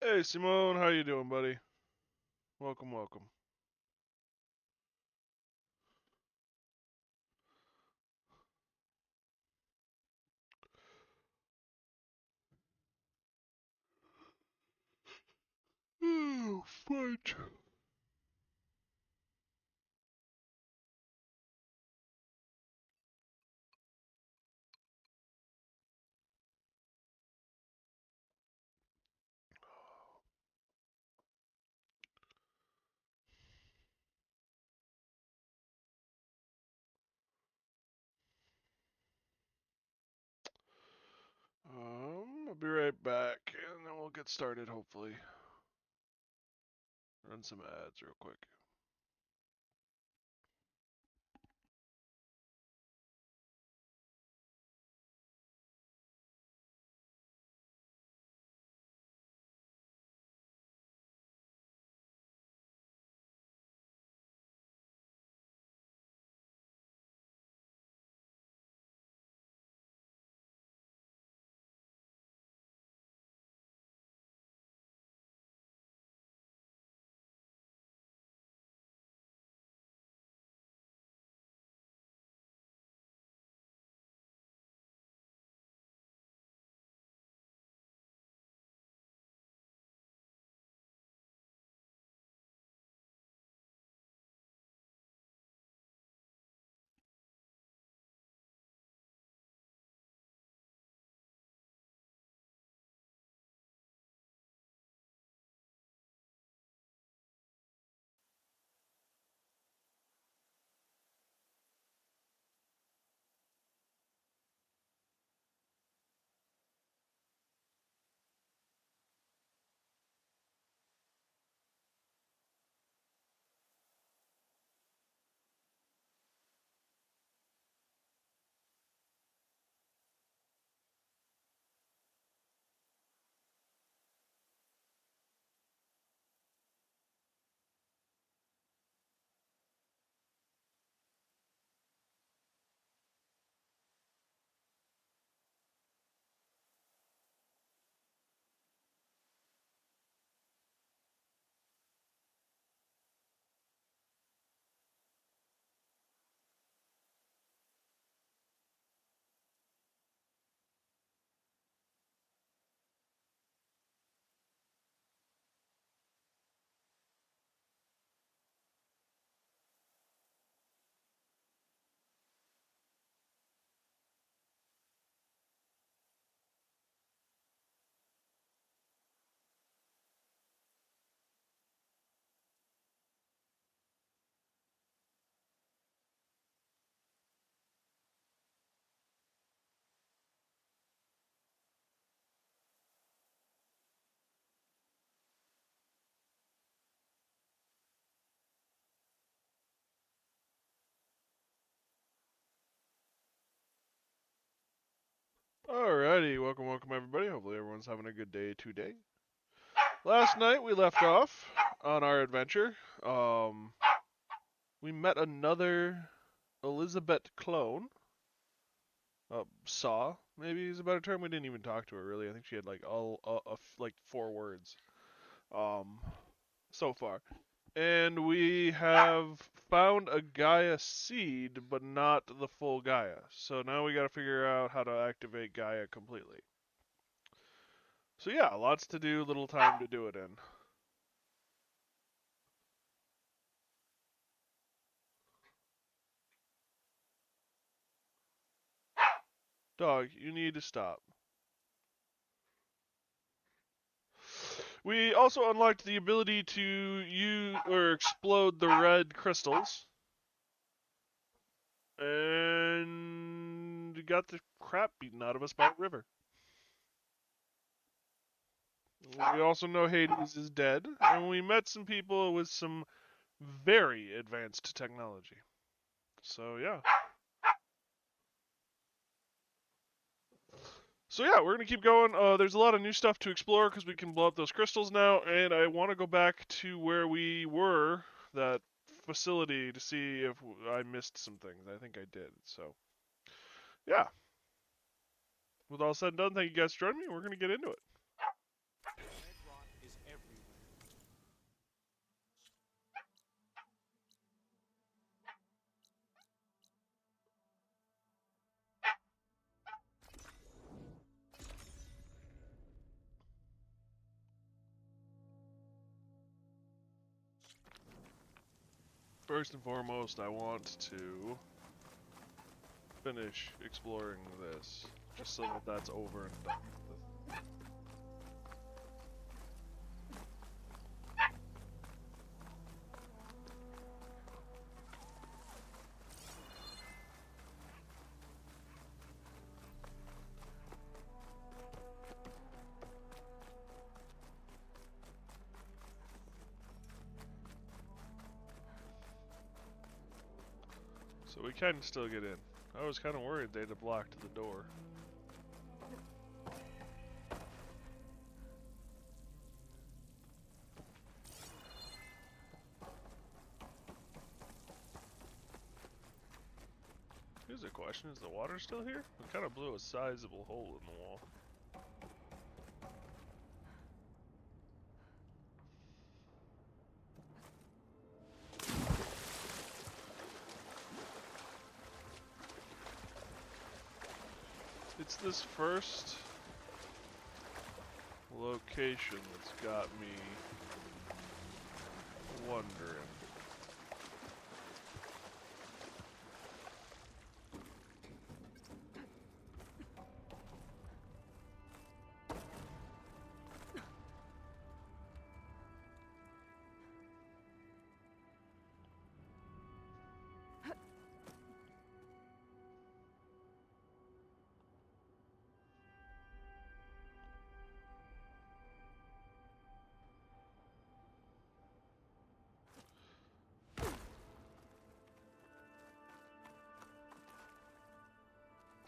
Hey Simone, how you doing, buddy? Welcome, welcome. Oh, fudge. I'll be right back, and then we'll get started. Hopefully, run some ads real quick. Alrighty, welcome everybody. Hopefully everyone's having a good day today. Last night we left off on our adventure. We met another Elizabeth clone. Saw maybe is a better term. We didn't even talk to her really. I think she had like like 4 words. Um, so far. And we have found a Gaia seed, but not the full Gaia. So now we gotta figure out how to activate Gaia completely. So yeah, lots to do, little time to do it in. Dog, you need to stop. We also unlocked the ability to use or explode the red crystals. And got the crap beaten out of us by a river. We also know Hades is dead, and we met some people with some very advanced technology. So yeah. So yeah, we're gonna keep going. There's a lot of new stuff to explore because we can blow up those crystals now, and I want to go back to where we were, that facility, to see if I missed some things. I think I did. So yeah. With all said and done, thank you guys for joining me. We're gonna get into it. First and foremost, I want to finish exploring this, just so that that's over and done with. So we can still get in. I was kind of worried they'd have blocked the door. Here's a question, is the water still here? It kind of blew a sizable hole in the wall. It's this first location that's got me wondering.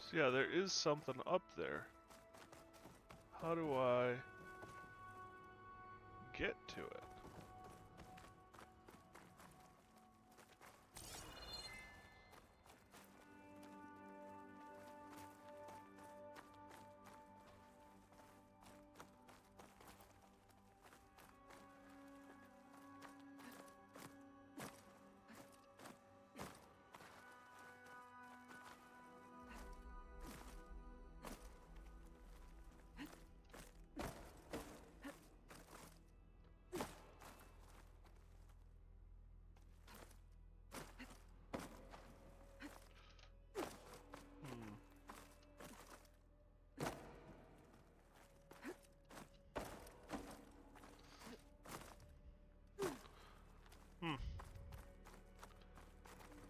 So yeah, there is something up there. How do I get to it?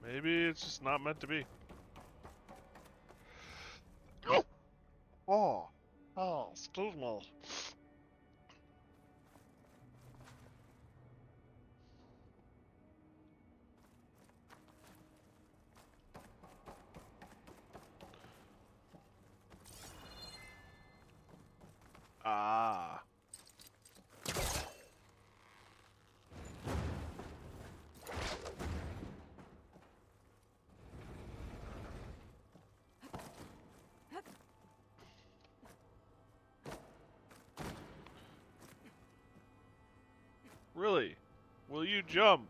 Maybe it's just not meant to be. Oh, excuse me. Ah. Really? Will you jump?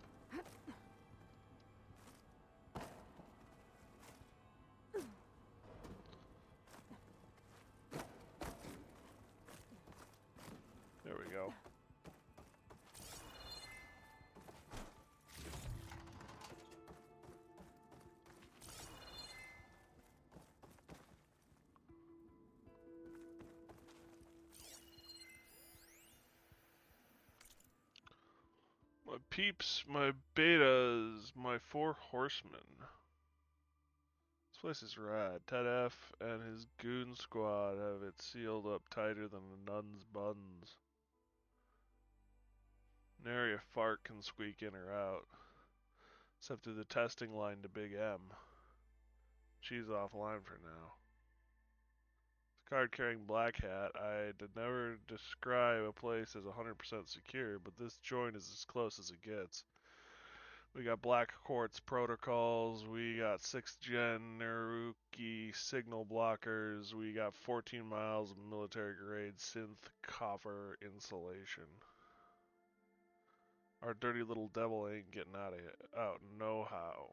There we go. My peeps, my betas, my 4 horsemen. This place is rad. Ted F and his goon squad have it sealed up tighter than a nun's buns. Nary a fart can squeak in or out, except through the testing line to Big M. She's offline for now. Card-carrying Black Hat, I'd never describe a place as 100% secure, but this joint is as close as it gets. We got Black Quartz protocols, we got 6th gen Neruki signal blockers, we got 14 miles of military grade synth copper insulation. Our dirty little devil ain't getting out no how.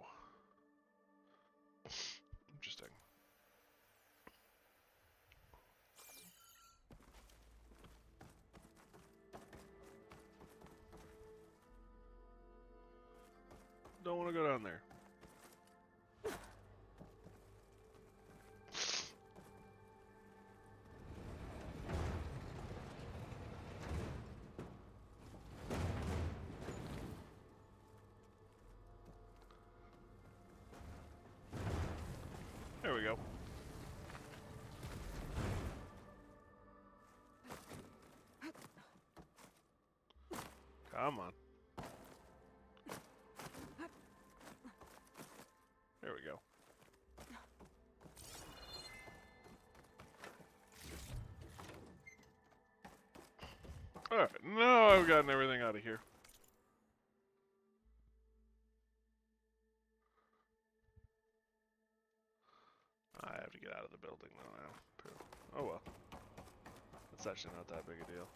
Interesting. don't want to go down there. There we go. Come on. There we go. Alright, now I've gotten everything out of here. I have to get out of the building though now. Oh well. It's actually not that big a deal.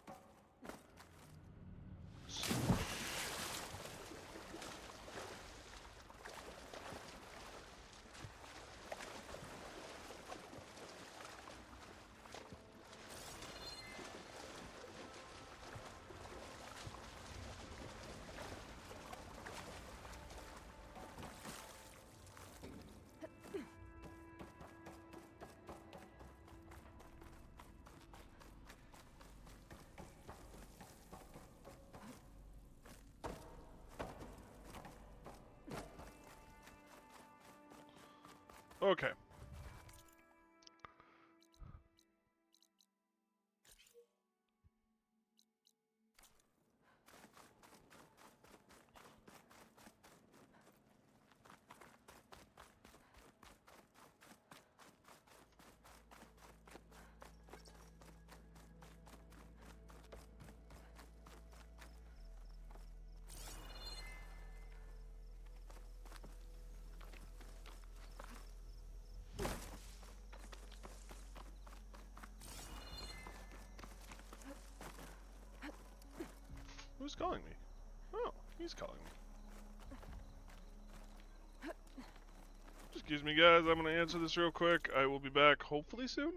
Okay. Who's calling me? Oh, he's calling me. Excuse me, guys. I'm gonna answer this real quick. I will be back hopefully soon.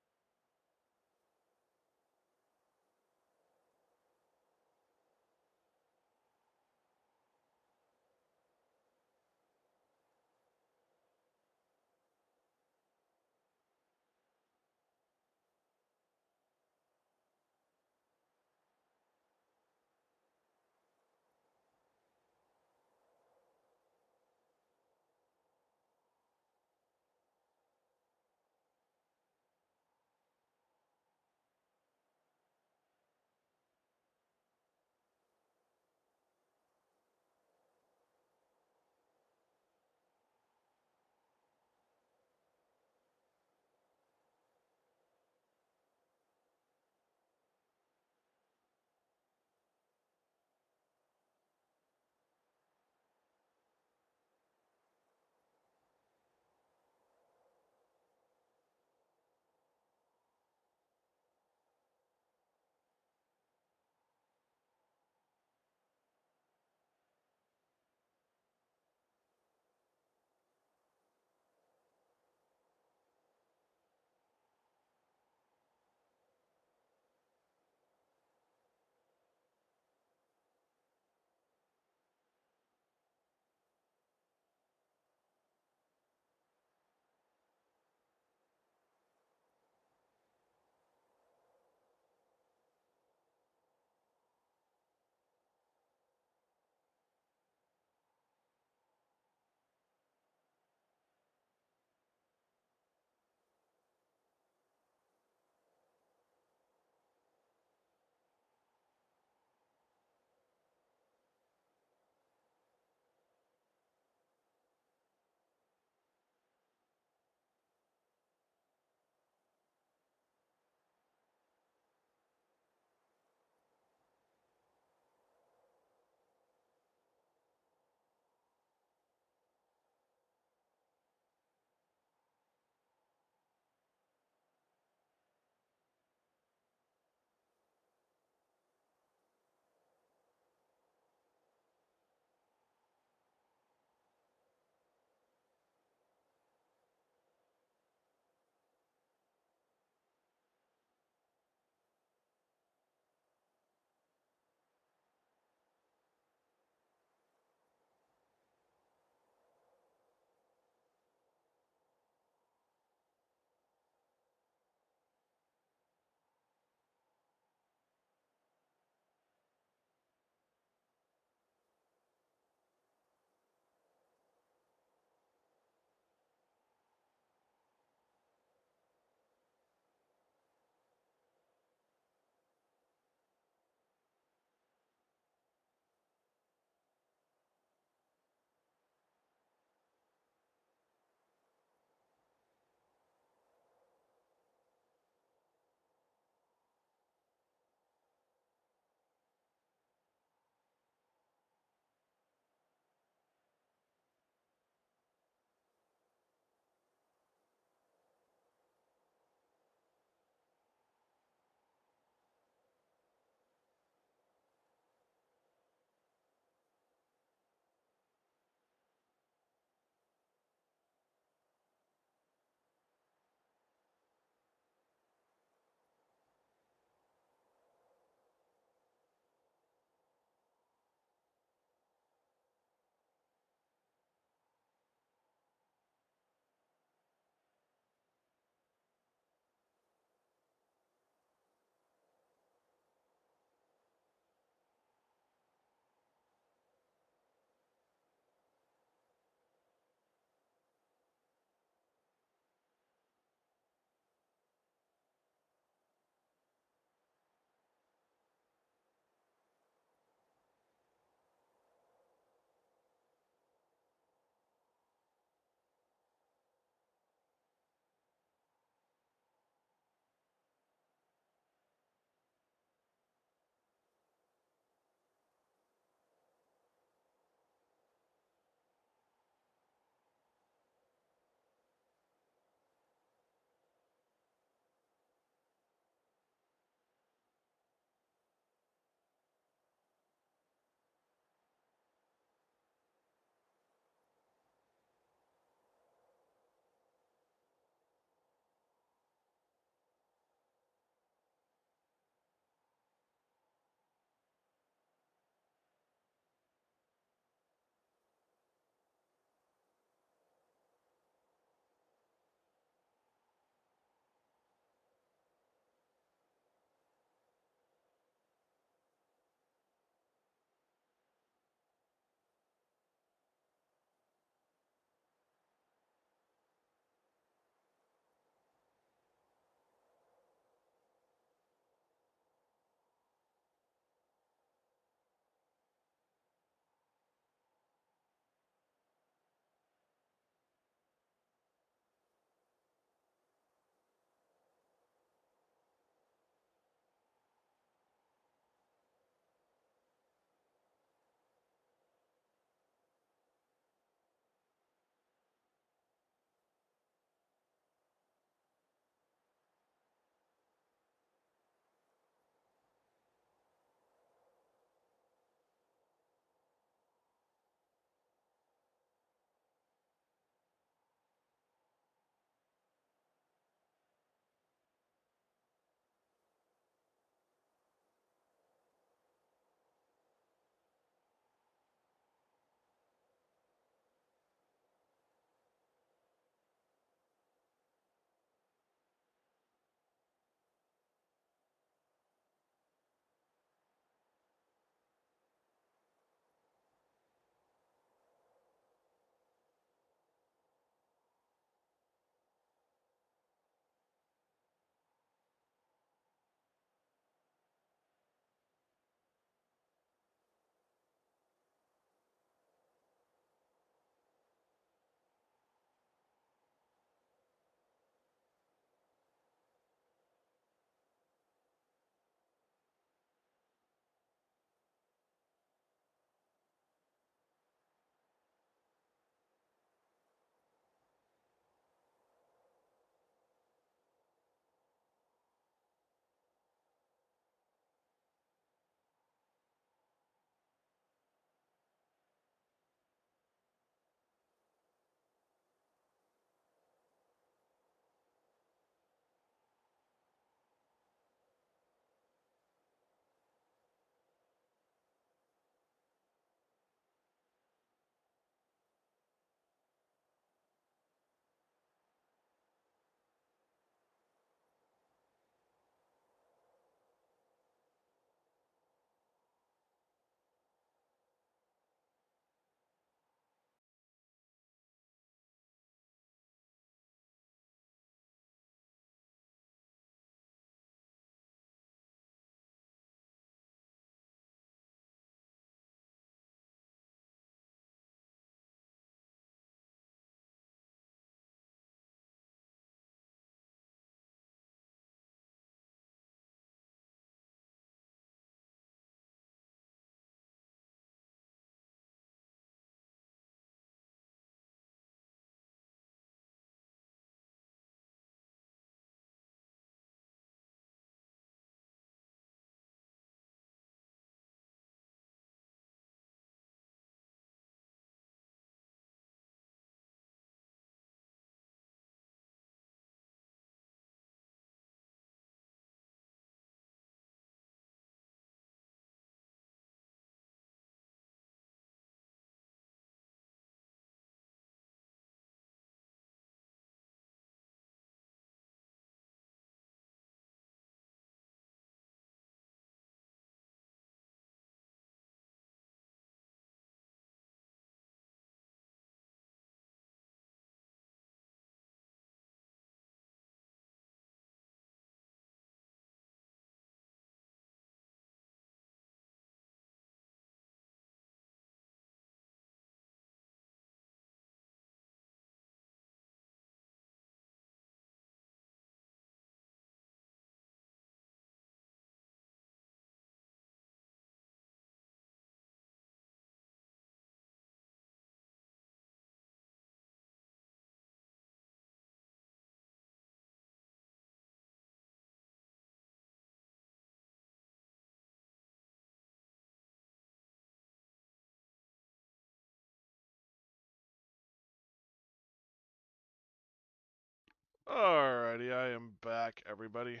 Alrighty, I am back, everybody.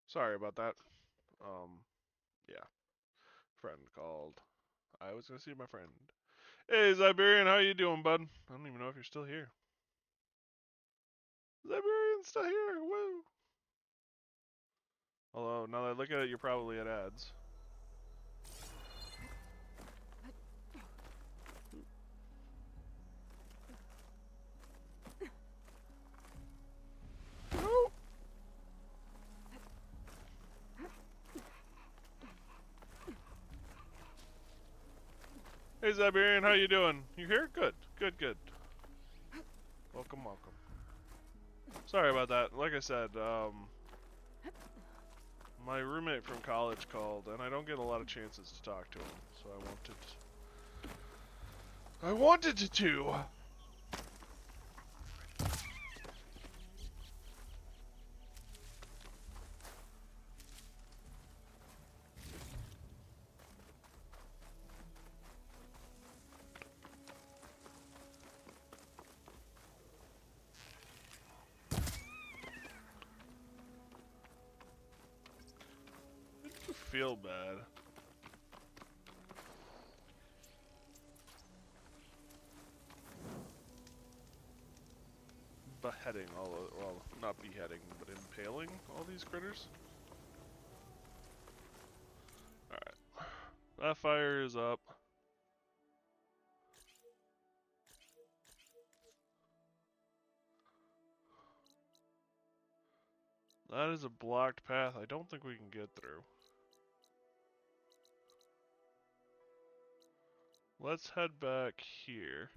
Sorry about that. Yeah. Friend called. I was gonna see my friend. Hey, Ziberian, how you doing, bud? I don't even know if you're still here. Ziberian's still here. Woo! Although, now that I look at it, you're probably at ads. Oh. Hey, Ziberian, how you doing? You here? Good. Good, good. Welcome, welcome. Sorry about that. Like I said, my roommate from college called, and I don't get a lot of chances to talk to him, so I wanted to. I feel bad. Beheading well, not beheading, but impaling all these critters. Alright. That fire is up. That is a blocked path I don't think we can get through. Let's head back here.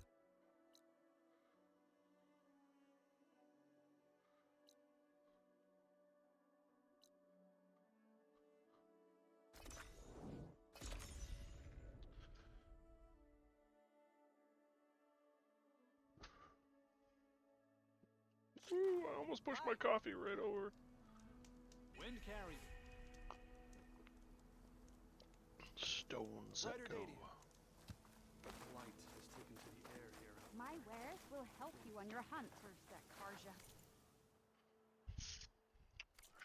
Ooh, I almost pushed my coffee right over. Wind carries. Stones that go. Light has taken to the air here. My wares will help you on your hunt, Ursa Karja.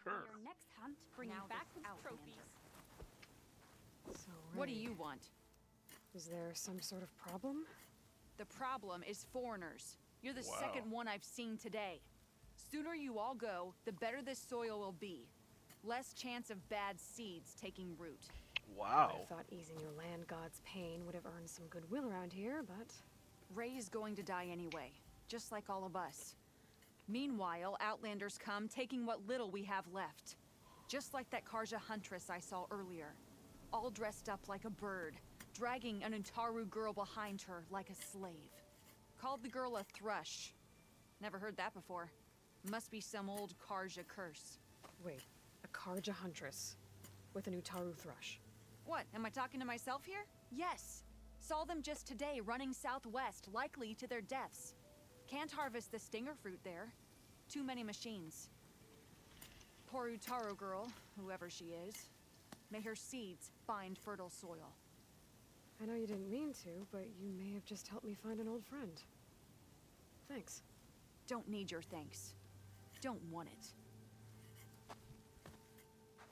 Sure. Your next hunt, bring back the trophies. So, What do Ray, you want? is there some sort of problem? The problem is foreigners. You're the Wow. second one I've seen today. Sooner you all go, the better this soil will be. Less chance of bad seeds taking root. Wow. I thought easing your land god's pain would have earned some goodwill around here, but Ray is going to die anyway, just like all of us. Meanwhile, Outlanders come, taking what little we have left. Just like that Karja huntress I saw earlier. All dressed up like a bird, dragging an Utaru girl behind her like a slave. Called the girl a thrush. Never heard that before. Must be some old Karja curse. wait, a Karja huntress with an Utaru thrush. What, am I talking to myself here? Yes. Saw them just today running southwest, likely to their deaths. Can't harvest the stinger fruit there. Too many machines. Poor Utaru girl, whoever she is. May her seeds find fertile soil. I know you didn't mean to, but you may have just helped me find an old friend. Thanks. Don't need your thanks. Don't want it.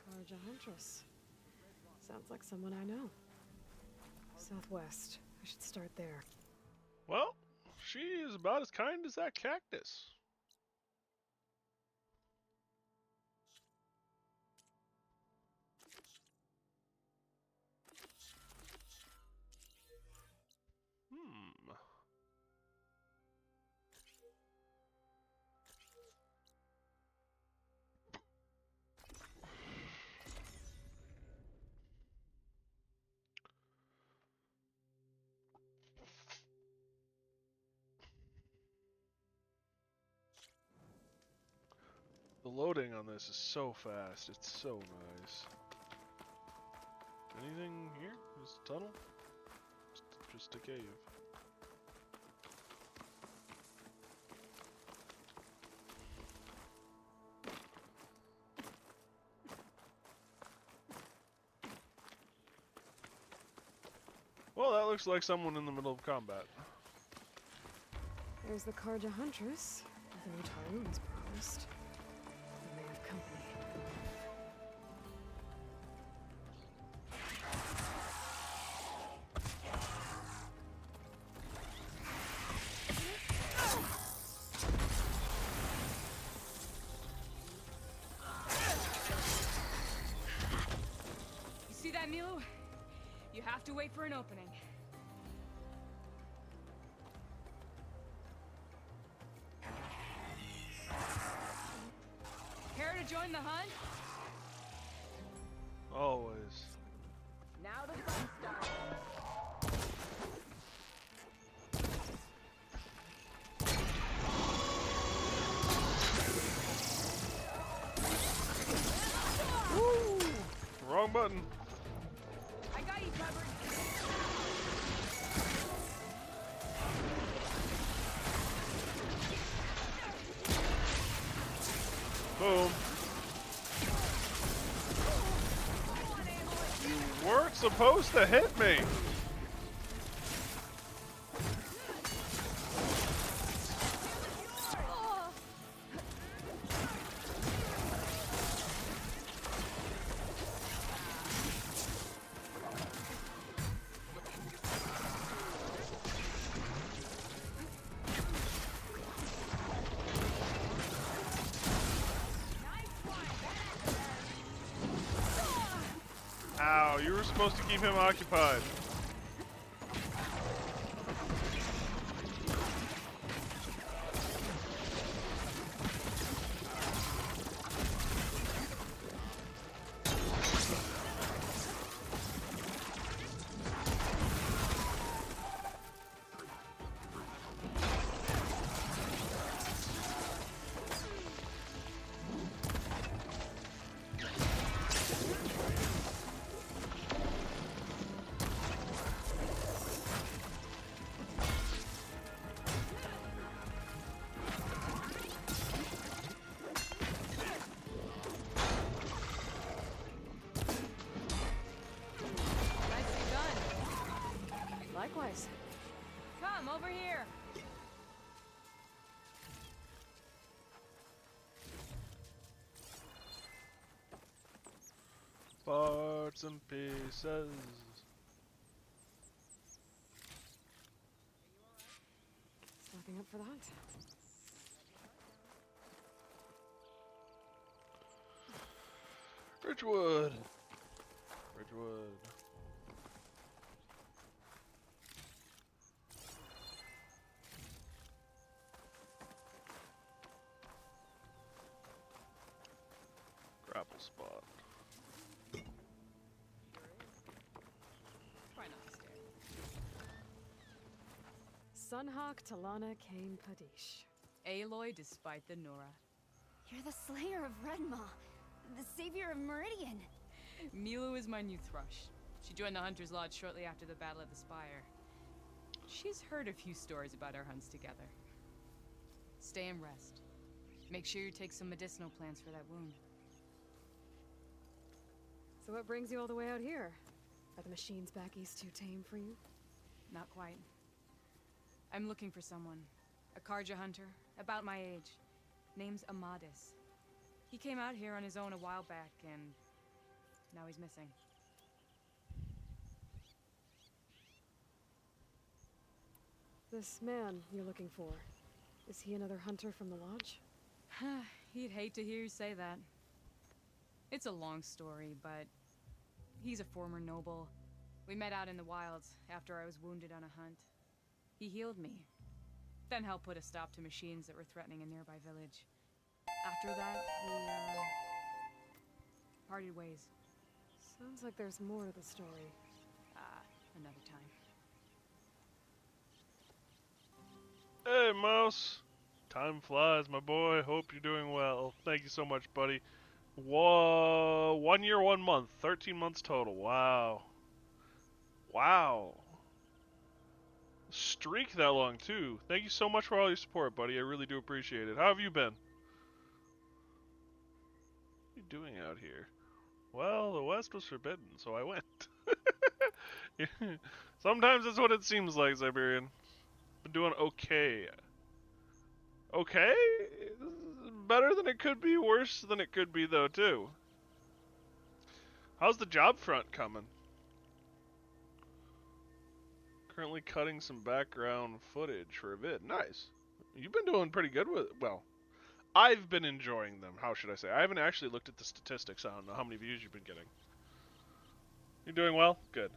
Karja huntress. Sounds like someone I know. Southwest. I should start there. Well, she is about as kind as that cactus. Hmm. The loading on this is so fast. It's so nice. Anything here? Is a tunnel? Just a cave. Well, that looks like someone in the middle of combat. There's the Karja huntress. Nothing Tarloon's promised. We may have company. You see that, Milu? You have to wait for an opening. Care to join the hunt? Always. Now the fun starts. Wrong button. I got you covered. Boom. You weren't supposed to hit me. Ow, you were supposed to keep him occupied. Nicely done. Likewise. Come over here. Parts and pieces. Stocking up for the hunt. Ridgewood. Ridgewood. Grapple spot. Try not to stare. Sunhawk Talana Kane Kadish. Aloy despite the Nora. You're the slayer of Redmaw, the savior of Meridian. Milu is my new thrush. She joined the Hunter's Lodge shortly after the Battle of the Spire. She's heard a few stories about our hunts together. Stay and rest. Make sure you take some medicinal plants for that wound. So what brings you all the way out here? Are the machines back east too tame for you? Not quite. I'm looking for someone. A Karja hunter, about my age. Name's Amadis. He came out here on his own a while back, and now he's missing. This man you're looking for, is he another hunter from the lodge? He'd hate to hear you say that. It's a long story, but he's a former noble. We met out in the wilds after I was wounded on a hunt. He healed me, then helped put a stop to machines that were threatening a nearby village. After that, we, parted ways. Sounds like there's more to the story. Another time. Hey, Mouse. Time flies, my boy. Hope you're doing well. Thank you so much, buddy. 1 year, 1 month. 13 months total. Wow. Wow. Streak that long, too. Thank you so much for all your support, buddy. I really do appreciate it. How have you been? What are you doing out here? Well, the West was forbidden, so I went. Sometimes that's what it seems like, Siberian. Been doing okay. okay. Better than it could be, worse than it could be, though, too. How's the job front coming? Currently cutting some background footage for a vid. Nice. You've been doing pretty good with it. Well, I've been enjoying them. How should I say? I haven't actually looked at the statistics. I don't know how many views you've been getting. You're doing well? Good.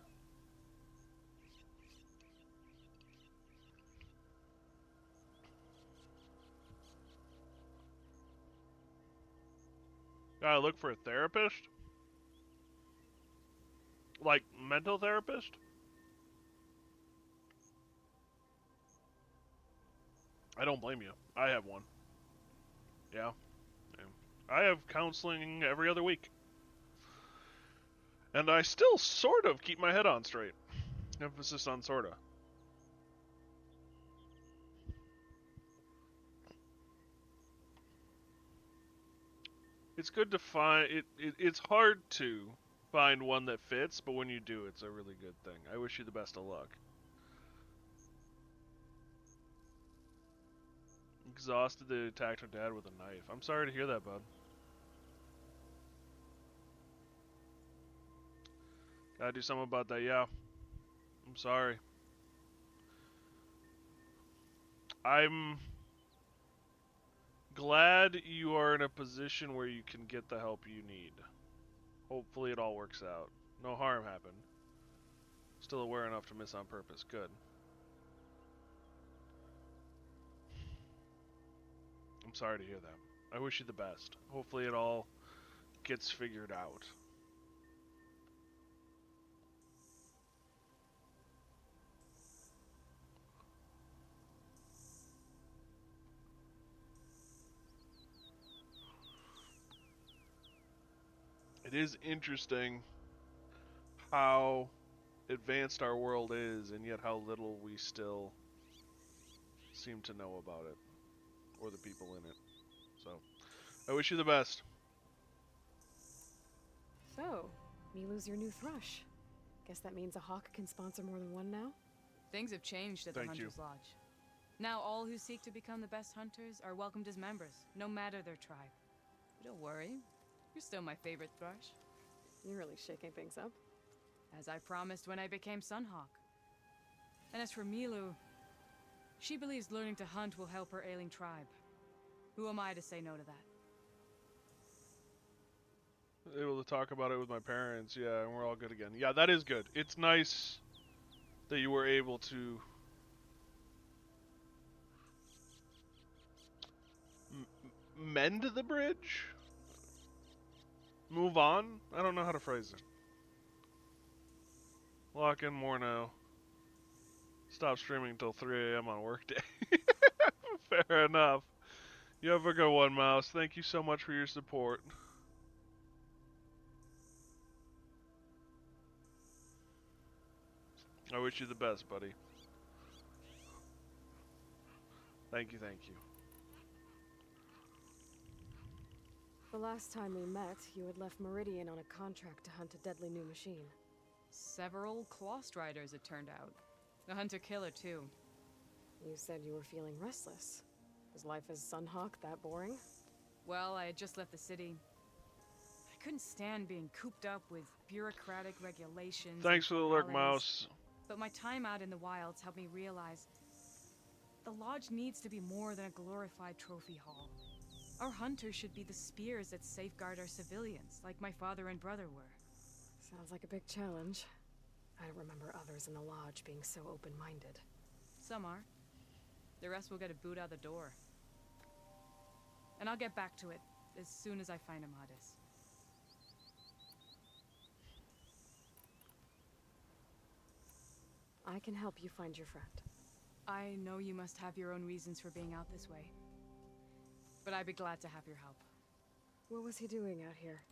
Gotta look for a therapist? Like, mental therapist? I don't blame you. I have one. Yeah. I have counseling every other week. And I still sort of keep my head on straight. Emphasis on sorta. It's good to find it's hard to find one that fits, but when you do, it's a really good thing. I wish you the best of luck. Exhausted, they attacked her dad with a knife. I'm sorry to hear that, bud. Gotta do something about that, yeah. I'm sorry. I'm glad you are in a position where you can get the help you need. Hopefully it all works out. No harm happened. Still aware enough to miss on purpose. Good. I'm sorry to hear that. I wish you the best. Hopefully it all gets figured out. It is interesting how advanced our world is, and yet how little we still seem to know about it, or the people in it. So, I wish you the best. So, Milu's your new thrush. Guess that means a hawk can sponsor more than one now? Things have changed at the Thank you. Hunter's Lodge. Now all who seek to become the best hunters are welcomed as members, no matter their tribe. But don't worry, you're still my favorite thrush. You're really shaking things up. As I promised when I became Sunhawk. And as for Milu, she believes learning to hunt will help her ailing tribe. Who am I to say no to that? Able to talk about it with my parents, yeah, and we're all good again. Yeah, that is good. It's nice that you were able to mend the bridge? Move on? I don't know how to phrase it. Lock in more now. Stop streaming until 3 a.m. on workday. Fair enough. You have a good one, Mouse. Thank you so much for your support. I wish you the best, buddy. Thank you, thank you. The last time we met, you had left Meridian on a contract to hunt a deadly new machine. Several Clawstriders, it turned out. The hunter-killer, too. You said you were feeling restless. Was life as Sunhawk that boring? Well, I had just left the city. I couldn't stand being cooped up with bureaucratic regulations. Thanks for the lurk, formalities. Mouse. But my time out in the wilds helped me realize the lodge needs to be more than a glorified trophy hall. Our hunters should be the spears that safeguard our civilians, like my father and brother were. Sounds like a big challenge. I don't remember others in the lodge being so open-minded. Some are. The rest will get a boot out the door. And I'll get back to it as soon as I find Amadis. I can help you find your friend. I know you must have your own reasons for being out this way. But I'd be glad to have your help. What was he doing out here?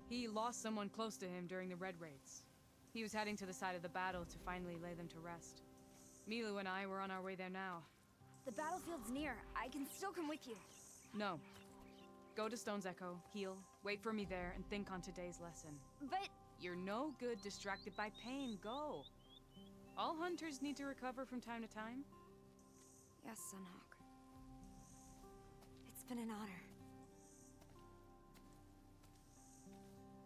He lost someone close to him during the Red Raids. He was heading to the side of the battle to finally lay them to rest. Milu and I were on our way there now. The battlefield's near. I can still come with you. No. Go to Stone's Echo, heal, wait for me there, and think on today's lesson. But You're no good distracted by pain. Go. All hunters need to recover from time to time. yes, Sunhawk. been an honor.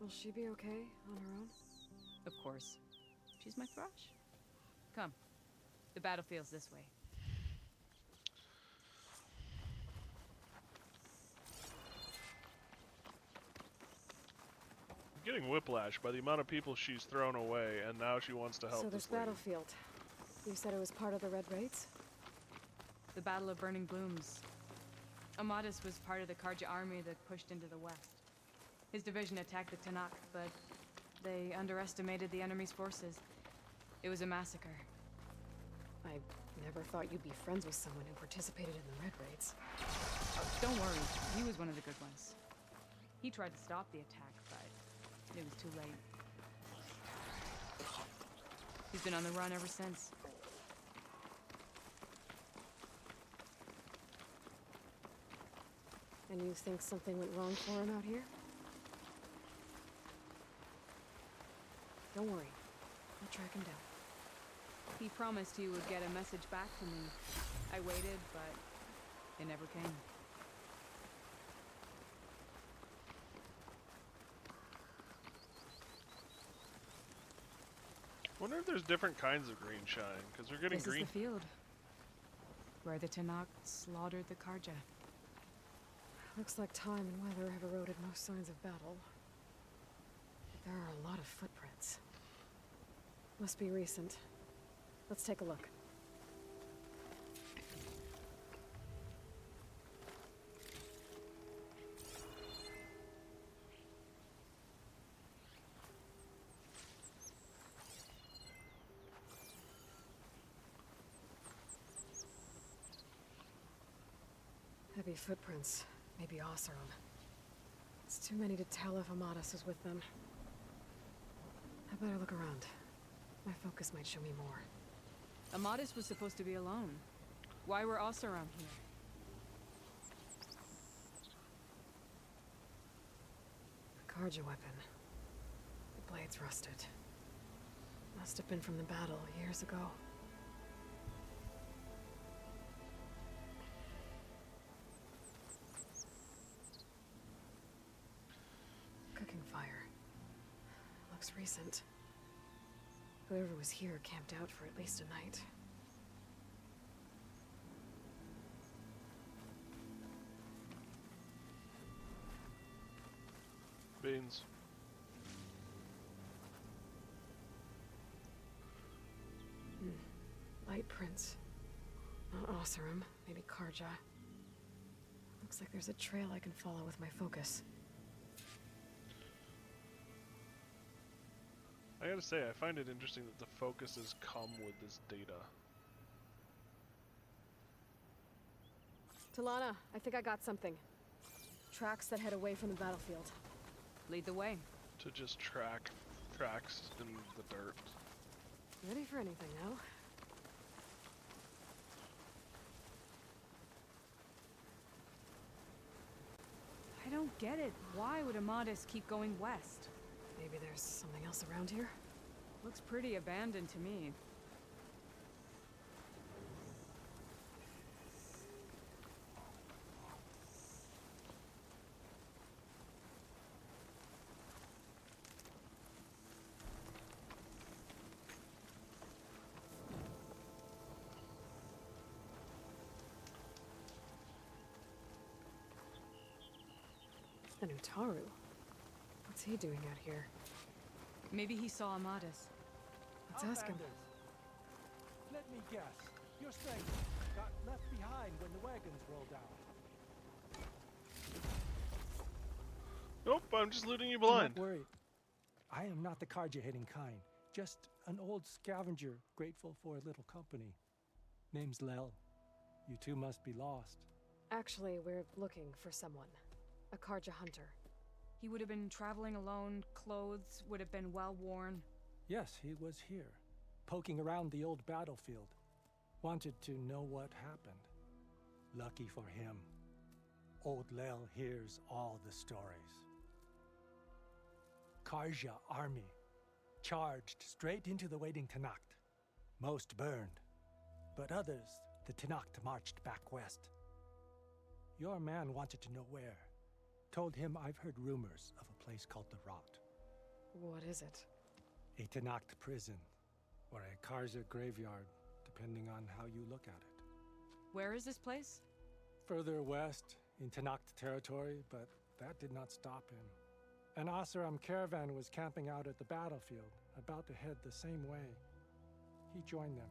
Will she be okay on her own? Of course. She's my thrush. Come. The battlefield's this way. I'm getting whiplash by the amount of people she's thrown away, and now she wants to help So this this lady. battlefield. You said it was part of the Red Raids? The Battle of Burning Blooms. Amadis was part of the Karja army that pushed into the west. His division attacked the Tanakh, but they underestimated the enemy's forces. It was a massacre. I never thought you'd be friends with someone who participated in the Red Raids. Don't worry, he was one of the good ones. He tried to stop the attack, but it was too late. He's been on the run ever since. And you think something went wrong for him out here? Don't worry. I'll track him down. He promised he would get a message back to me. I waited, but it never came. Wonder if there's different kinds of green shine, because we're getting This green. is the field where the Tanakh slaughtered the Karja. Looks like time and weather have eroded most signs of battle. But there are a lot of footprints. Must be recent. Let's take a look. Heavy footprints. Maybe Oseram. It's too many to tell if Amadis is with them. I better look around. My focus might show me more. Amadis was supposed to be alone. Why were Oseram here? A Karja weapon. The blade's rusted. Must have been from the battle years ago. Cooking fire. Looks recent. Whoever was here camped out for at least a night. Beans. Light prints. Not Oseram, maybe Karja. Looks like there's a trail I can follow with my focus. I gotta say, I find it interesting that the focuses come with this data. Talana, I think I got something. Tracks that head away from the battlefield. Lead the way. To just track tracks in the dirt. Ready for anything now? I don't get it. Why would Amadis keep going west? Maybe there's something else around here? Looks pretty abandoned to me. An Utaru. What's he doing out here? Maybe he saw Amadis. Let's ask him. Outlanders. Let me guess. Your strength got left behind when the wagons rolled out. Nope, I'm just looting you Do blind. not worry. I am not the Karja-hating kind. Just an old scavenger grateful for a little company. Name's Lel. You two must be lost. Actually, we're looking for someone. A Karja hunter. He would have been traveling alone, clothes would have been well worn. Yes, he was here, poking around the old battlefield. Wanted to know what happened. Lucky for him, old Lel hears all the stories. Karja army charged straight into the waiting Tanakh. Most burned, but others the Tanakh marched back west. Your man wanted to know where. Told him I've heard rumors of a place called the Rot. What is it? A Tenakth prison, or a Karja graveyard, depending on how you look at it. Where is this place? Further west, in Tenakth territory, but that did not stop him. An Oseram caravan was camping out at the battlefield, about to head the same way. He joined them.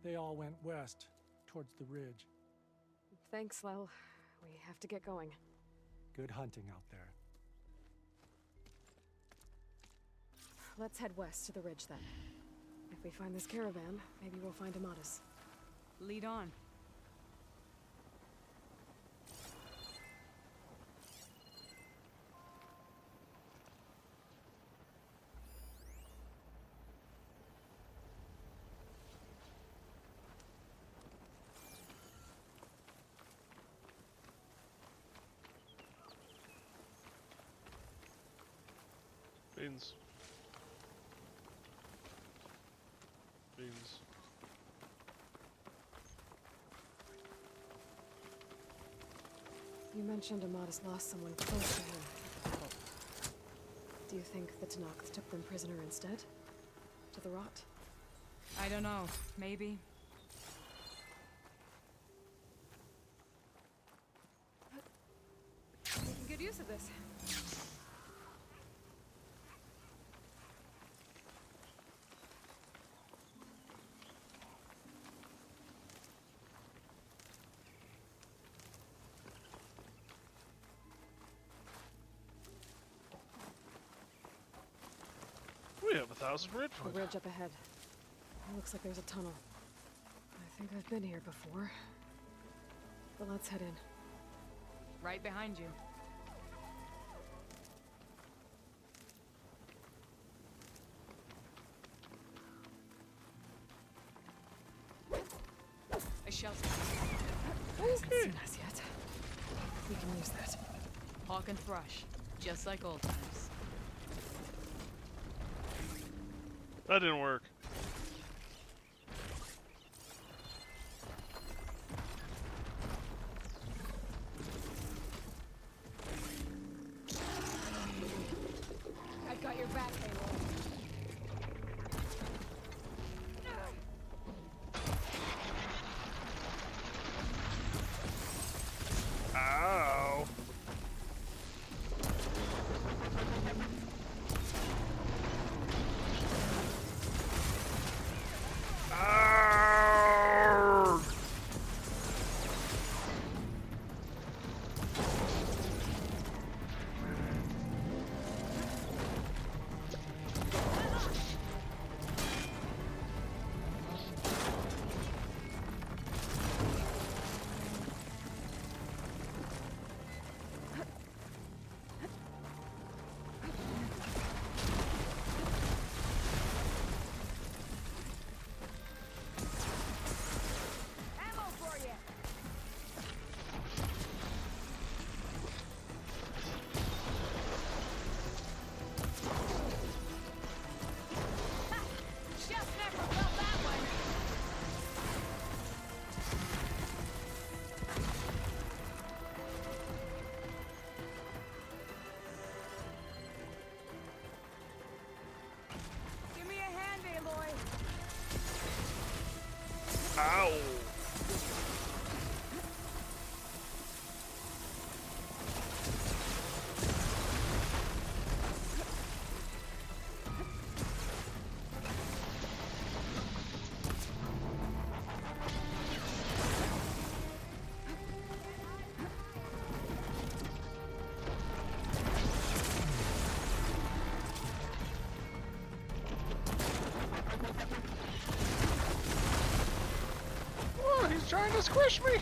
They all went west, towards the ridge. Thanks, Lel. We have to get going. Good hunting out there. Let's head west to the ridge then. If we find this caravan, maybe we'll find Amatis. Lead on. Beans. Beans. You mentioned Amatis lost someone close to him. Do you think the Tenakth took them prisoner instead? To the Rot? I don't know. Maybe. Making good use of this. We have 1,000 The Ridgewood. ridge up ahead. It looks like there's a tunnel. I think I've been here before. But let's head in. Right behind you. A shelter. Hasn't seen us yet. We can use that. Hawk and Thrush. Just like old times. That didn't work. I've got your back, Aloy. Ow. Ow. Ammo for you! Ha! Just never felt that one! Give me a hand, Aloy! Ow. Oh, he's trying to squish me.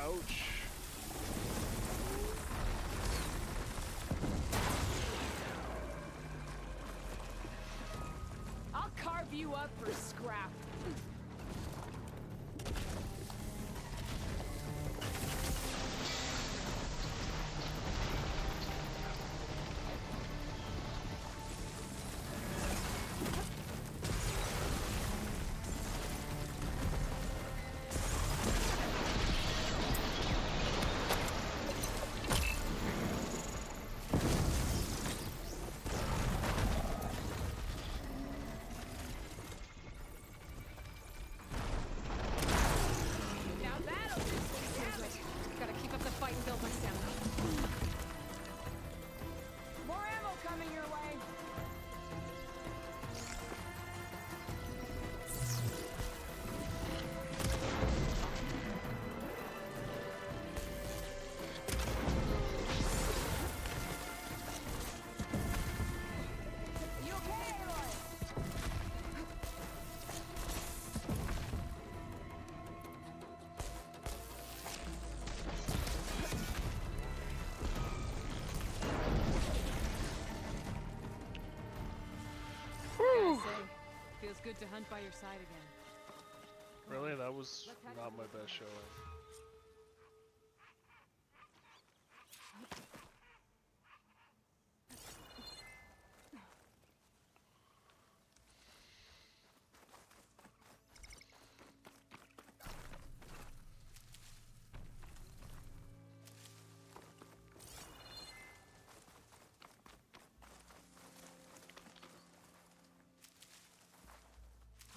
Ouch. I'll carve you up for scrap. Feels good to hunt by your side again. Really? That was not my best showing.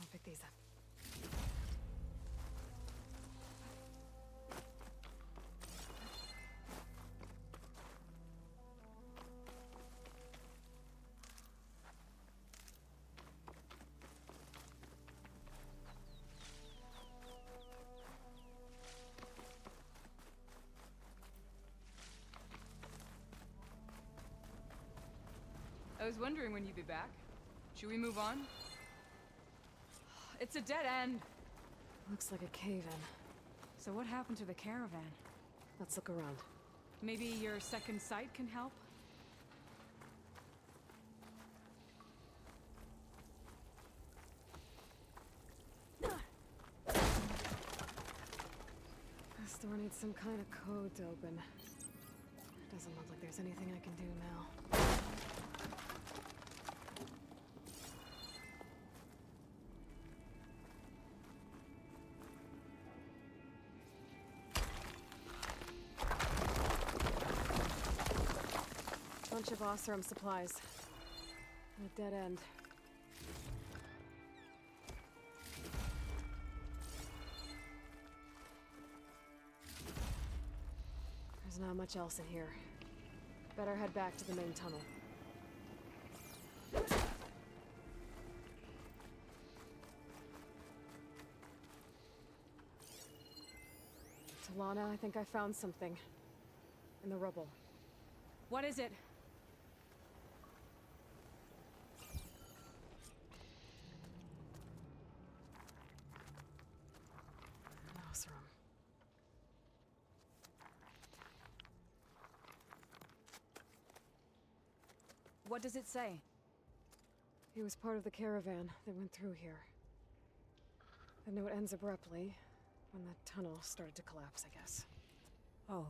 I'll pick these up. I was wondering when you'd be back. Should we move on? It's a dead end. Looks like a cave-in. So what happened to the caravan? Let's look around. Maybe your second sight can help? This door needs some kind of code to open. Doesn't look like there's anything I can do now. Bunch of Oseram supplies. And a dead end. There's not much else in here. Better head back to the main tunnel. Talana, I think I found something. In the rubble. What is it? An Oseram. What does it say? He was part of the caravan that went through here. The note ends abruptly, when the tunnel started to collapse, I guess. Oh.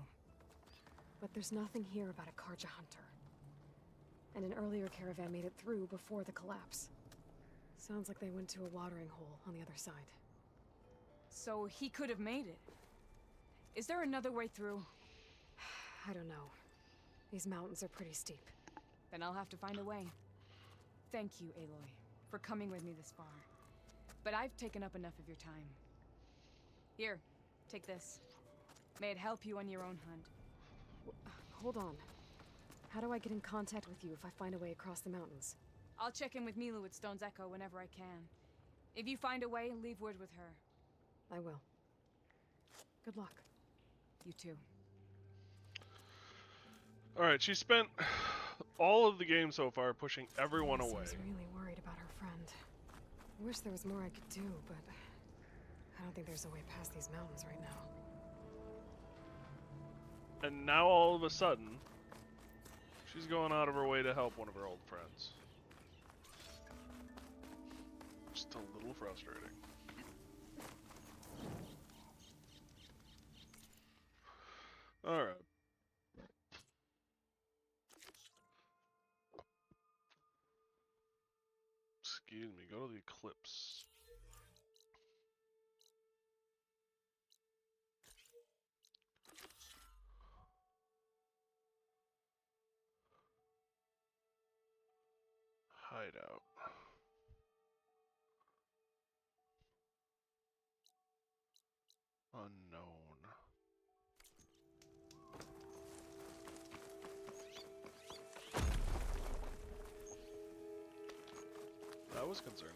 But there's nothing here about a Karja hunter. And an earlier caravan made it through before the collapse. Sounds like they went to a watering hole on the other side. So he could have made it. Is there another way through? I don't know. These mountains are pretty steep. Then I'll have to find a way. Thank you, Aloy, for coming with me this far. But I've taken up enough of your time. Here, take this. May it help you on your own hunt. Hold on. How do I get in contact with you if I find a way across the mountains? I'll check in with Milu at Stone's Echo whenever I can. If you find a way, leave word with her. I will. Good luck. You too. Alright, she spent all of the game so far pushing everyone away. She's really worried about her friend. I wish there was more I could do, but I don't think there's a way past these mountains right now. And now all of a sudden, she's going out of her way to help one of her old friends. Just a little frustrating. Alright. Excuse me, go to the Eclipse. Hideout. Unknown. That was concerning.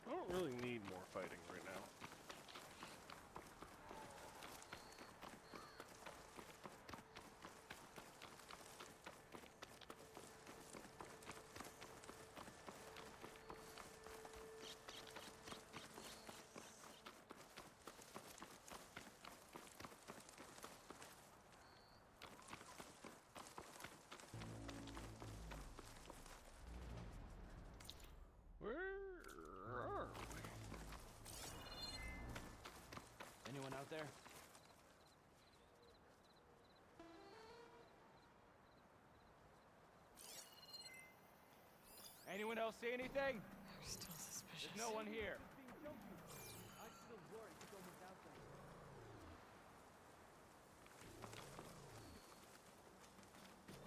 I don't really need more fighting right now. Where are we? Anyone out there? Anyone else see anything? They're still suspicious. There's no one here.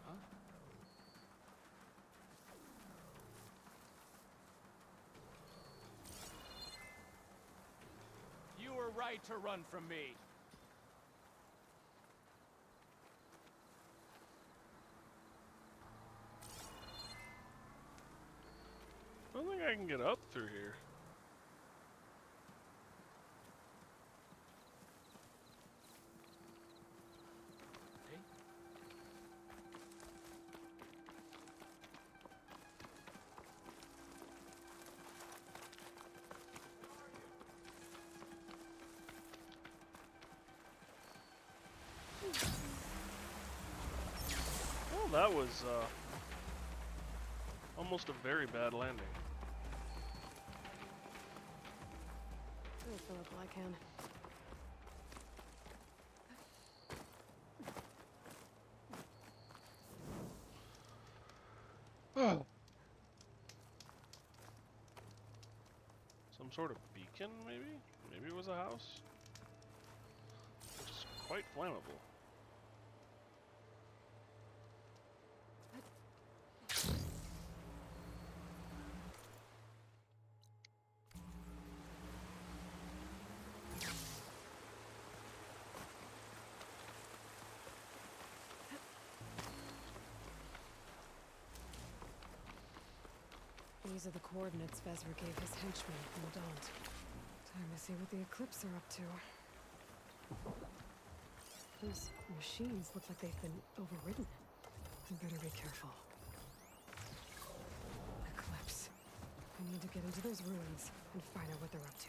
Huh? You were right to run from me. I don't think I can get up through here. Hey? Well, that was almost a very bad landing. I'll fill up while I can. Some sort of beacon, maybe? Maybe it was a house? Which is quite flammable. These are the coordinates Vezra gave his henchman, Mordaunt. Time to see what the Eclipse are up to. Those machines look like they've been overridden. I better be careful. Eclipse. I need to get into those ruins and find out what they're up to.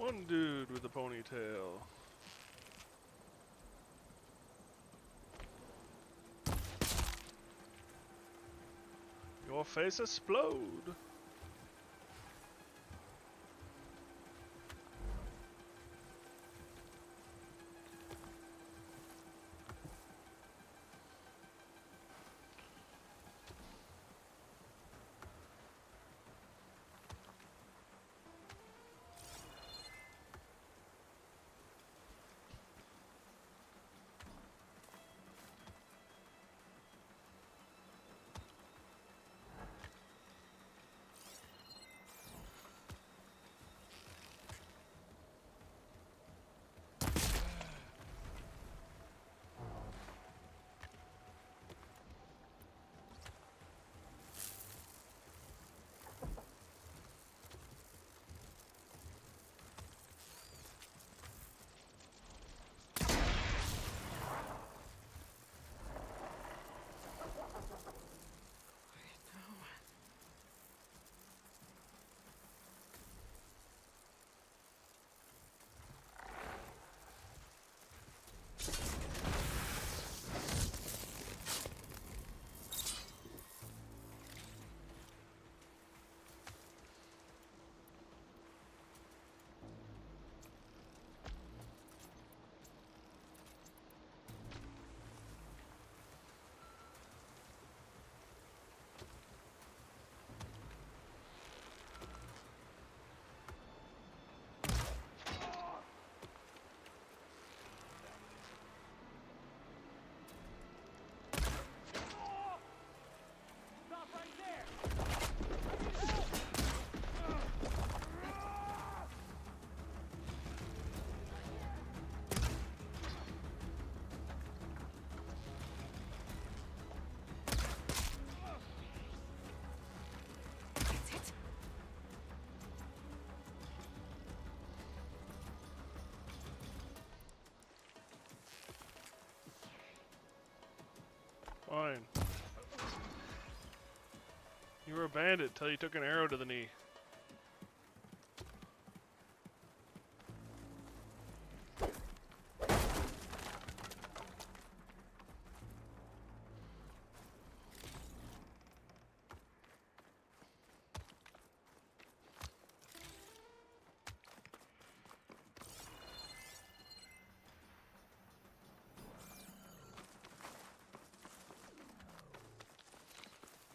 One dude with a ponytail. Your face explode. Stop right there! That's it. Fine. You were a bandit till you took an arrow to the knee.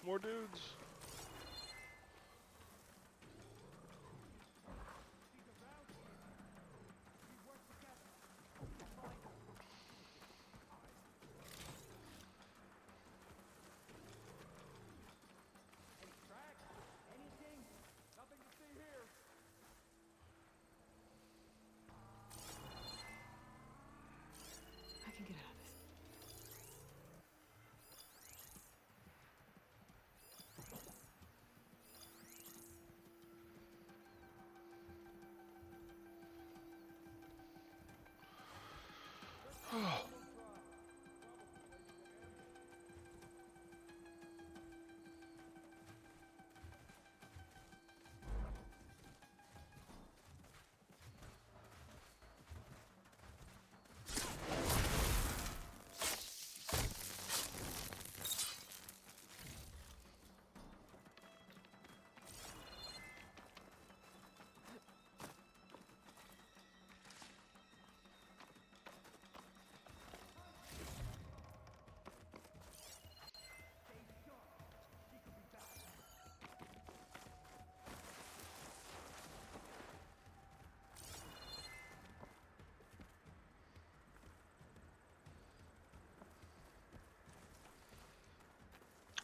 More dudes. Anything? Nothing to see here. I can get out of this.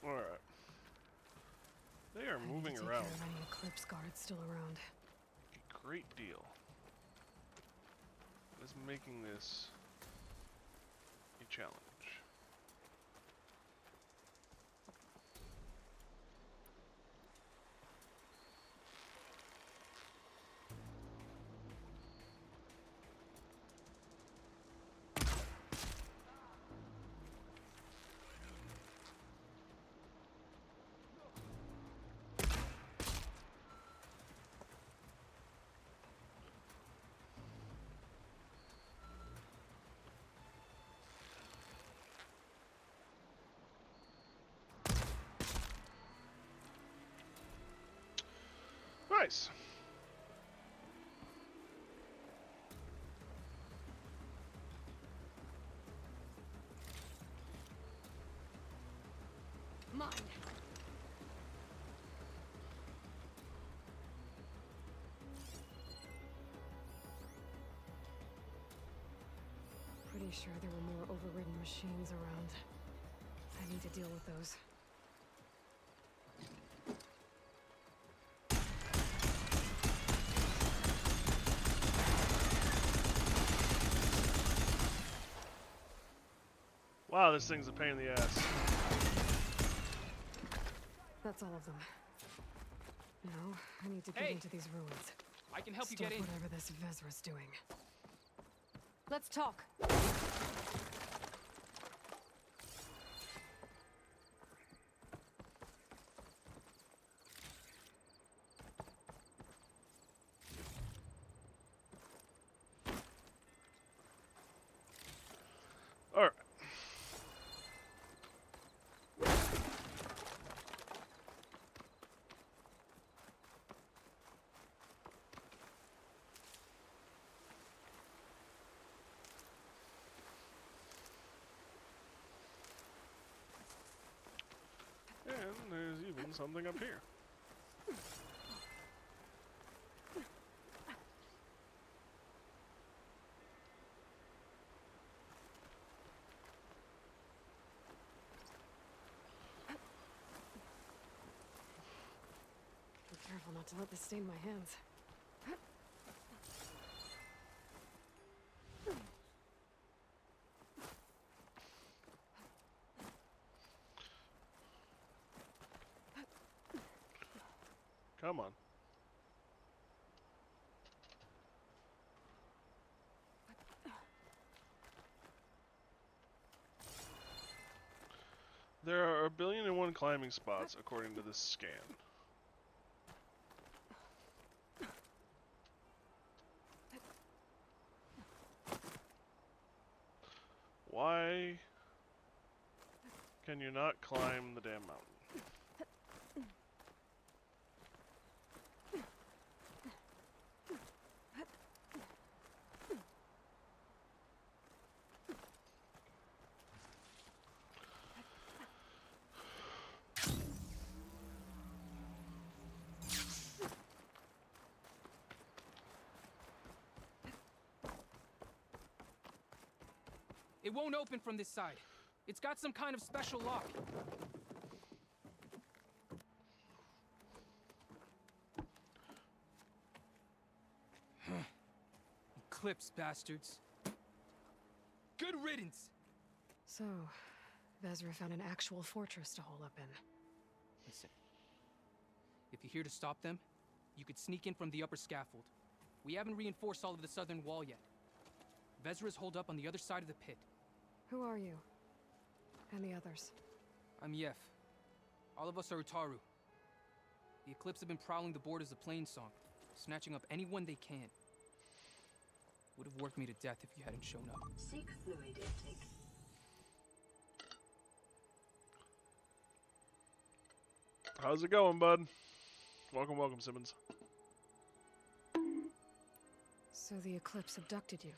Alright. They are I need moving to take around care of any Eclipse guards still around. a great deal. That is making this a challenge. Nice. Mine. Pretty sure there were more overridden machines around. I need to deal with those. Wow, this thing's a pain in the ass. That's all of them. No, I need to get Hey! into these ruins. I can help you Stop get in. whatever this Vezra's doing. Let's talk. Alright. And there's even something up here. Be careful not to let this stain my hands. Come on. There are 1,000,001 climbing spots according to this scan. Why can you not climb the damn mountain? It won't open from this side. It's got some kind of special lock. Eclipse, bastards. Good riddance! So, Vezra found an actual fortress to hole up in. Listen. If you're here to stop them, you could sneak in from the upper scaffold. We haven't reinforced all of the southern wall yet. Vezra's holed up on the other side of the pit. Who are you? And the others? I'm Yef. All of us are Utaru. The Eclipse have been prowling the borders of Plainsong, snatching up anyone they can. Would have worked me to death if you hadn't shown up. Seek fluid intake. How's it going, bud? Welcome, welcome, Simmons. So the Eclipse abducted you?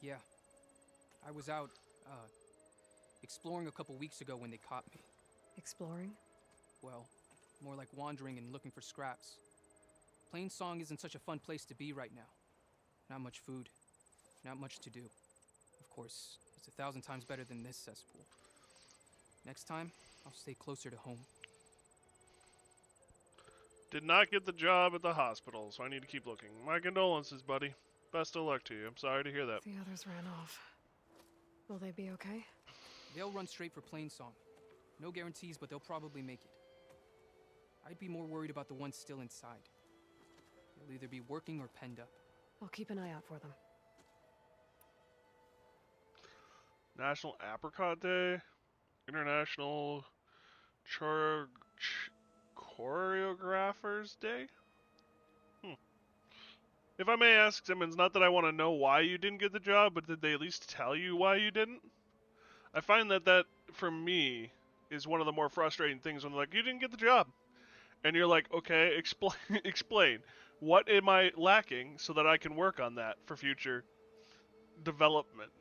Yeah. I was out, exploring a couple weeks ago when they caught me. Exploring? Well, more like wandering and looking for scraps. Plainsong isn't such a fun place to be right now. Not much food. Not much to do. Of course, it's 1,000 times better than this cesspool. Next time, I'll stay closer to home. Did not get the job at the hospital, so I need to keep looking. My condolences, buddy. Best of luck to you. I'm sorry to hear that. The others ran off. Will they be okay? They'll run straight for Plainsong. No guarantees, but they'll probably make it. I'd be more worried about the ones still inside. They'll either be working or penned up. I'll keep an eye out for them. National Apricot Day, International Choreographers Day. If I may ask, Simmons, not that I want to know why you didn't get the job, but did they at least tell you why you didn't? I find that for me, is one of the more frustrating things when they're like, you didn't get the job. And you're like, okay, explain, explain. What am I lacking so that I can work on that for future development?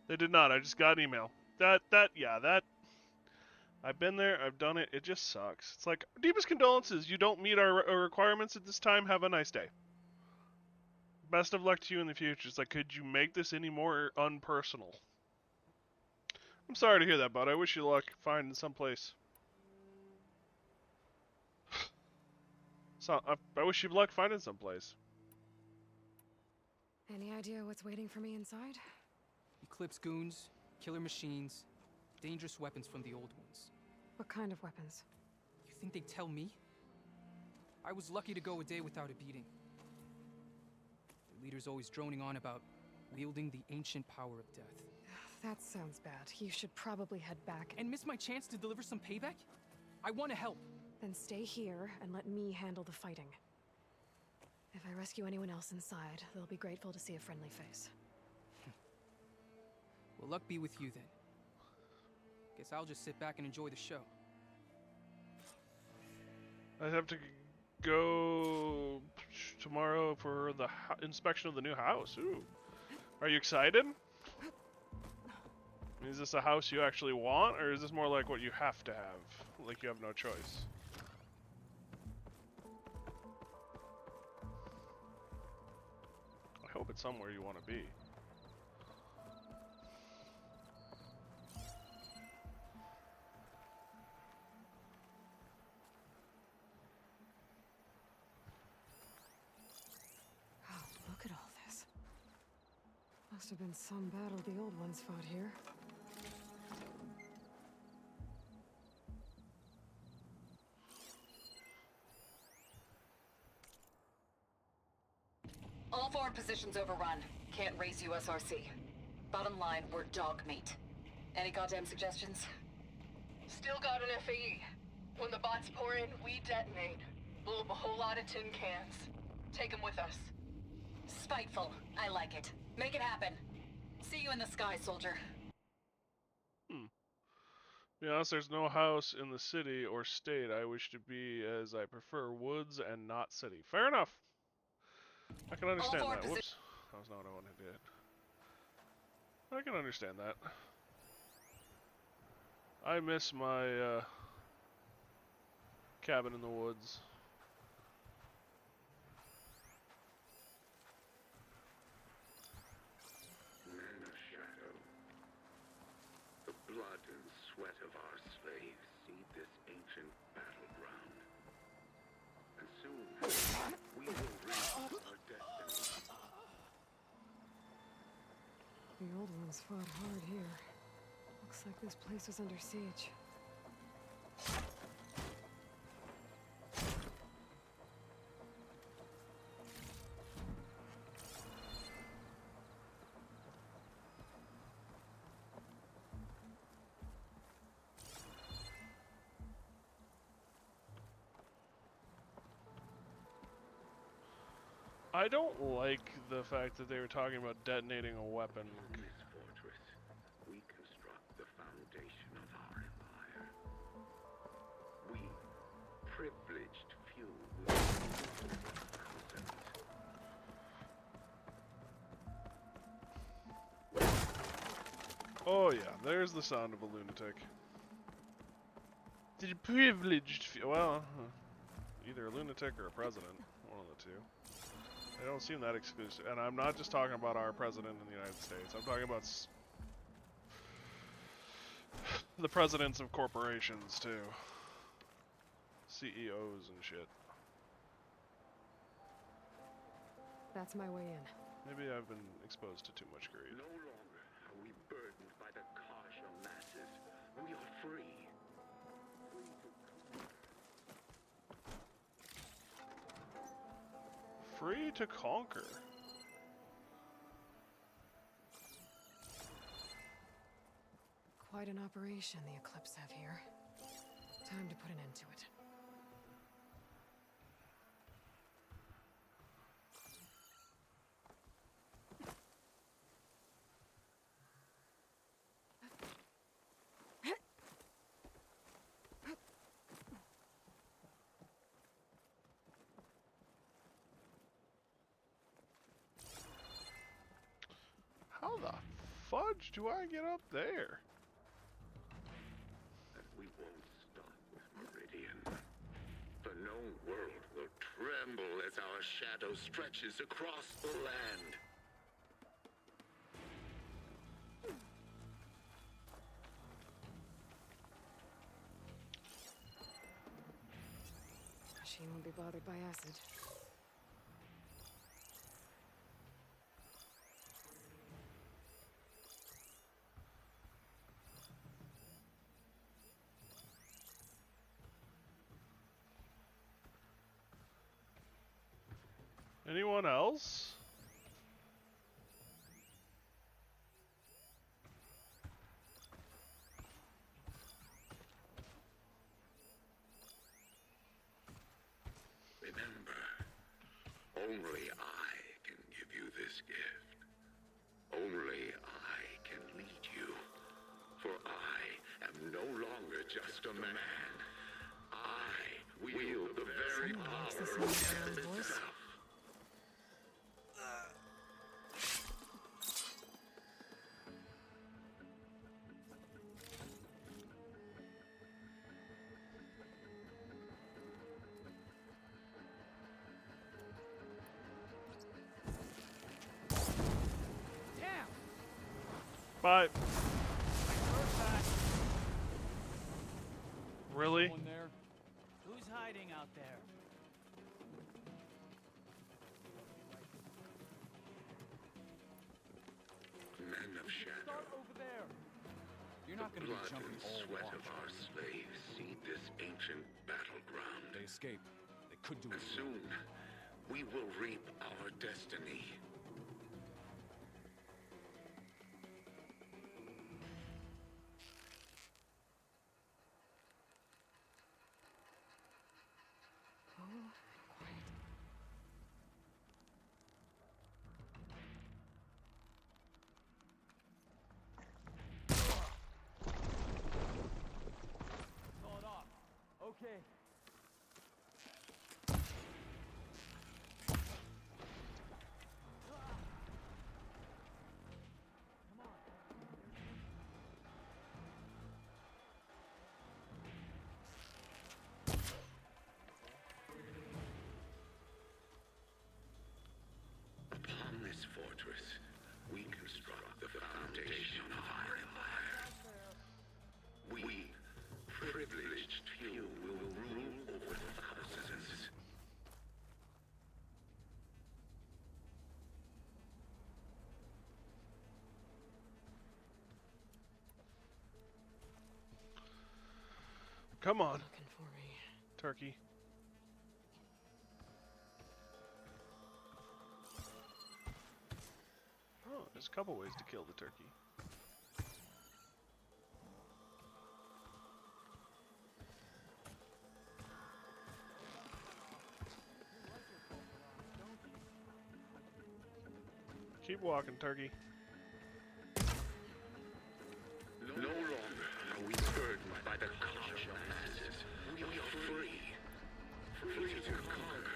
They did not. I just got an email. That. I've been there. I've done it. It just sucks. It's like, deepest condolences. You don't meet our requirements at this time. Have a nice day. Best of luck to you in the future. It's like, could you make this any more unpersonal? I'm sorry to hear that, bud. I wish you luck finding someplace. So I wish you luck finding someplace. Any idea what's waiting for me inside? Eclipse goons, killer machines, dangerous weapons from the old ones. What kind of weapons? You think they'd tell me? I was lucky to go a day without a beating. The leader's always droning on about wielding the ancient power of death. That sounds bad. You should probably head back And miss my chance to deliver some payback? I want to help. then stay here and let me handle the fighting. If I rescue anyone else inside, they'll be grateful to see a friendly face. Well, luck be with you then. Guess I'll just sit back and enjoy the show. I have to go tomorrow for the inspection of the new house. Ooh. Are you excited? Is this a house you actually want, or is this more like what you have to have? Like you have no choice? I hope it's somewhere you want to be. Oh, look at all this. Must have been some battle the old ones fought here. All forward positions overrun. Can't raise USRC. Bottom line, we're dog meat. Any goddamn suggestions? Still got an FAE. When the bots pour in, we detonate. Blow up a whole lot of tin cans. Take them with us. Spiteful. I like it. Make it happen. See you in the sky, soldier. To be honest, there's no house in the city or state I wish to be, as I prefer woods and not city. Fair enough. I can understand forward that. Whoops. That was not what I wanted to do. I can understand that. I miss my cabin in the woods. Men of shadow. The blood and sweat of our slaves seed this ancient battleground. And soon, we will reach our destiny. The old ones fought hard here. Looks like this place was under siege. I don't like the fact that they were talking about detonating a weapon. From this fortress, we construct the foundation of our empire. We, privileged few, will rule thousands. Oh yeah, there's the sound of a lunatic. The privileged few. Well, either a lunatic or a president. One of the two. They don't seem that exclusive. And I'm not just talking about our president in the United States. I'm talking about the presidents of corporations, too. CEOs and shit. That's my way in. Maybe I've been exposed to too much greed. No longer are we burdened by the Karja masses. We are free. Free to conquer. Quite an operation the Eclipse have here. Time to put an end to it. fudge do I get up there? And we won't stop with Meridian. The known world will tremble as our shadow stretches across the land. She won't be bothered by acid. Anyone else? Remember, only I can give you this gift. Only I can lead you. For I am no longer just a man. I wield the very power of death itself. Bye. Really? Someone there? Who's hiding out there? Men of shadow. Start over there. You're not going to be Blood jumping and all sweat watch. of our slaves seed this ancient battleground. They escaped. They could do And it. soon, we will reap our destiny. Oh, quiet. Call it off. Okay. Upon this fortress, we construct the foundation of our empire. We, privileged few, will rule over thousands. Come on, Looking for me. turkey. Oh, there's a couple ways to kill the turkey. Keep walking, turkey. No longer are we burdened by the Kasha masses. We are free. Free to conquer.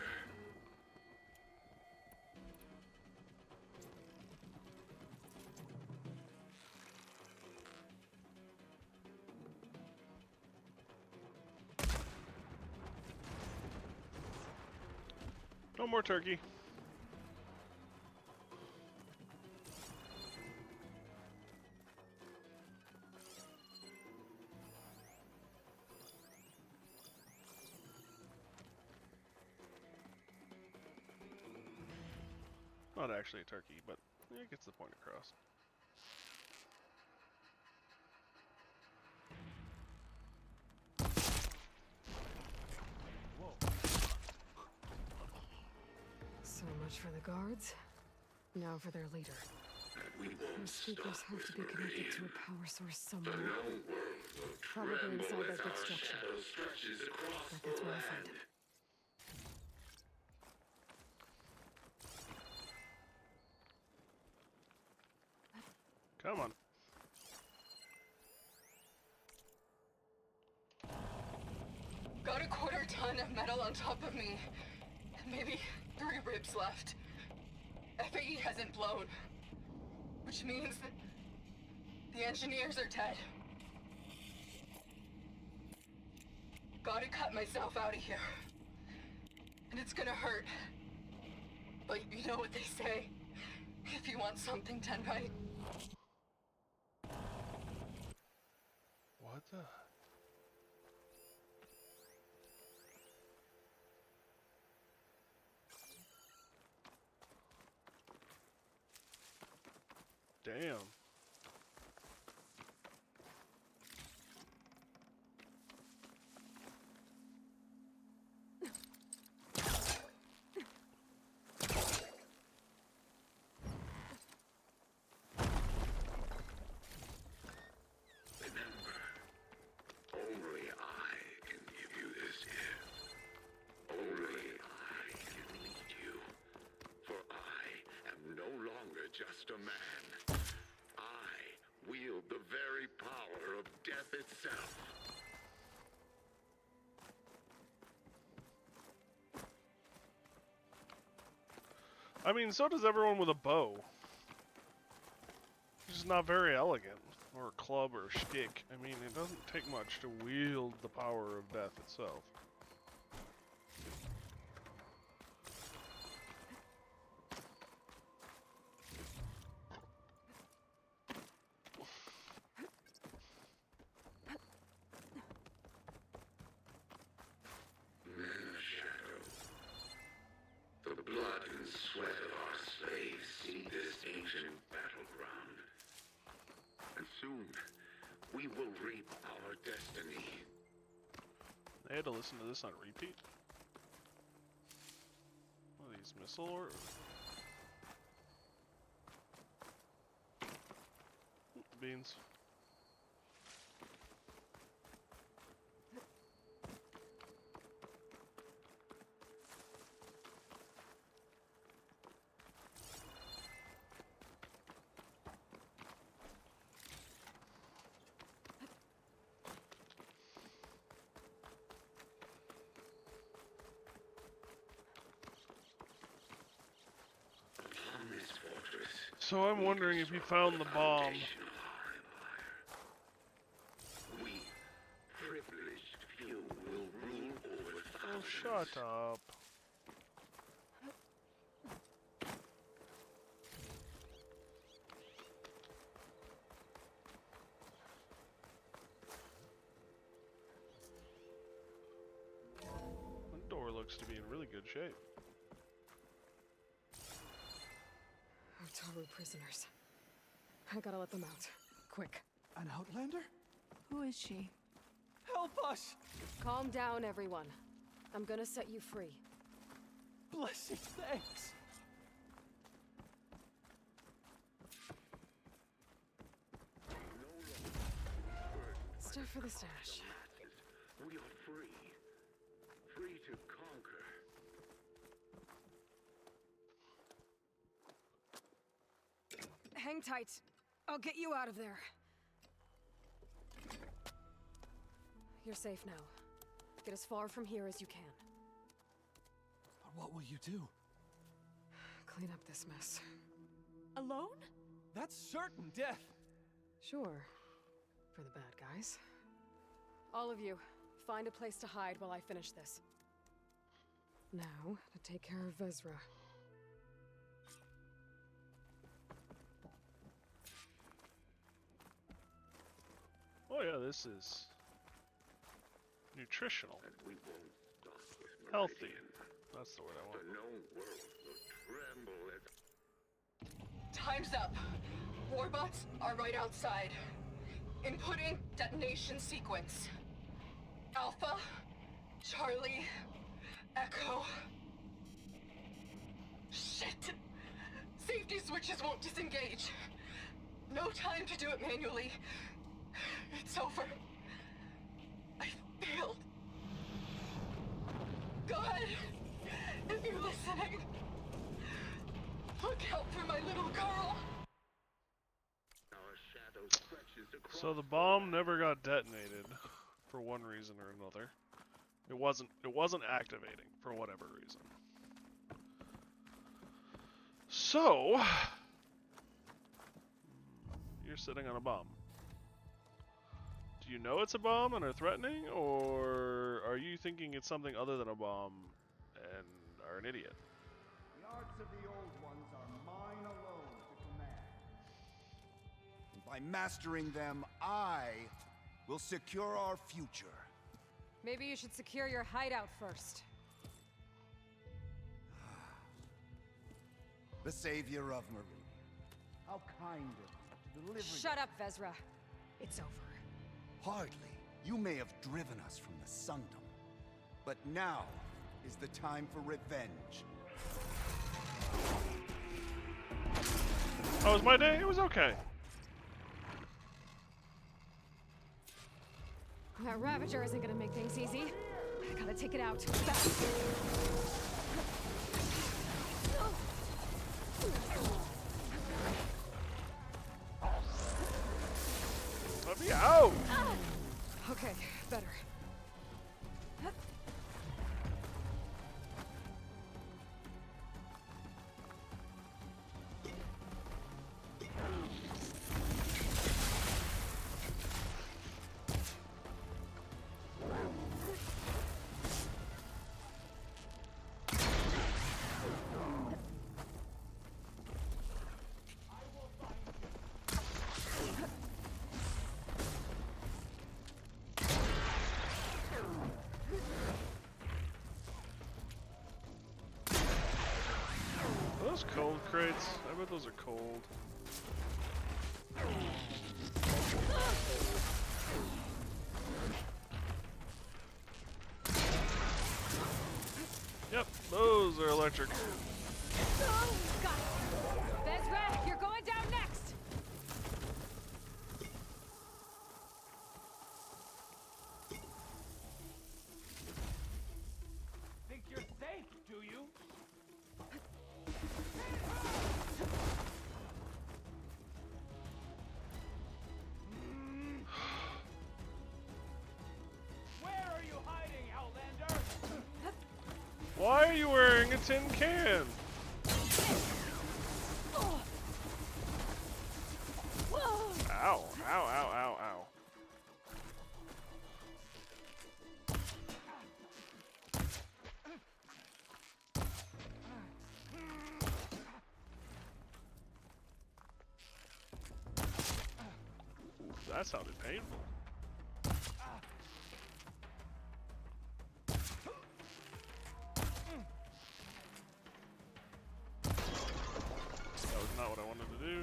No more turkey. Not actually a turkey, but it gets the point across. So much for the guards. Now for their leader. We won't Those speakers stop have with to be connected Meridian. to a power source The somewhere. known world will Probably tremble inside as that big our structure. shadow stretches across Bet the that's where I find land. him. Come on. Got a quarter ton of metal on top of me. Maybe 3 ribs left. FAE hasn't blown. Which means The engineers are dead. Gotta cut myself out of here. And it's gonna hurt. But you know what they say. If you want something done right. What the? Damn. Only I can give you this gift. Only I can lead you. For I am no longer just a man. I wield the very power of death itself. I mean, so does everyone with a bow. It's just not very elegant. Or a club or a stick. I mean, it doesn't take much to wield the power of death itself. Men of Shadow. The blood and sweat of our slaves seed this ancient battleground. And soon, we will reap our destiny. They had to listen to this on repeat? What are these, missile or... Beans. Upon this fortress, So I'm wondering if you found the bomb. foundation of our empire. We, privileged few, will rule over Oh, thousands. shut up. The door looks to be in really good shape. Otaru prisoners. I gotta let them out. Quick. An outlander? Who is she? Help us! Calm down, everyone. I'm gonna set you free. Blessing, thanks! Stuff for the stash. We are free. Free to conquer. Hang tight. I'll get you out of there. You're safe now. Get as far from here as you can. But what will you do? Clean up this mess. Alone? That's certain death! Sure. For the bad guys. All of you, find a place to hide while I finish this. Now, to take care of Vezra. Oh yeah, this is nutritional. And we won't stop with Healthy. Meridian. That's the word I want. The known world will tremble as Time's up. Warbots are right outside. Inputting detonation sequence. Alpha, Charlie, Echo. Shit. Safety switches won't disengage. No time to do it manually. It's over. I failed. God, if you're listening, look out for my little girl. our shadow stretches across. So the bomb never got detonated for one reason or another. It wasn't activating for whatever reason. So you're sitting on a bomb. Do you know it's a bomb and are threatening, or are you thinking it's something other than a bomb and are an idiot? The arts of the old ones are mine alone to command. And by mastering them, I will secure our future. Maybe you should secure your hideout first. The savior of Meridian. How kind of you to deliver. Shut up, Vezra. It's over. Hardly. You may have driven us from the Sundom, but now is the time for revenge. How was my day? It was okay. That Ravager isn't gonna make things easy. I gotta take it out. Fast. Let me out! Okay, better. Are those cold crates? I bet those are cold. Yep, those are electric. Got it. Vezra, you're going down next. Think you're safe, do you? Where are you hiding, Outlander? Why are you wearing a tin can? Ow, ow, ow, ow, ow. Ooh, that sounded painful. That was not what I wanted to do.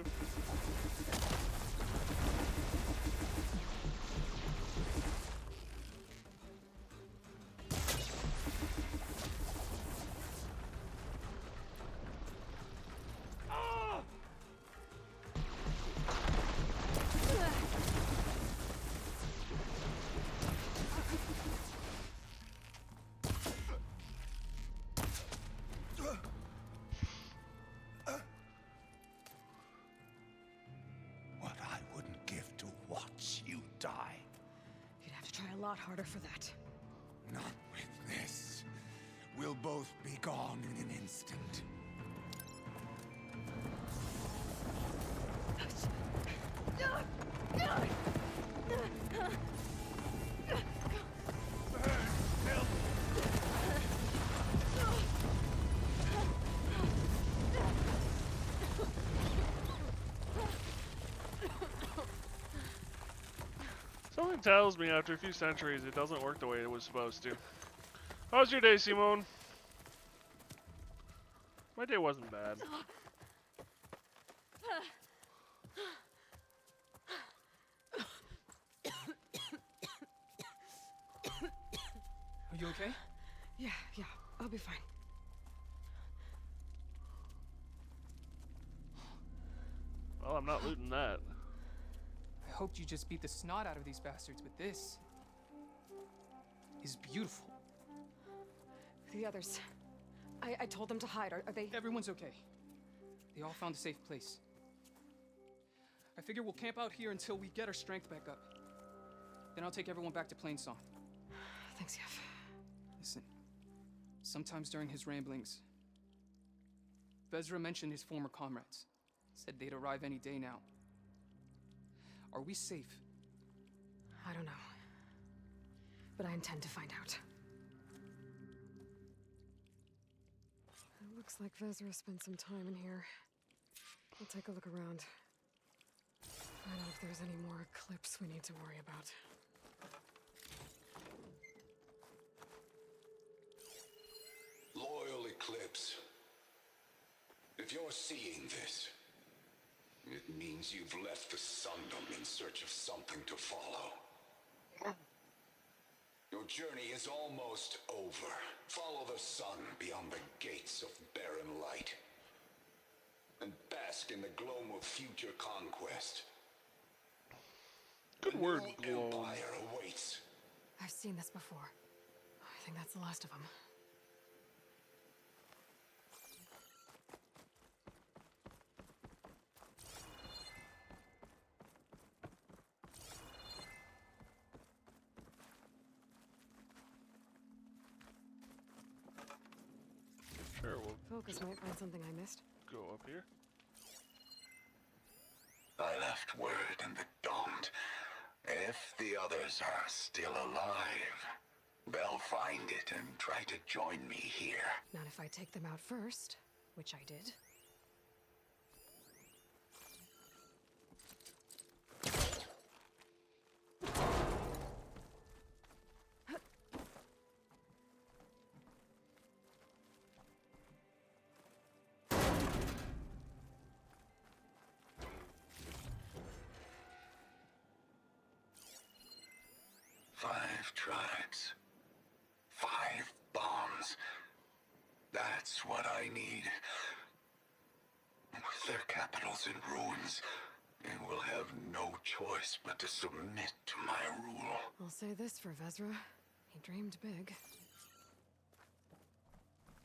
What I wouldn't give to watch you die. You'd have to try a lot harder for that. Not with this. We'll both be gone in an instant. Something tells me after a few centuries it doesn't work the way it was supposed to. How was your day, Simone? My day wasn't bad. Are you okay? Yeah, I'll be fine. Well, I'm not looting that. I hoped you just beat the snot out of these bastards, but this is beautiful. The others. I told them to hide. Are they? Everyone's okay. They all found a safe place. I figure we'll camp out here until we get our strength back up. Then I'll take everyone back to Plainsong. Thanks, Yev. Listen, sometimes during his ramblings, Vezra mentioned his former comrades. Said they'd arrive any day now. Are we safe? I don't know. But I intend to find out. It looks like Vezra spent some time in here. I'll take a look around. Find out if there's any more Eclipse we need to worry about. Loyal Eclipse. If you're seeing this, it means you've left the Sundom in search of something to follow. Your journey is almost over. Follow the sun beyond the gates of barren light. And bask in the gloam of future conquest. Good word, gloam. Empire awaits. I've seen this before. I think that's the last of them. Sure, we'll Focus might find something I missed. go up here. I left word in the Domed. If the others are still alive, they'll find it and try to join me here. Not if I take them out first, which I did. Five tribes. 5 bombs. That's what I need. With their capitals in ruins, they will have no choice but to submit to my rule. I'll say this for Vezra. He dreamed big.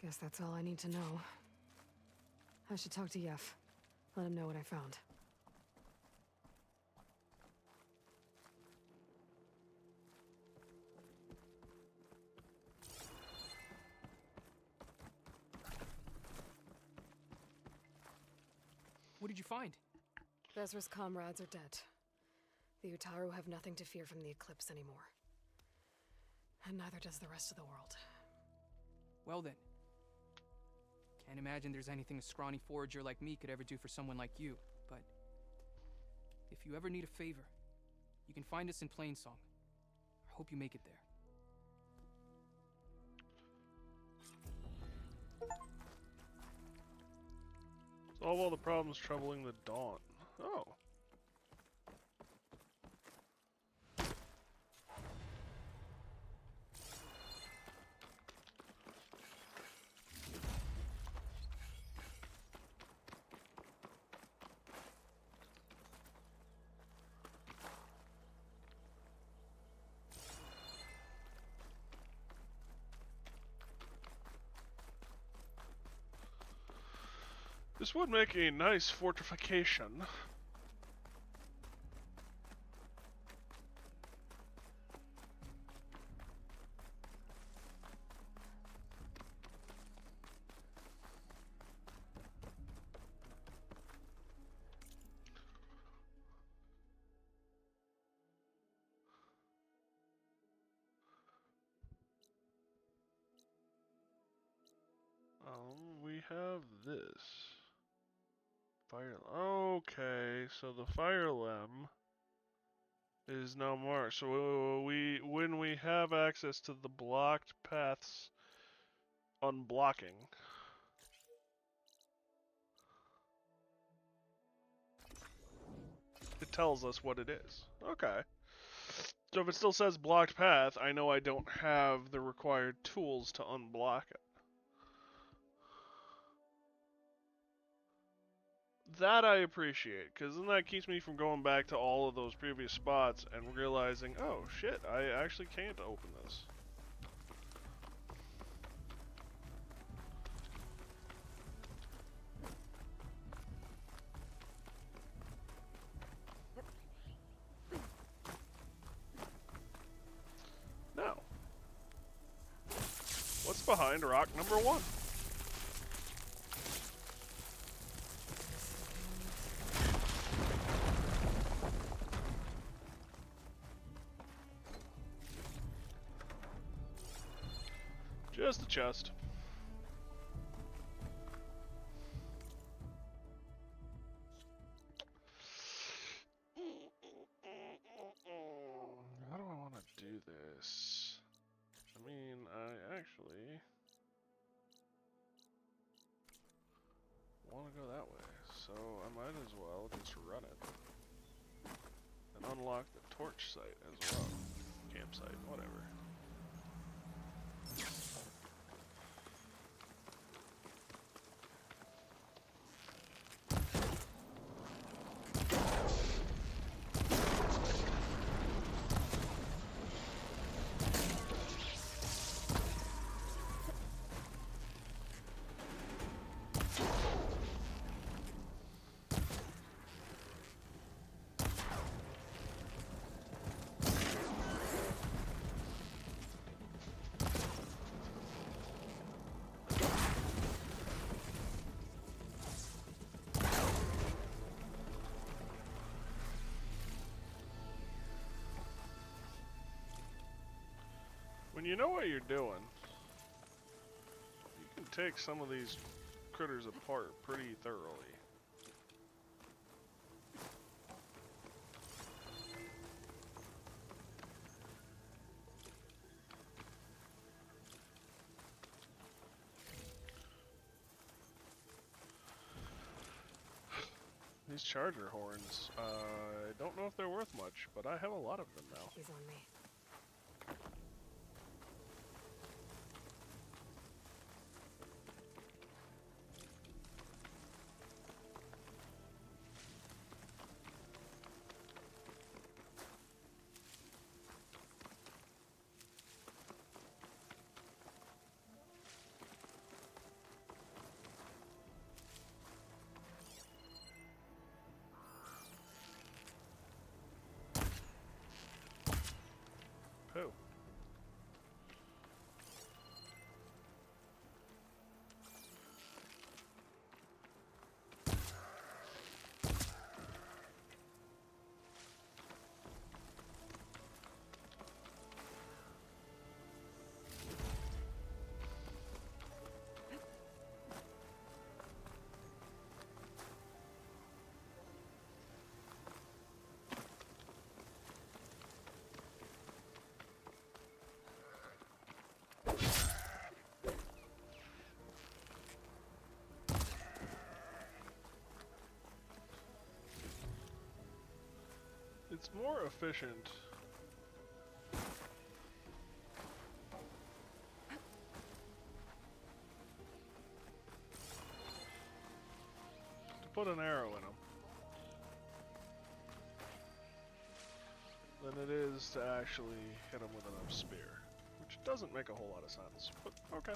Guess that's all I need to know. I should talk to Yef. Let him know what I found. What did you find? Vezra's comrades are dead. The Utaru have nothing to fear from the Eclipse anymore. And neither does the rest of the world. Well then. Can't imagine there's anything a scrawny forager like me could ever do for someone like you, but if you ever need a favor, you can find us in Plainsong. I hope you make it there. Solve all the problems troubling the Dawn. Oh. This would make a nice fortification. We have this. Fire. Okay, so the fire lem is now marked. So when we have access to the blocked paths unblocking, it tells us what it is. Okay. So if it still says blocked path, I know I don't have the required tools to unblock it. That I appreciate, because then that keeps me from going back to all of those previous spots and realizing, oh shit, I actually can't open this. Now, what's behind rock number 1? Just a chest. How do I want to do this? I mean, I actually want to go that way, so I might as well just run it and unlock the torch site as well. Campsite, whatever. When you know what you're doing, you can take some of these critters apart pretty thoroughly. These charger horns, I don't know if they're worth much, but I have a lot of them now. He's on me. Who? It's more efficient to put an arrow in them than it is to actually hit them with a spear, which doesn't make a whole lot of sense, but okay.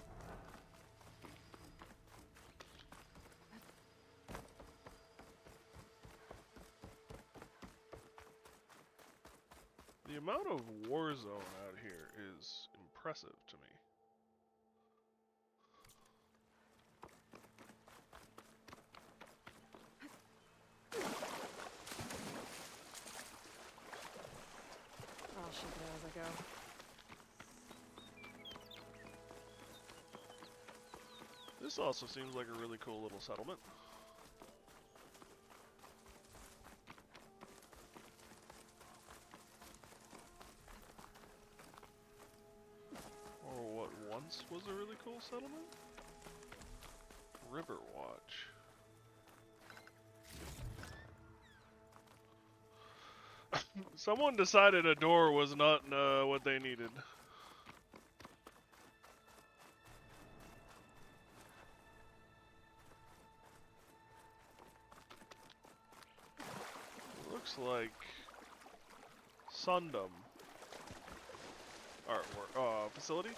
The amount of war zone out here is impressive to me. I'll shoot it as I go. This also seems like a really cool little settlement. Or what once was a really cool settlement? Riverwatch. Someone decided a door was not what they needed. Looks like Sundom artwork facility.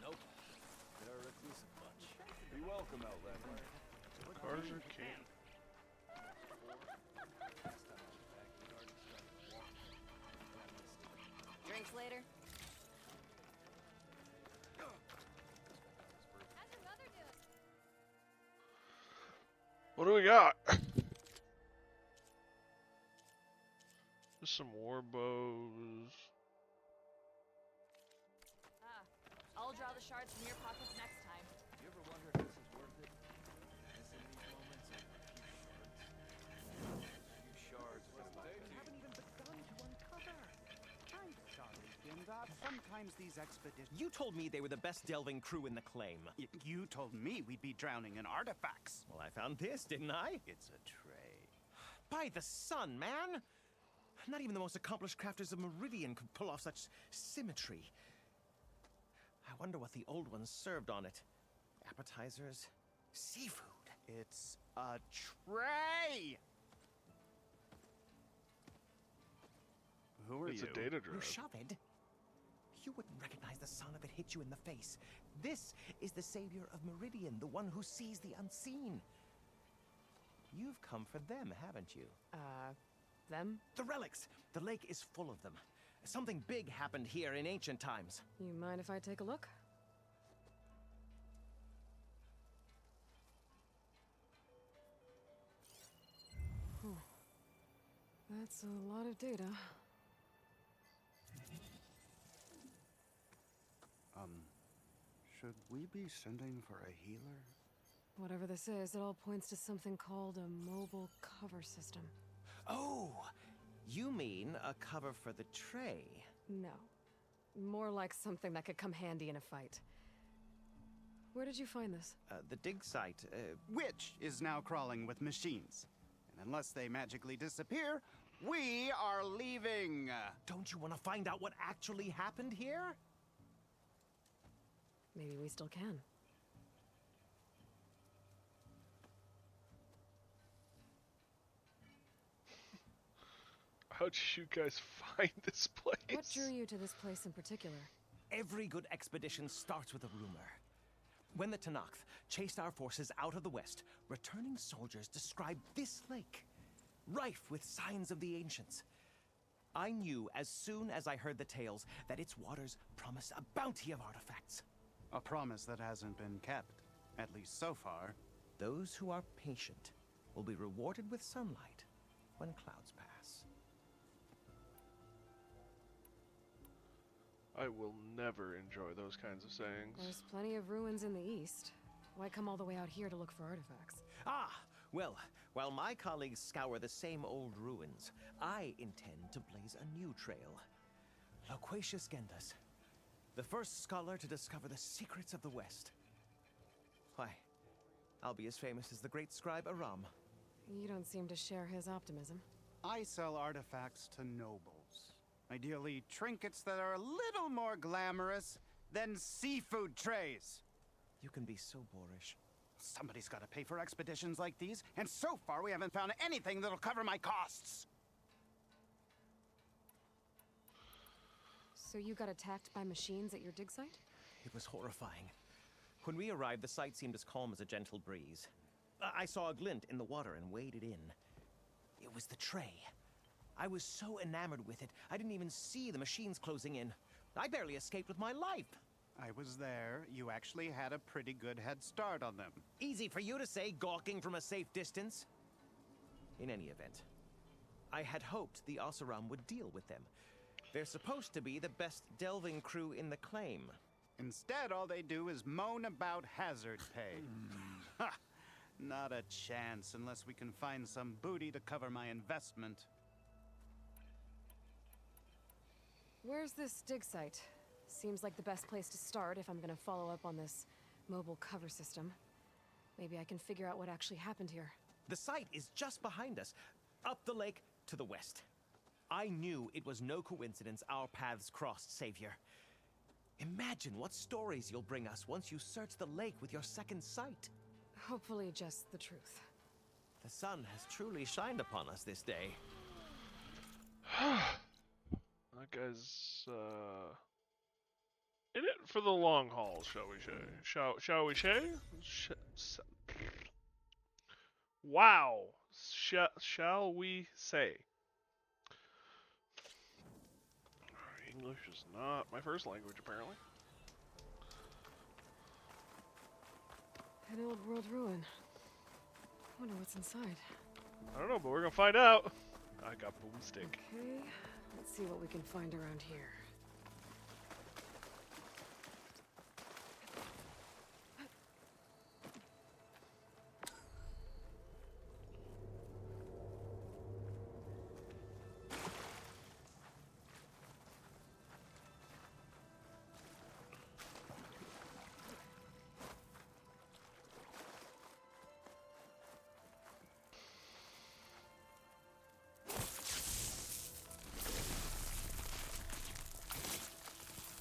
Nope. They're a reclusive bunch. Be welcome, Outlander. Carja King. Drinks later? What do we got? some war bows. I'll draw the shards from your pockets next time. You ever wonder if this is worth it? Missing these moments over a few shards. We haven't even begun to uncover. I'm sorry, Gimdad. Sometimes these expeditions... You told me they were the best delving crew in the claim. You told me we'd be drowning in artifacts. Well, I found this, didn't I? It's a tray. By the sun, man! Not even the most accomplished crafters of Meridian could pull off such symmetry. I wonder what the old ones served on it. Appetizers? Seafood? It's a tray! Who are you? It's a data You drive. Shaved? You wouldn't recognize the sound if it hit you in the face. This is the savior of Meridian, the one who sees the unseen. You've come for them, haven't you? Them? The relics! The lake is full of them. Something big happened here in ancient times. You mind if I take a look? That's a lot of data. Should we be sending for a healer? Whatever this is, it all points to something called a mobile cover system. Oh! You mean a cover for the tray? No. More like something that could come handy in a fight. Where did you find this? The dig site, Which is now crawling with machines. And unless they magically disappear, we are leaving! Don't you want to find out what actually happened here? Maybe we still can. How'd you guys find this place? What drew you to this place in particular? Every good expedition starts with a rumor. When the Tenakth chased our forces out of the west, returning soldiers described this lake, rife with signs of the ancients. I knew as soon as I heard the tales that its waters promised a bounty of artifacts. A promise that hasn't been kept, at least so far. Those who are patient will be rewarded with sunlight when clouds pass. I will never enjoy those kinds of sayings. There's plenty of ruins in the east. Why come all the way out here to look for artifacts? Ah, well, while my colleagues scour the same old ruins, I intend to blaze a new trail. Loquacious Gendas, the first scholar to discover the secrets of the West. Why, I'll be as famous as the great scribe Aram. You don't seem to share his optimism. I sell artifacts to nobles. Ideally, trinkets that are a little more glamorous than seafood trays. You can be so boorish. Somebody's got to pay for expeditions like these, and so far we haven't found anything that'll cover my costs. So you got attacked by machines at your dig site? It was horrifying. When we arrived, the site seemed as calm as a gentle breeze. I saw a glint in the water and waded in. It was the tray. I was so enamored with it, I didn't even see the machines closing in. I barely escaped with my life. I was there. You actually had a pretty good head start on them. Easy for you to say, gawking from a safe distance. In any event, I had hoped the Oseram would deal with them. They're supposed to be the best delving crew in the claim. Instead, all they do is moan about hazard pay. Ha! Not a chance unless we can find some booty to cover my investment. Where's this dig site? Seems like the best place to start if I'm gonna follow up on this mobile cover system. Maybe I can figure out what actually happened here. The site is just behind us, up the lake to the west. I knew it was no coincidence our paths crossed, Savior. Imagine what stories you'll bring us once you search the lake with your second sight. Hopefully just the truth. The sun has truly shined upon us this day. That guy's in it for the long haul, shall we say? Shall we say? Wow. Shall we say? English is not my first language, apparently. An old world ruin. Wonder what's inside. I don't know, but we're gonna find out. I got boomstick. Okay, let's see what we can find around here.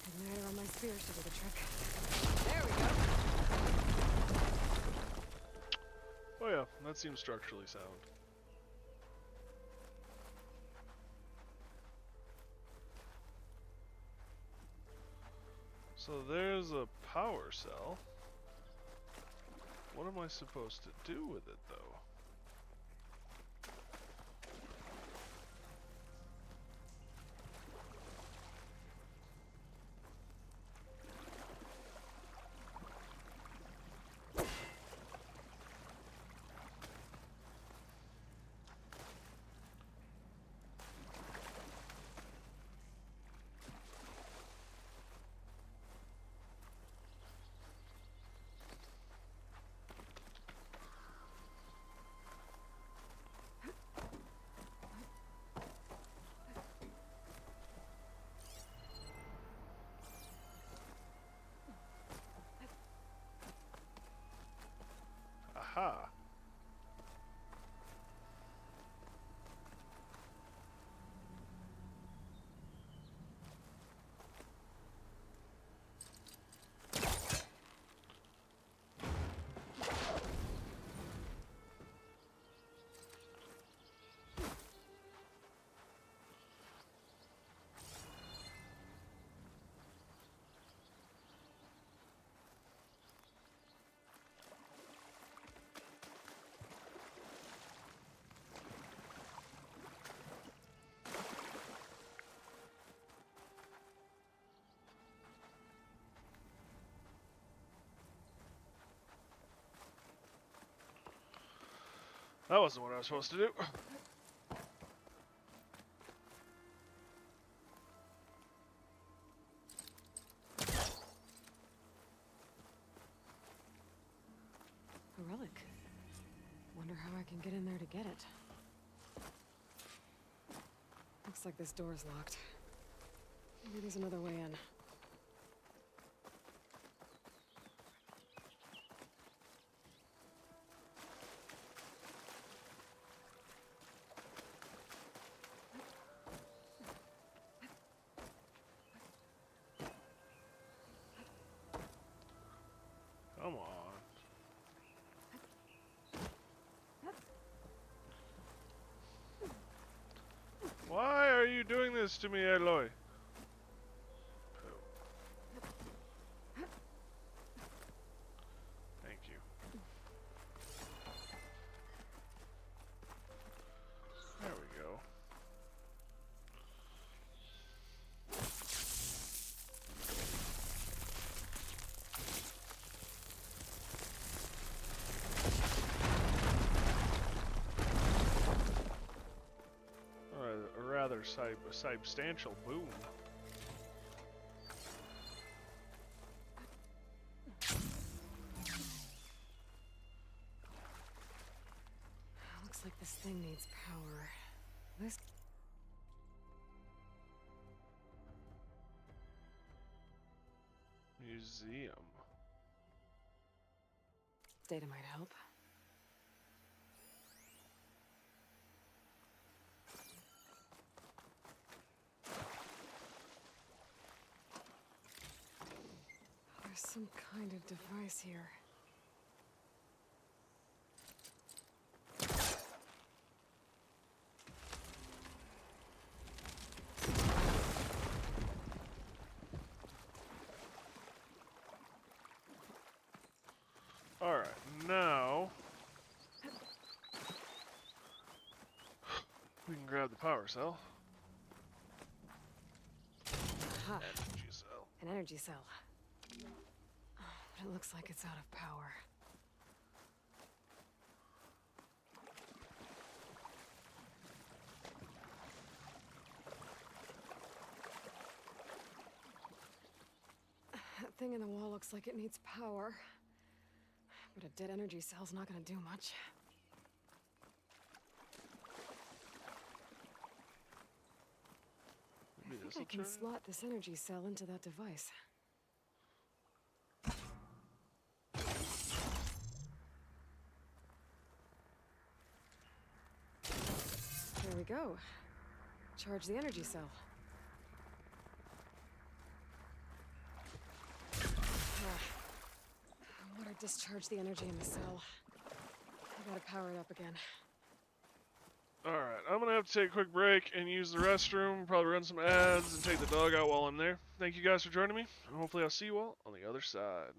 Igniter on my spear should do the trick. There we go. Oh yeah, that seems structurally sound. So there's a power cell. What am I supposed to do with it, though? Aha! That wasn't what I was supposed to do. A relic. Wonder how I can get in there to get it. Looks like this door's locked. Maybe there's another way in. Come on. Why are you doing this to me, Aloy? Thank you. There we go. A rather substantial boom. Looks like this thing needs power. This Museum. data might help. There's some kind of device here. Alright, now we can grab the power cell. Aha. Energy cell. An energy cell. But it looks like it's out of power. Everything in the wall looks like it needs power. But a dead energy cell's not gonna do much. Maybe I this think I can slot this energy cell into that device. There we go. Charge the energy cell. Water discharge the energy in the cell. I gotta power it up again. Alright, I'm gonna have to take a quick break and use the restroom, probably run some ads, and take the dog out while I'm there. Thank you guys for joining me, and hopefully I'll see you all on the other side.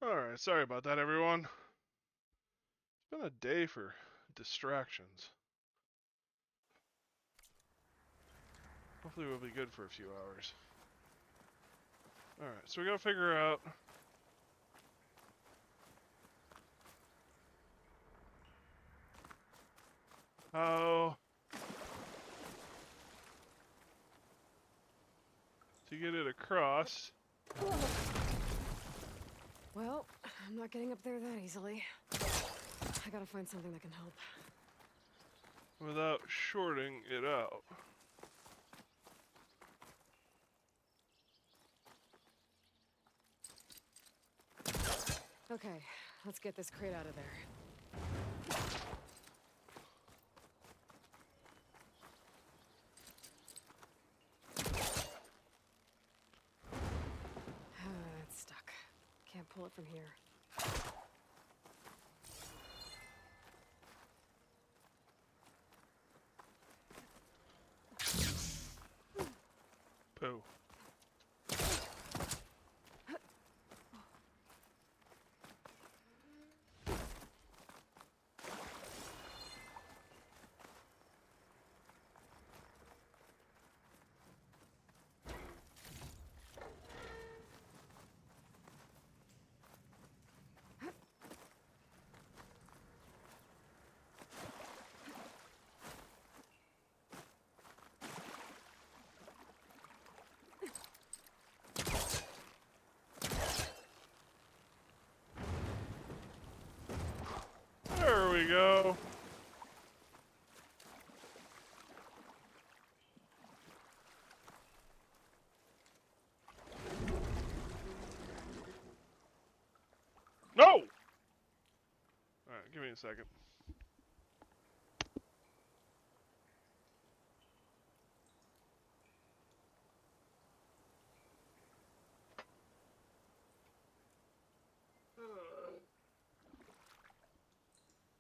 Alright, sorry about that, everyone. It's been a day for distractions. Hopefully we'll be good for a few hours. Alright, so we gotta figure out how to get it across. Well, I'm not getting up there that easily. I gotta find something that can help. Without shorting it out. Okay, let's get this crate out of there. It's stuck. Can't pull it from here. Pooh. There we go. No! Alright, give me a second.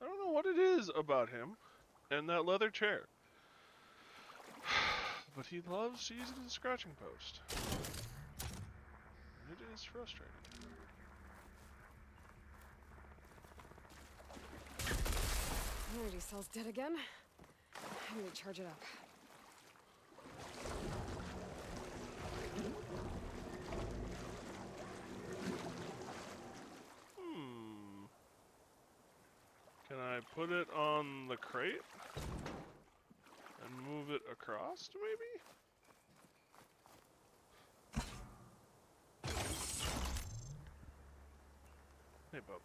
I don't know what it is about him and that leather chair. But he loves using the scratching post. It is frustrating. Energy cell's dead again. I need to charge it up. Can I put it on the crate? And move it across, maybe? Hey, bub.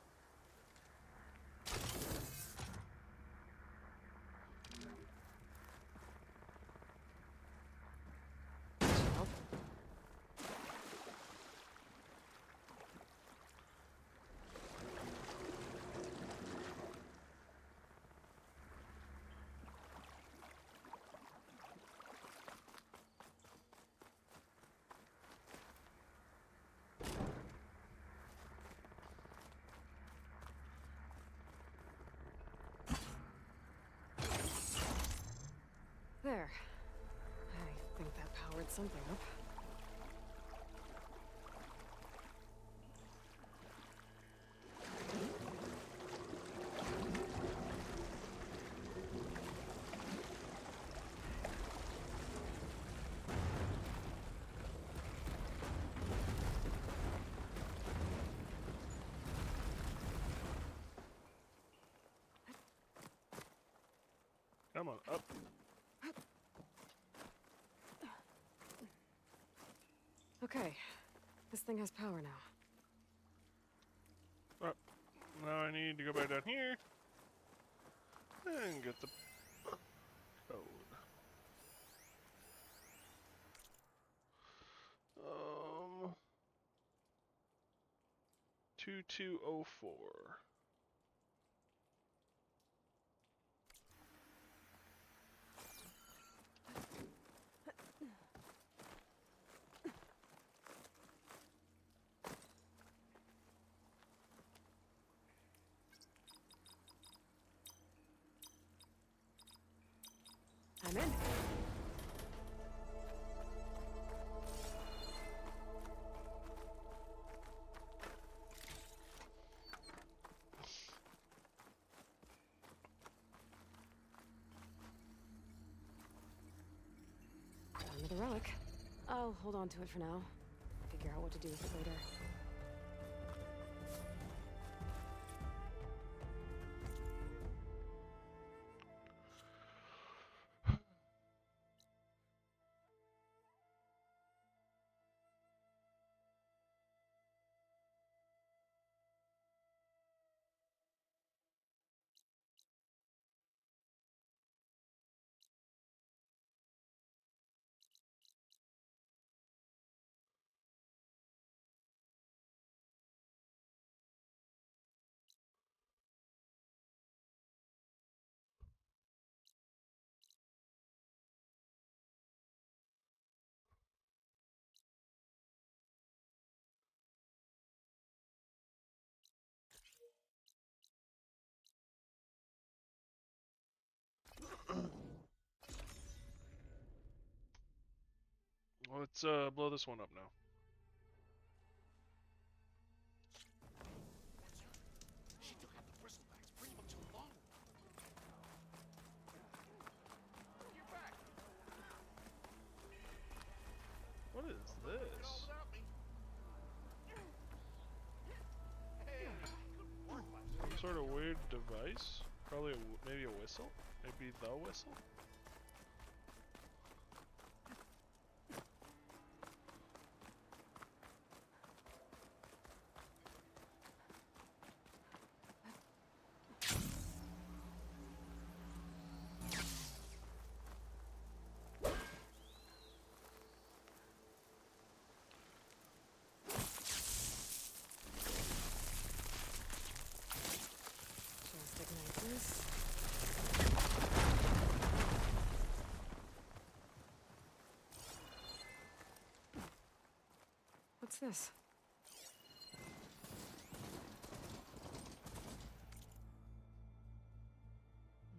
There. I think that powered something up. Come on, up. Okay, this thing has power now. Oh, now I need to go back down here and get the code. 2204. I'm in. hold on to it for now. Figure out what to do with it later. Let's blow this one up now. What is this? Some sort of weird device? Probably maybe a whistle? Maybe the whistle? Just ignite this. What's this?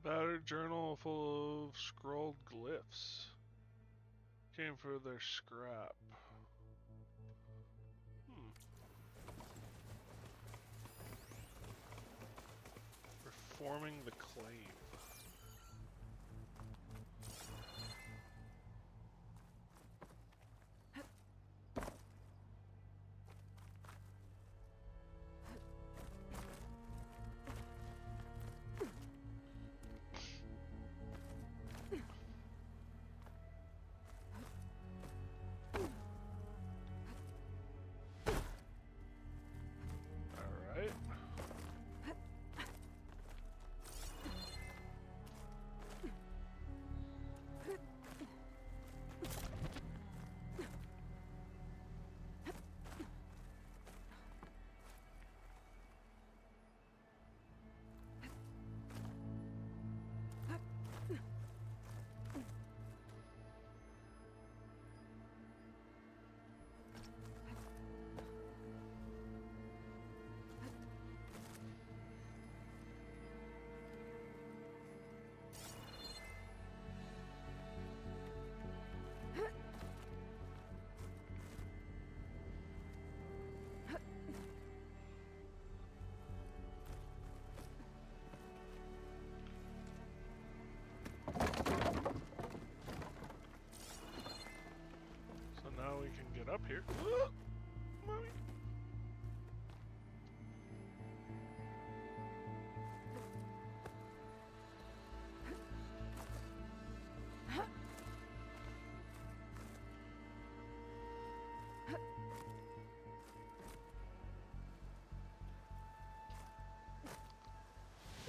Battered journal full of scrolled glyphs. Came for their scrap. Performing the claim. Alright. So now we can get up here. Mommy.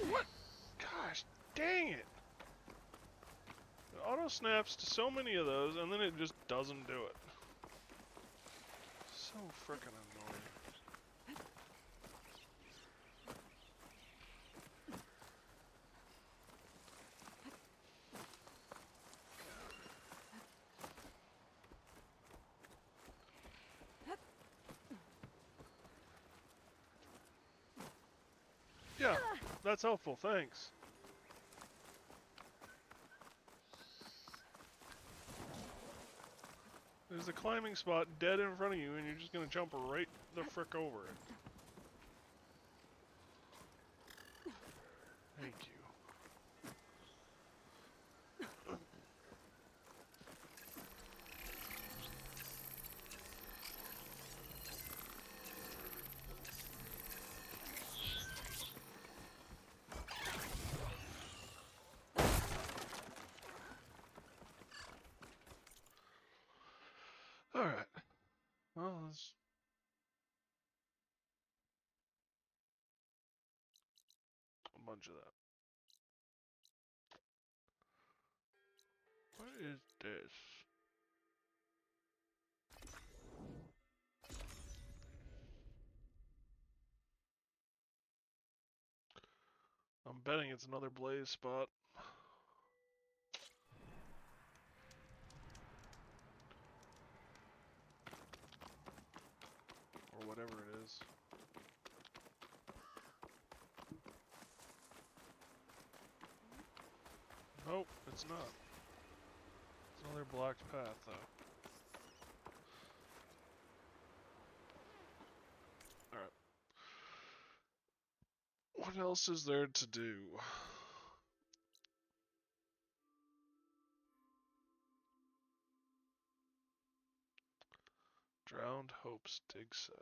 What? Gosh, dang it! It auto snaps to so many of those, and then it just doesn't do it. So frickin' annoying. Yeah, that's helpful, thanks. There's a climbing spot dead in front of you, and you're just gonna jump right the frick over it. Thank you. bunch of that. What is this? I'm betting it's another blaze spot. Or whatever it is. Nope, it's not. It's another blocked path, though. Alright. What else is there to do? Drowned Hope's dig site.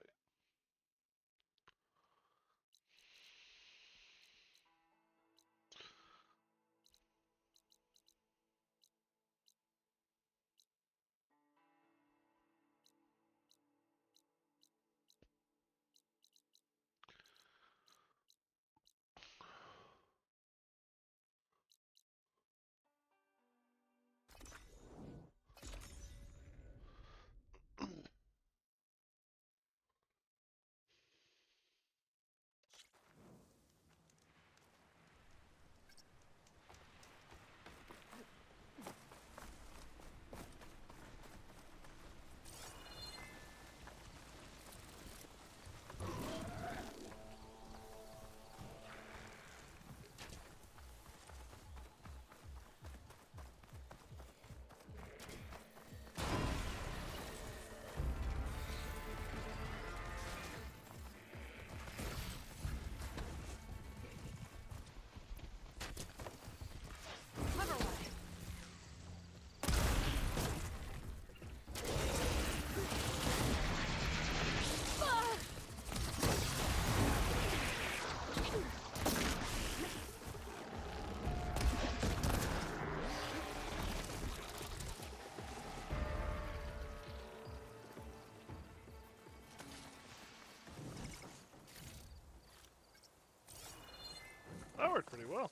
That worked pretty well.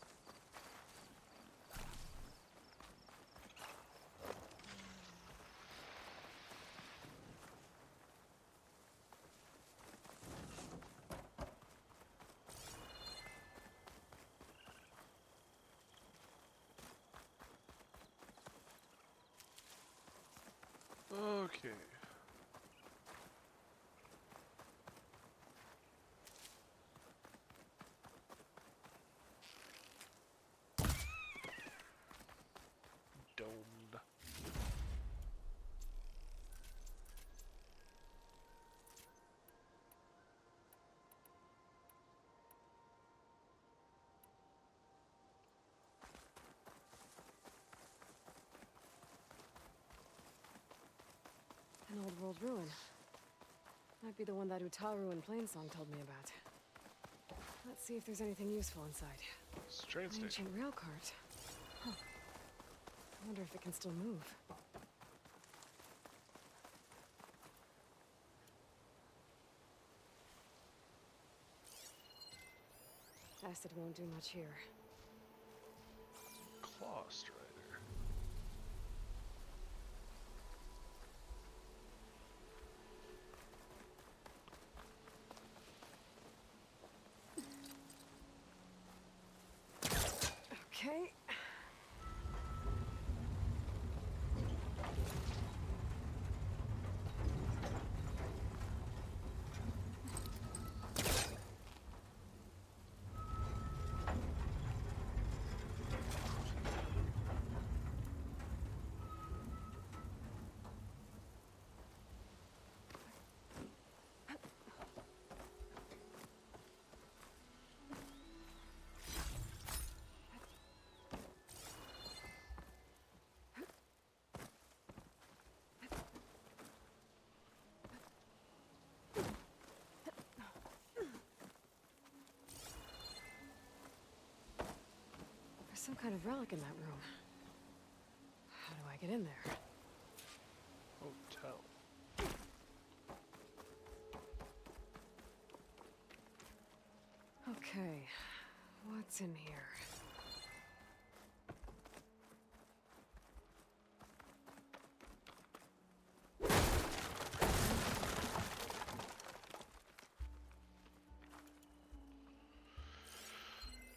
Okay. Domed. An old world ruin. Might be the one that Utaru and Plainsong told me about. Let's see if there's anything useful inside. It's a train An station. ancient rail cart. Huh. I wonder if it can still move. Acid won't do much here. Claw Strider. Okay. There's some kind of relic in that room. How do I get in there? Hotel. Okay. What's in here?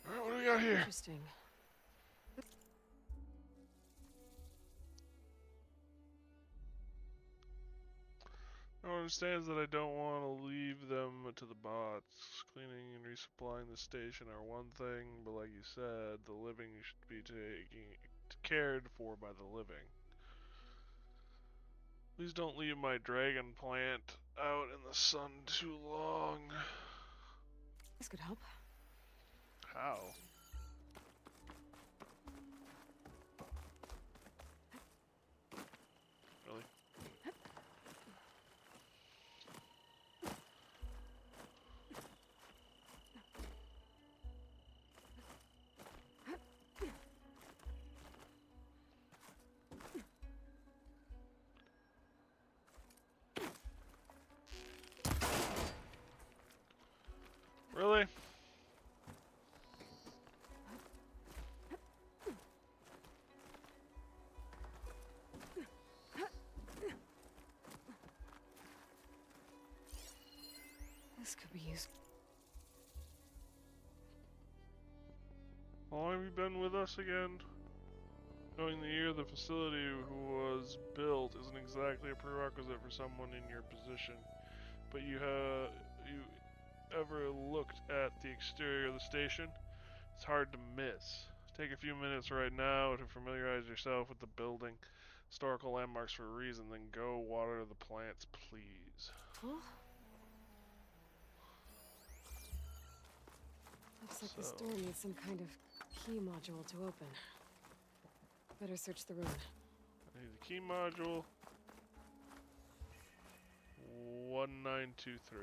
Alright, what do we got here? Interesting. No one understands that I don't want to leave them to the bots. Cleaning and resupplying the station are one thing, but like you said, the living should be cared for by the living. Please don't leave my dragon plant out in the sun too long. This could help. How? Really? Really? This could be useful. How long have you been with us again? Knowing the year the facility was built isn't exactly a prerequisite for someone in your position, but you ever looked at the exterior of the station? It's hard to miss. Take a few minutes right now to familiarize yourself with the building. Historical landmarks for a reason, then go water the plants, please. Huh? Looks like this door needs some kind of key module to open. Better search the room. I need the key module. 1923.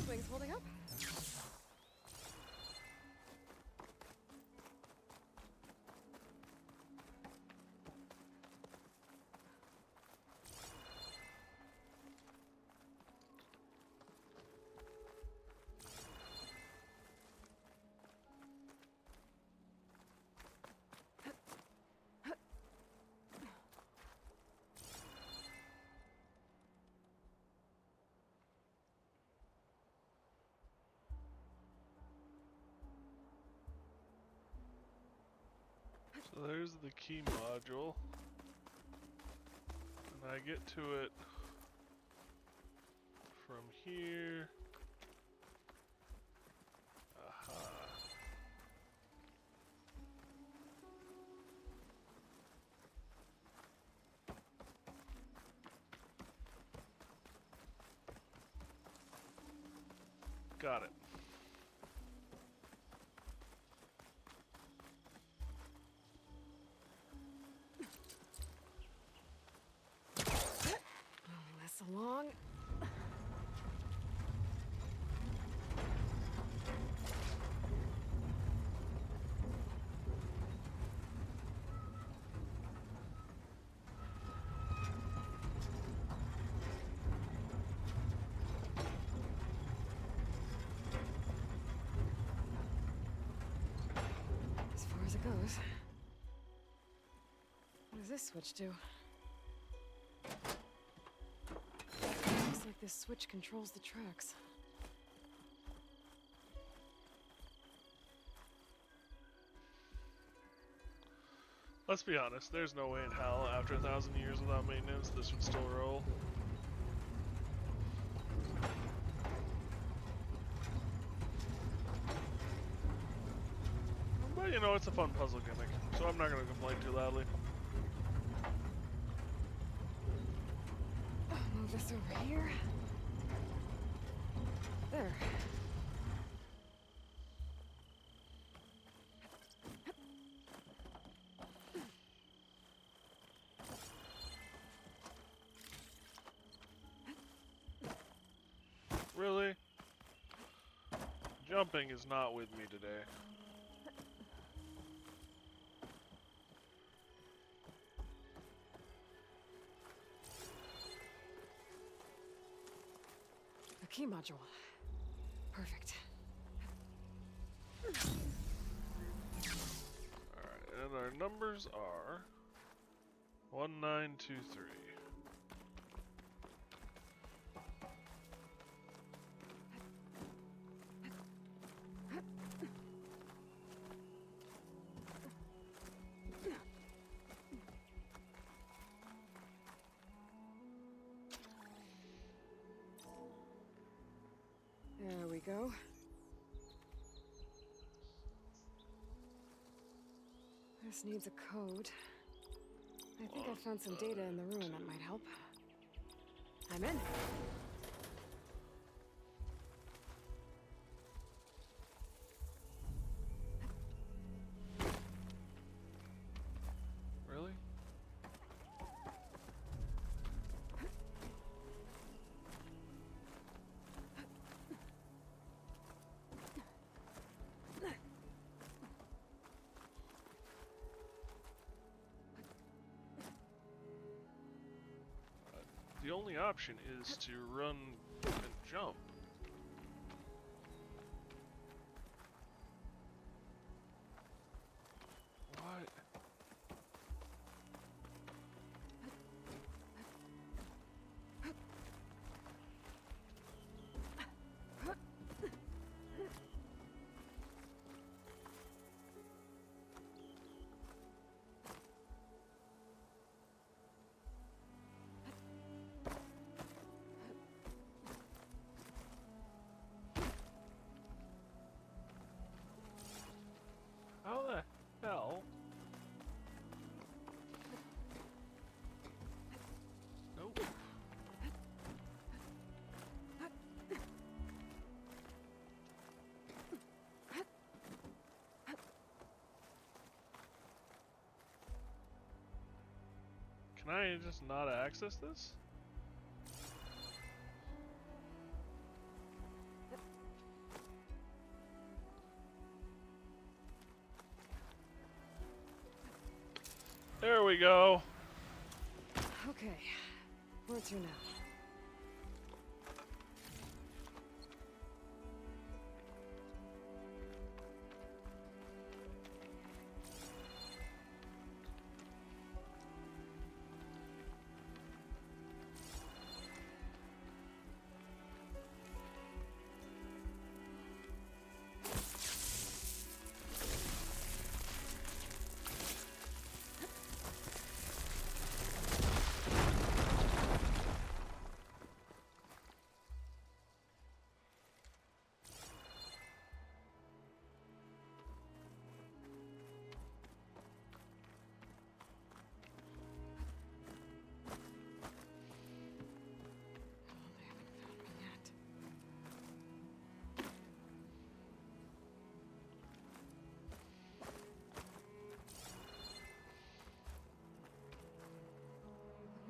Wings holding up? So there's the key module, and I get to it from here. Aha. Got it. Along. As far as it goes. What does this switch do? Looks like this switch controls the tracks. Let's be honest, there's no way in hell, after 1,000 years without maintenance, this would still roll. But you know, it's a fun puzzle gimmick, so I'm not gonna complain too loudly. Move this over here. There. Really? Jumping is not with me today. A key module. Perfect. Alright, and our numbers are 1923. There we go. This needs a code. I think I found some data in the ruin that might help. I'm in. Really? The only option is to run and jump. What? How the hell? Nope. Can I just not access this? There we go. Okay. Where to now?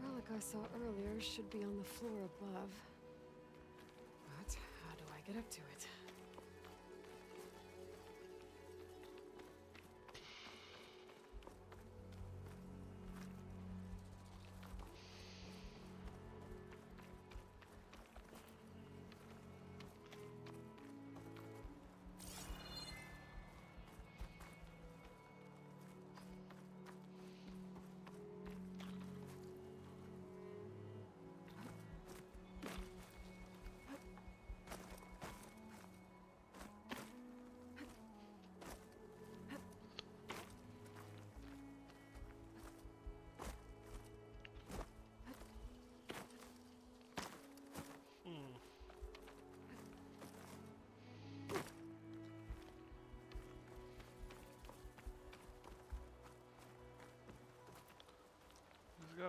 The relic I saw earlier should be on the floor above. But how do I get up to it?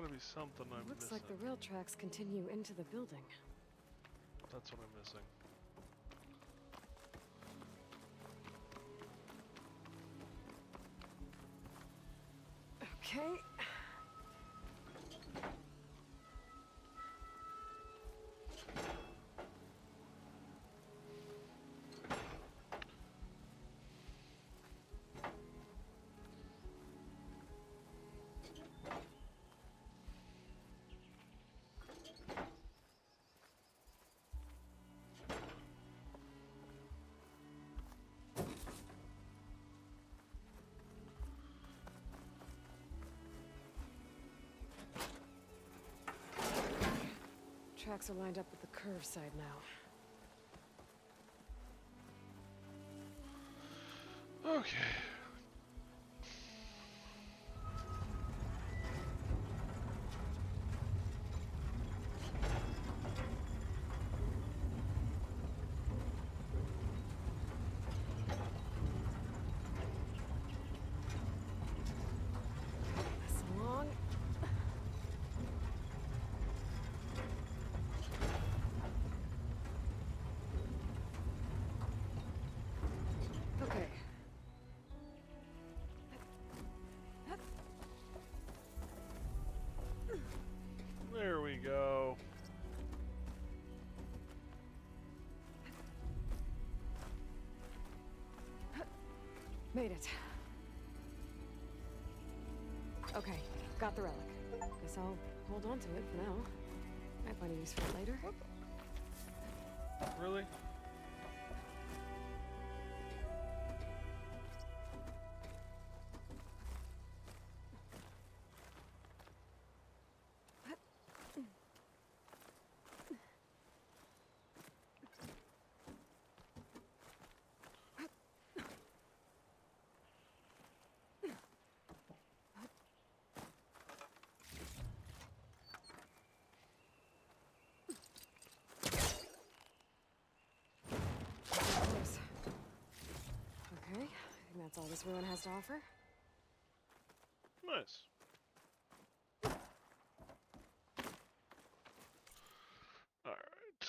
gotta be something I'm Looks missing. like the rail tracks continue into the building. That's what I'm missing. Okay. Tracks are lined up with the curve side now. Okay. This long. Okay. There we go. Made it. Okay, got the relic. Guess I'll hold on to it for now. Might find a use for it later. Really? Close. Okay, I think that's all this ruin has to offer. Nice. Alright.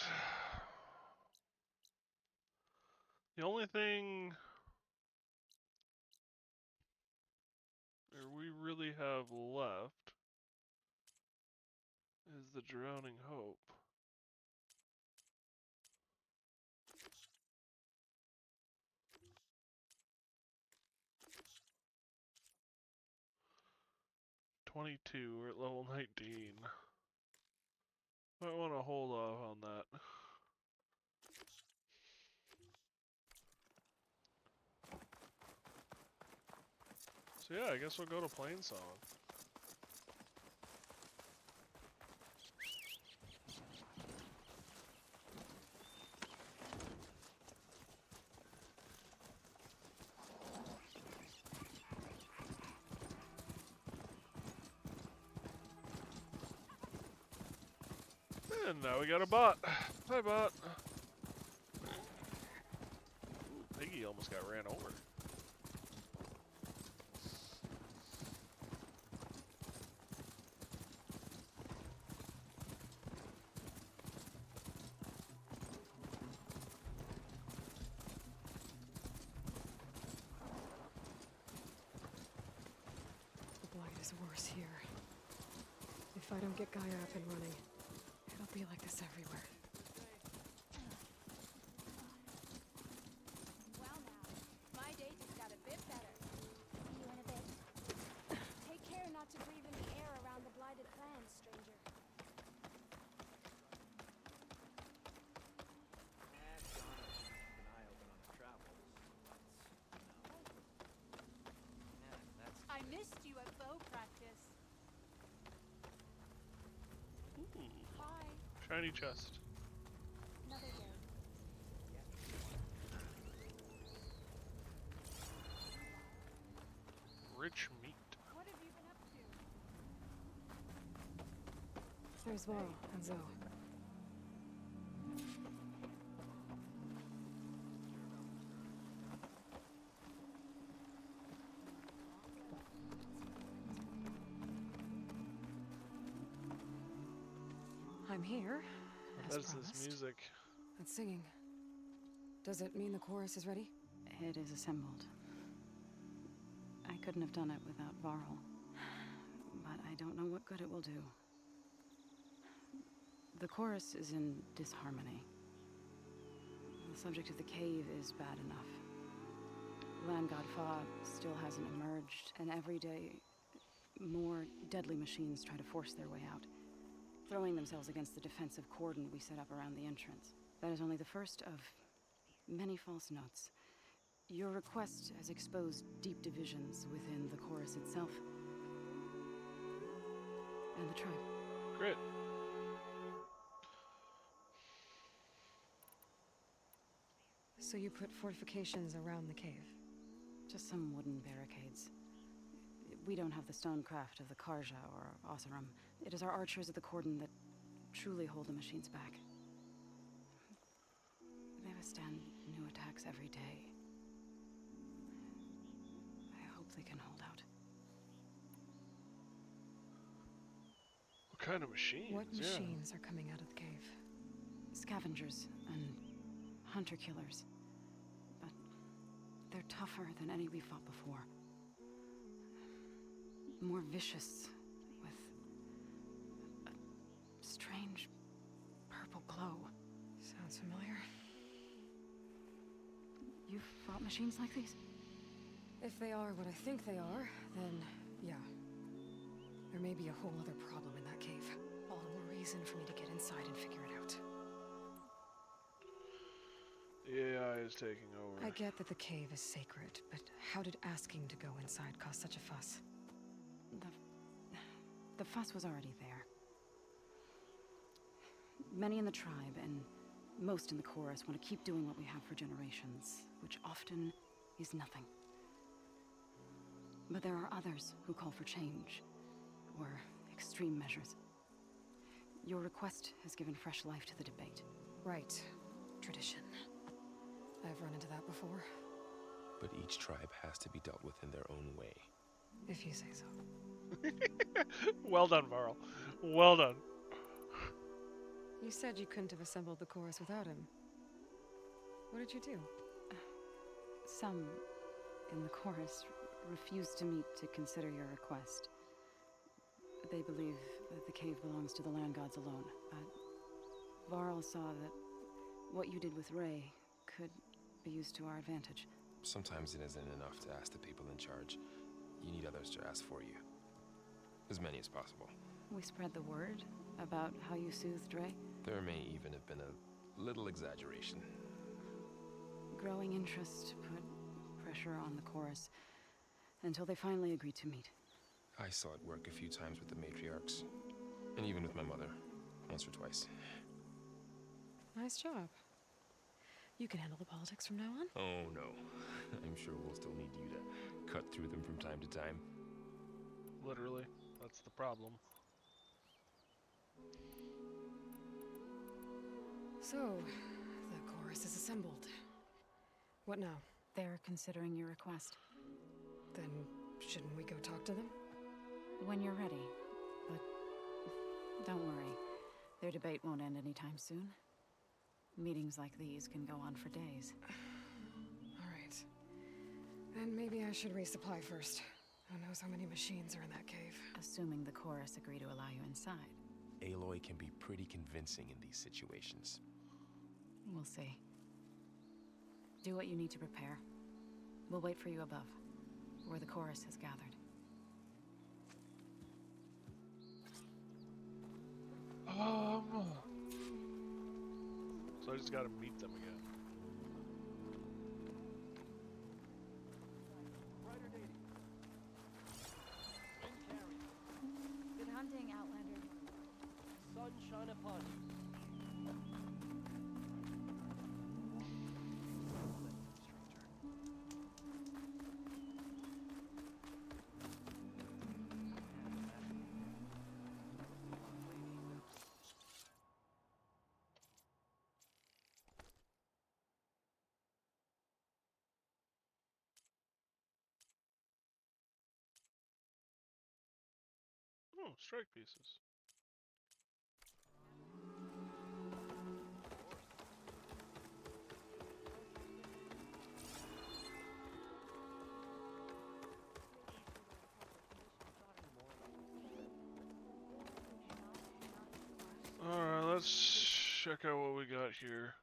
The only thing that we really have left is the Drowning Hope. We're at level 19. Might want to hold off on that. So yeah, I guess we'll go to Plainsong. And now we got a bot. Hi, bot. Ooh, Piggy almost got ran over. The blight is worse here. If I don't get Gaia up and running, it'll be like this everywhere. Well now, my day just got a bit better. See you in a bit. Take care not to breathe in the air around the blighted lands, stranger. I missed you at bow practice. Ooh, Hi. shiny chest. Another day. Rich meat. What have you been up to? There's Varl and Zoe. I'm here, as What is promised. this music? That's singing. Does it mean the chorus is ready? It is assembled. I couldn't have done it without Varl. But I don't know what good it will do. The chorus is in disharmony. The subject of the cave is bad enough. Land God Fa still hasn't emerged, and every day, more deadly machines try to force their way out, throwing themselves against the defensive cordon we set up around the entrance. That is only the first of many false notes. Your request has exposed deep divisions within the chorus itself and the tribe. Great. So you put fortifications around the cave? Just some wooden barricades. We don't have the stonecraft of the Karja or Oseram. It is our archers at the cordon that truly hold the machines back. They withstand new attacks every day. I hope they can hold out. What kind of machines? What machines are coming out of the cave? Scavengers and hunter-killers. But they're tougher than any we fought before. More vicious, with a strange purple glow. Sounds familiar. You've fought machines like these? If they are what I think they are, then yeah. There may be a whole other problem in that cave. All the more reason for me to get inside and figure it out. The AI is taking over. I get that the cave is sacred, but how did asking to go inside cause such a fuss? The fuss was already there. Many in the tribe, and most in the chorus, want to keep doing what we have for generations, which often is nothing. But there are others who call for change, or extreme measures. Your request has given fresh life to the debate. Right. Tradition. I've run into that before. But each tribe has to be dealt with in their own way. If you say so. Well done, Varl. Well done. You said you couldn't have assembled the chorus without him. What did you do? Some in the chorus refused to meet to consider your request. They believe that the cave belongs to the land gods alone. Varl saw that what you did with Ray could be used to our advantage. Sometimes it isn't enough to ask the people in charge. You need others to ask for you. As many as possible. We spread the word about how you soothed Ray. There may even have been a little exaggeration. Growing interest put pressure on the chorus until they finally agreed to meet. I saw it work a few times with the matriarchs. And even with my mother. Once or twice. Nice job. You can handle the politics from now on? Oh no. I'm sure we'll still need you to cut through them from time to time. Literally. That's the problem. So, the chorus is assembled. What now? They're considering your request. Then, shouldn't we go talk to them? When you're ready. But don't worry. Their debate won't end anytime soon. Meetings like these can go on for days. Alright. Then maybe I should resupply first. Who knows how many machines are in that cave? Assuming the chorus agree to allow you inside. Aloy can be pretty convincing in these situations. We'll see. Do what you need to prepare. We'll wait for you above, where the chorus has gathered. So I just gotta meet them again. Good hunting, Outlander. Sunshine upon you. Oh, strike pieces. check out what we got here.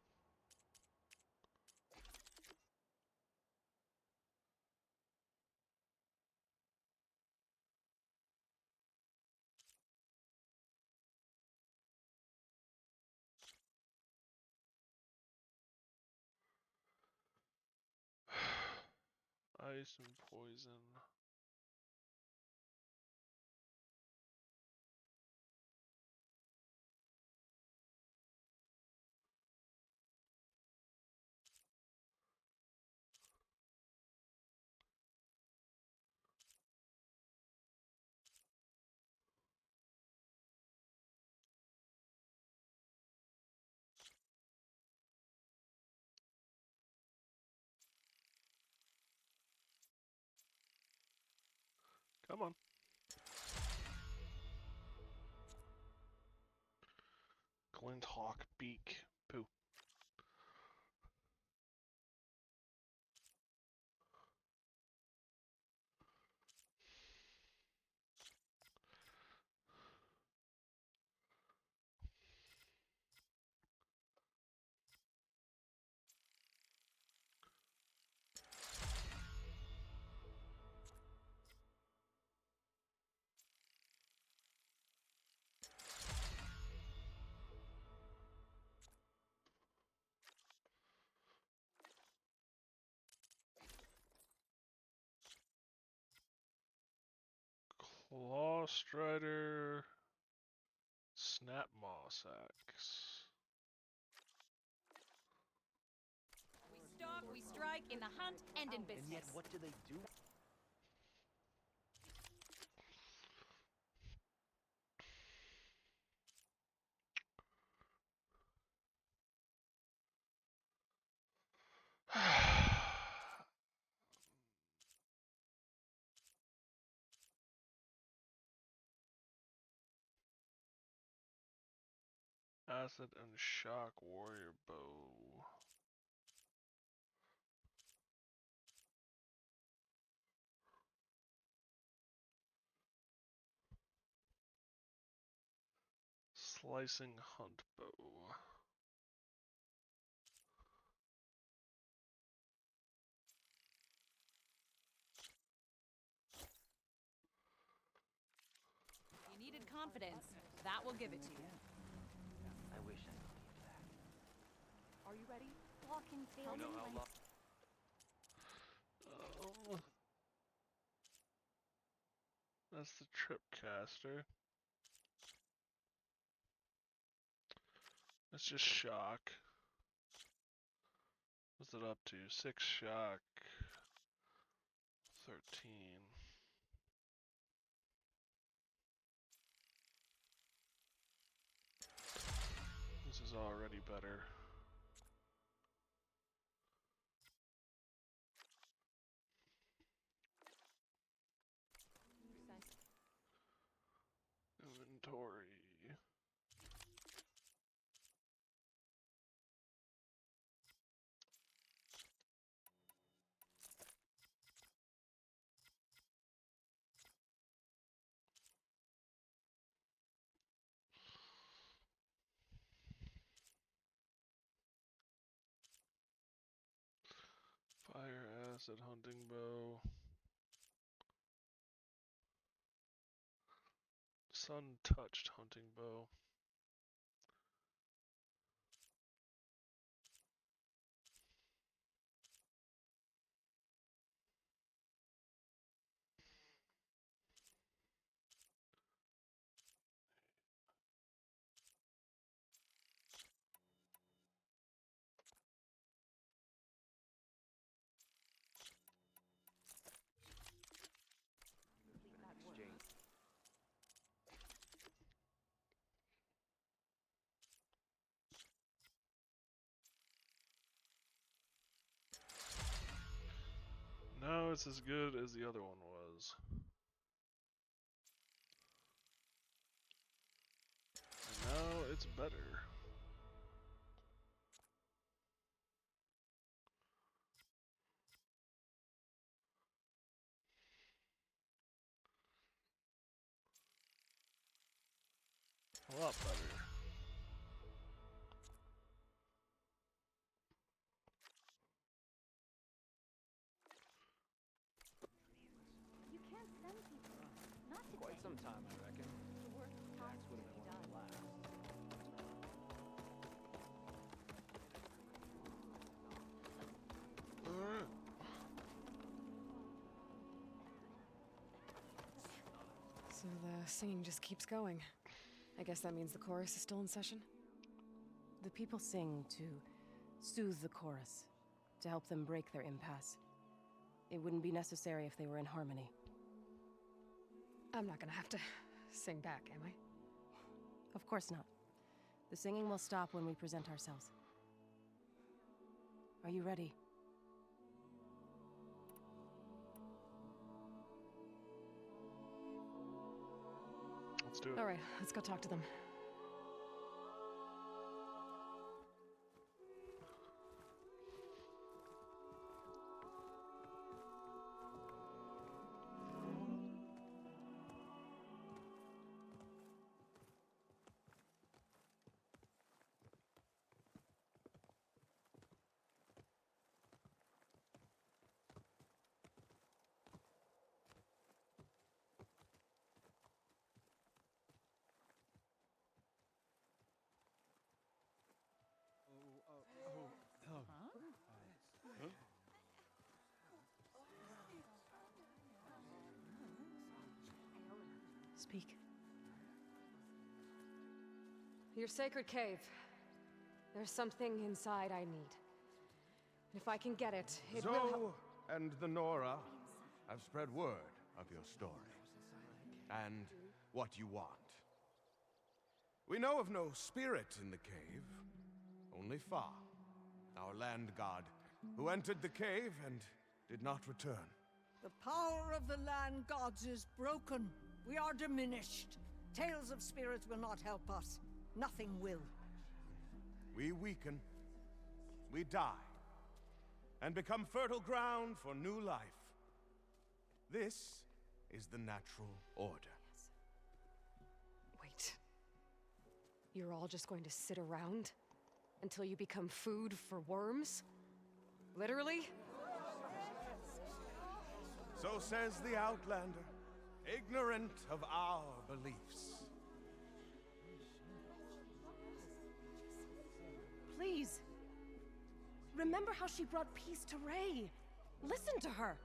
Ice and poison. Come on. Glint Hawk Beak. Poo. Claw Strider. Snap Moss Axe. We stalk, we strike, in the hunt, and in business. And yet, what do they do? Acid and Shock Warrior Bow. Slicing Hunt Bow. You needed confidence. That will give it to you. I wish I believed that. Are you ready? Walking field. You know how long? That's the Tripcaster. That's just shock. What's it up to? 6 shock. 13. This is already better. Inventory. Fire Acid Hunting Bow. Sun Touched Hunting Bow. Exchange. Now it's as good as the other one was. And now it's better. A lot better. So the singing just keeps going. I guess that means the chorus is still in session? The people sing to soothe the chorus, to help them break their impasse. It wouldn't be necessary if they were in harmony. I'm not gonna have to sing back, am I? Of course not. The singing will stop when we present ourselves. Are you ready? Let's do it. All right, let's go talk to them. Speak. Your sacred cave. There's something inside I need. If I can get it, it will help. Zoe and the Nora have spread word of your story. And what you want. We know of no spirit in the cave, only Fa, our land god, who entered the cave and did not return. The power of the land gods is broken. We are diminished. Tales of spirits will not help us. Nothing will. We weaken, we die, and become fertile ground for new life. This is the natural order. Wait. You're all just going to sit around until you become food for worms? Literally? So says the Outlander, ignorant of our beliefs. Please. Remember how she brought peace to Ray. Listen to her.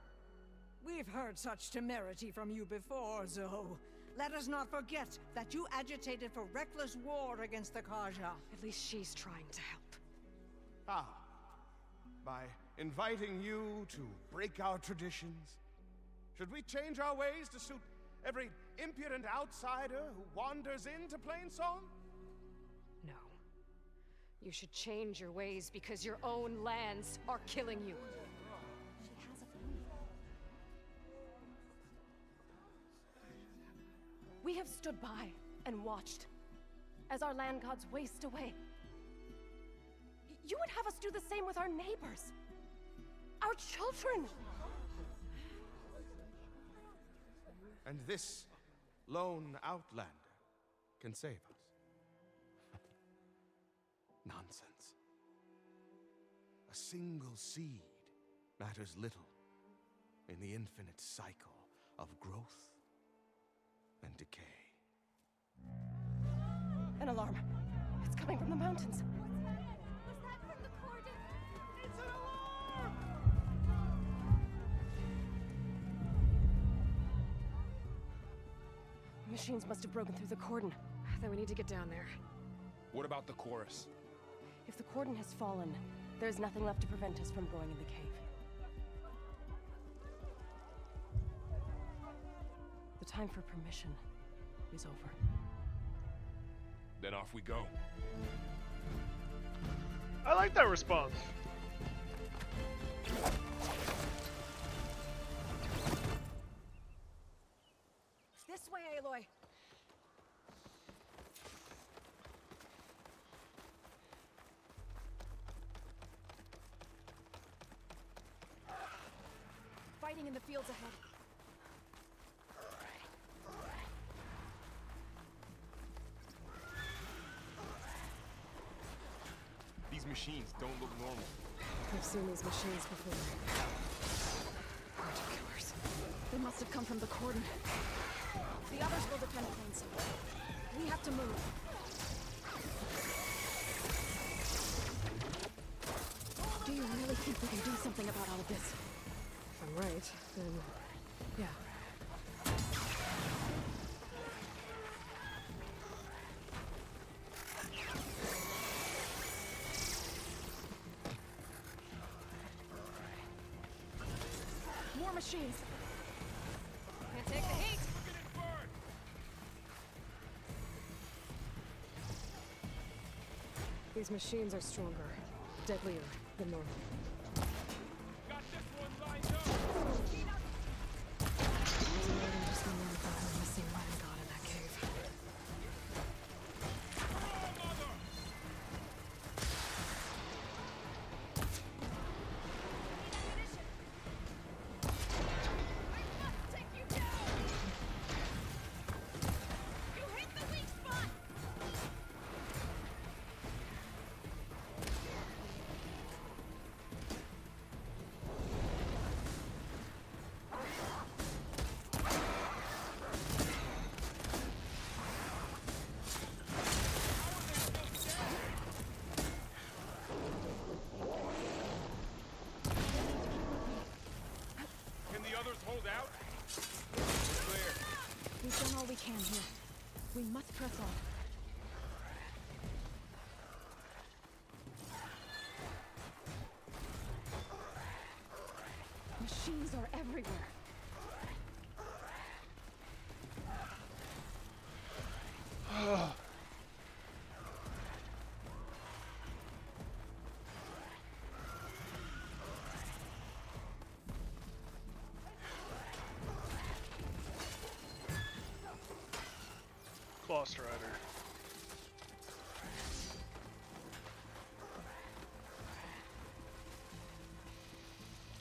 We've heard such temerity from you before, Zoe. Let us not forget that you agitated for reckless war against the Karja. At least she's trying to help. How? By inviting you to break our traditions? Should we change our ways to suit every impudent outsider who wanders into Plainsong? No. You should change your ways because your own lands are killing you. We have stood by and watched as our land gods waste away. You would have us do the same with our neighbors, our children. And this lone outlander can save us. Nonsense. A single seed matters little in the infinite cycle of growth and decay. An alarm. It's coming from the mountains. Was that from the cordon? It's an alarm! Machines must have broken through the cordon. Then we need to get down there. What about the chorus? If the cordon has fallen, there's nothing left to prevent us from going in the cave. The time for permission is over. Then off we go. I like that response. This way, Aloy. Fighting in the fields ahead. These machines don't look normal. I've seen these machines before. Project killers. They must have come from the cordon. The others will defend Plainsong. We have to move. Do you really think we can do something about all of this? If I'm right, then... yeah. machines. Can't take the heat. These machines are stronger, deadlier than normal. Got this one lined up. There's more than just one motherfucker missing Land God in that cave. Hold out. Clear. We've done all we can here. We must press on. Machines are everywhere. Claw Strider.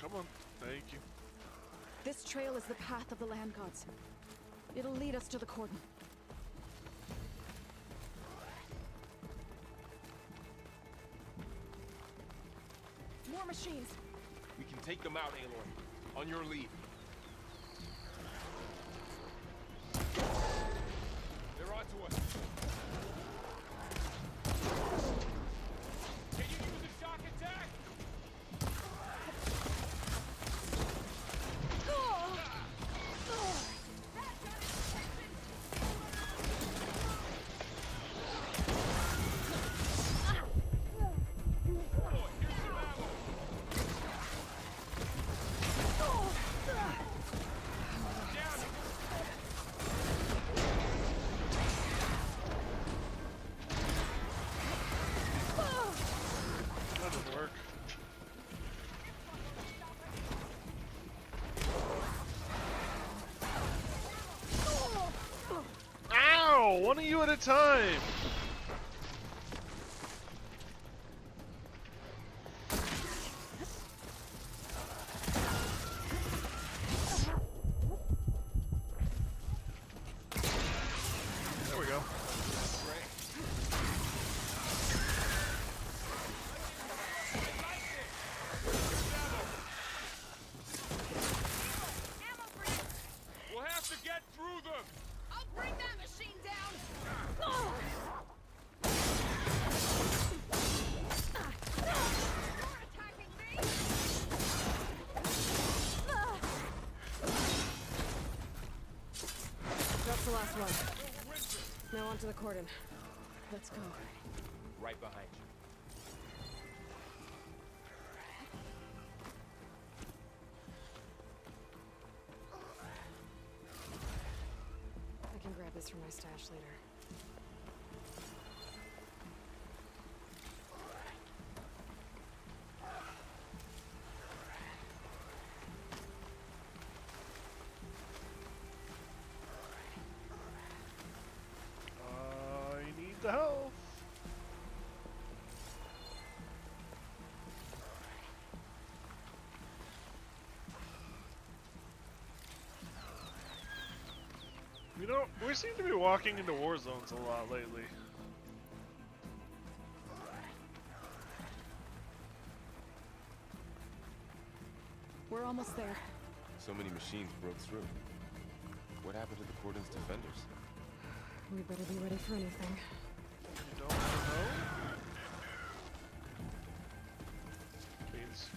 Come on, thank you. This trail is the path of the Land Gods. It'll lead us to the cordon. More machines. We can take them out, Aloy. On your lead. They're onto us. Can you use a shock attack? One of you at a time! There we go. We'll have to get through them! I'll bring that machine down! That's the last one. Now onto the cordon. Let's go. Right behind you. I can grab this from my stash later. I need the health. You know, we seem to be walking into war zones a lot lately. We're almost there. So many machines broke through. What happened to the cordon's defenders? We better be ready for anything. You don't know? Means.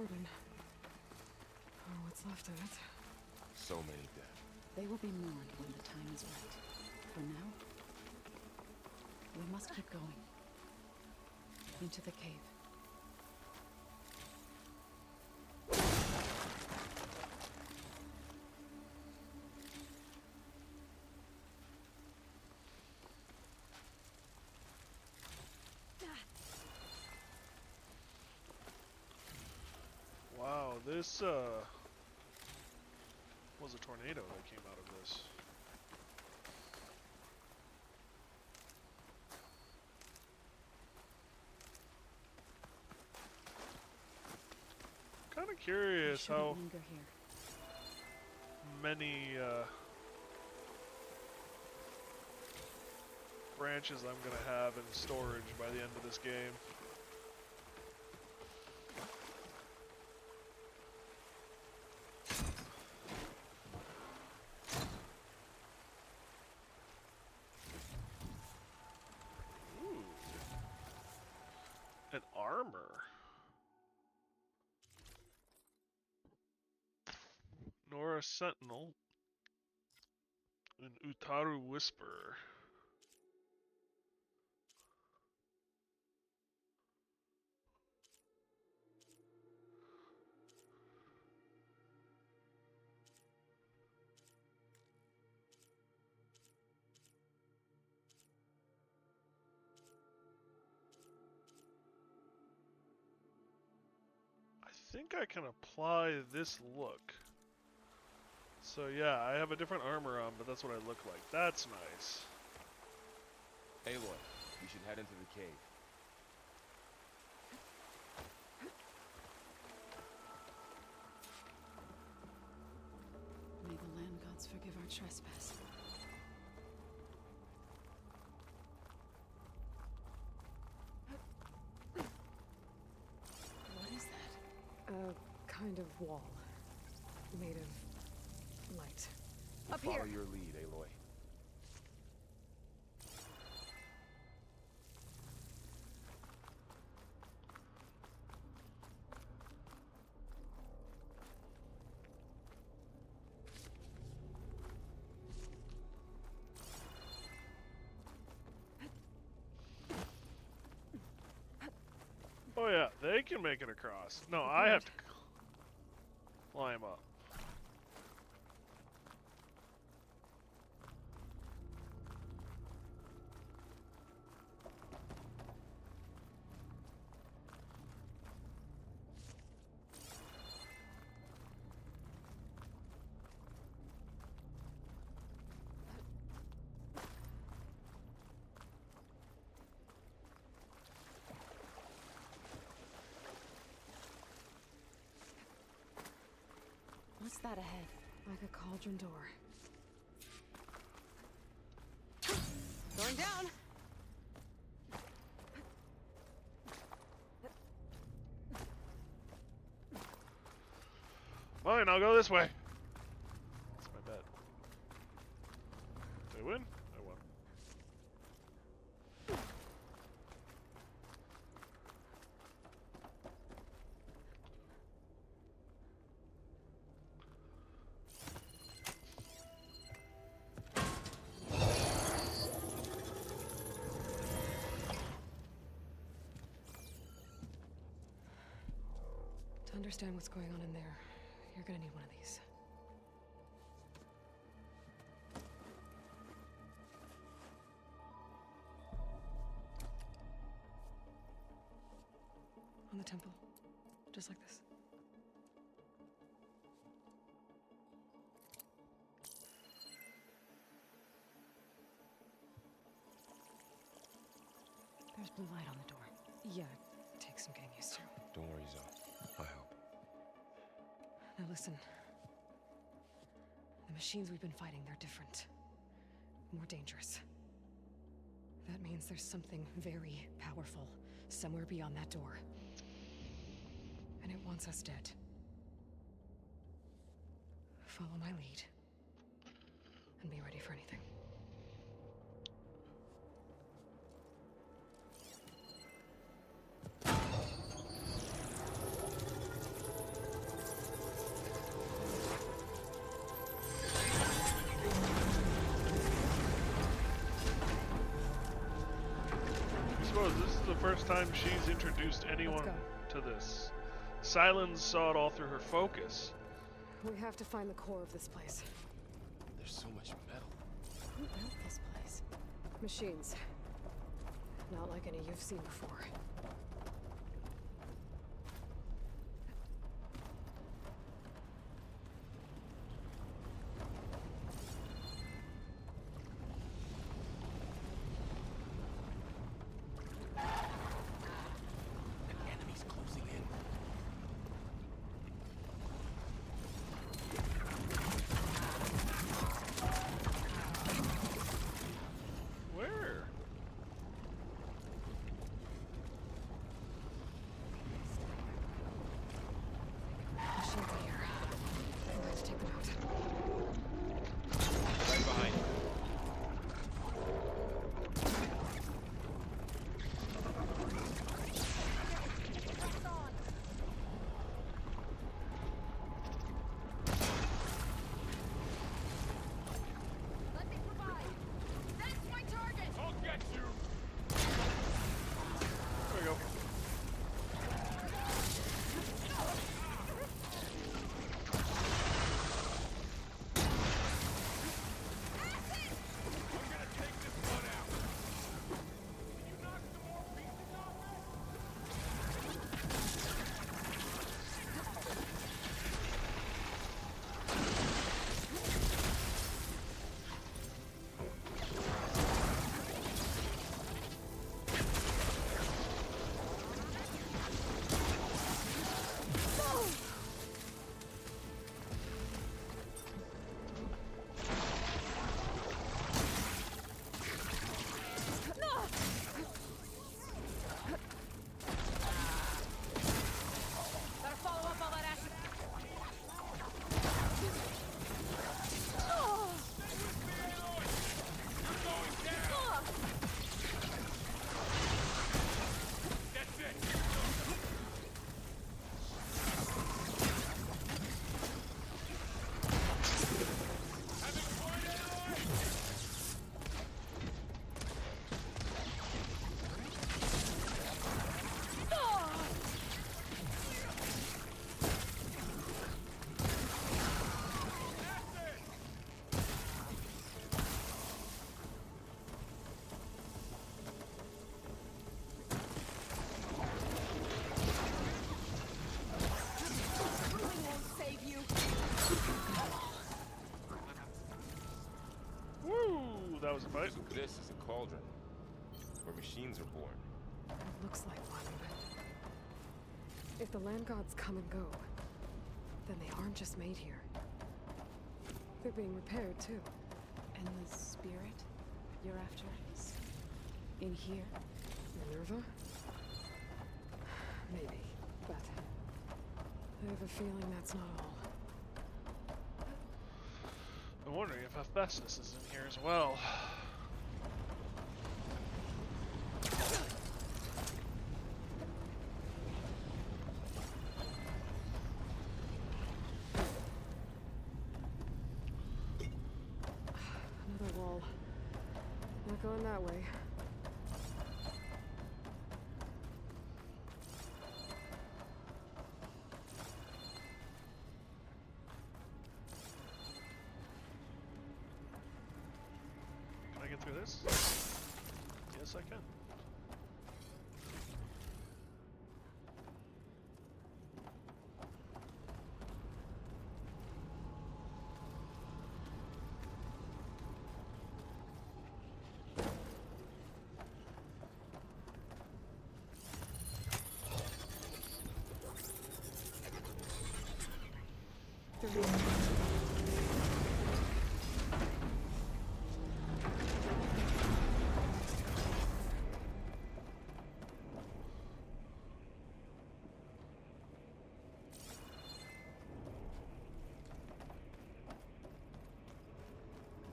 Jordan. Or what's left of it. So many dead. They will be mourned when the time is right. For now, we must keep going. Into the cave. Wow, this was a tornado that came out of this. Kind of curious how Linger here. many branches I'm gonna have in storage by the end of this game. Ooh. An armor. Nora Sentinel. An Utaru Whisperer. I think I can apply this look. So yeah, I have a different armor on, but that's what I look like. That's nice. Aloy, you should head into the cave. May the land gods forgive our trespass. What is that? A kind of wall. Made of light. Up Follow here! your lead, Aloy. Oh yeah, they can make it across. No, I have to climb up. What's that ahead? Like a cauldron door. Going down. Fine, I'll go this way. That's my bet. Did I win? I won. To understand what's going on in there, you're gonna need one of these. On the temple. Just like this. There's blue light on the door. Yeah, it takes some getting used to. Don't worry, Zoe. I'll help. Now listen. The machines we've been fighting, they're different. More dangerous. That means there's something very powerful somewhere beyond that door. And it wants us dead. Follow my lead. And be ready for anything. suppose this is the first time she's introduced anyone to this. Sylens saw it all through her focus. We have to find the core of this place. There's so much metal. Who built this place? Machines. Not like any you've seen before. Where? Machines are here. I'm going to take them out. Right behind you. Let me provide. That's my target. I'll get you! There we go. Gotta follow up all that acid. Woo! That was a fight. This is a cauldron, where machines are born. It looks like one. If the land gods come and go, then they aren't just made here. They're being repaired, too. And the spirit you're after is in here? Minerva? Maybe, but I have a feeling that's not all. I'm wondering if Hephaestus is in here as well. Another wall. Not going that way. Can I get through this? Yes, I can.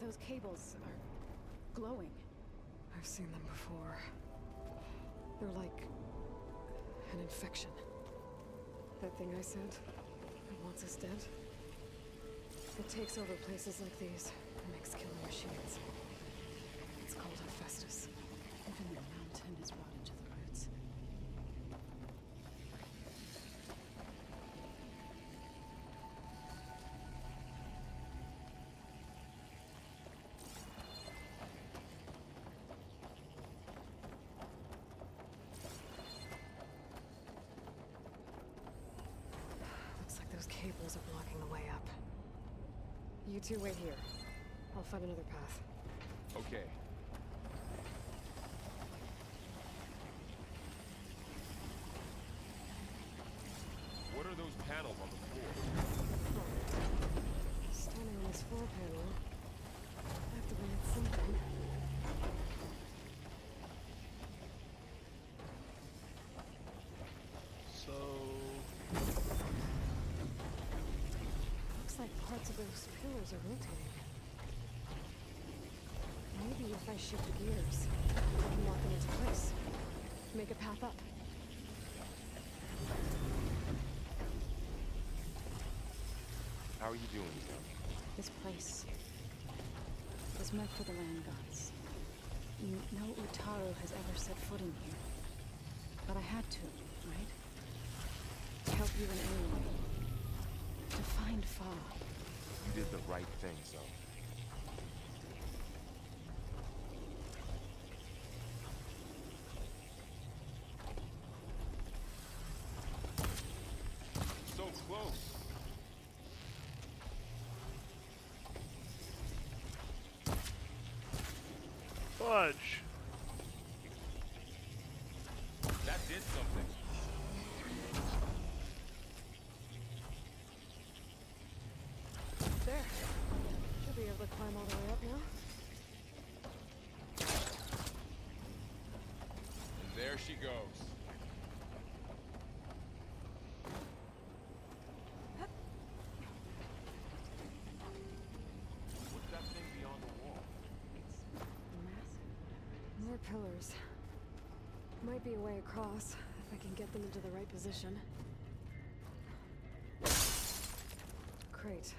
Those cables are glowing. I've seen them before. They're like an infection. That thing I said that wants us dead. It takes over places like these and makes killing machines. It's called Hephaestus. Even the mountain is rotted to the those cables are blocking the way up. You two wait here. I'll find another path. Okay. What are those panels on the floor? Standing on this floor panel. I have to bring it something. So... Looks like parts of those pillars are rotating. Maybe if I shift the gears, I can lock them into place. Make a path up. How are you doing, Sam? This place was meant for the land gods. No Utaru has ever set foot in here. But I had to, right? To help you in any way. To find Fa. You did the right thing, so. So close. Fudge. That did something. There. Should be able to climb all the way up now. And there she goes. What's that thing beyond the wall? More pillars. Might be a way across, if I can get them into the right position. Crate.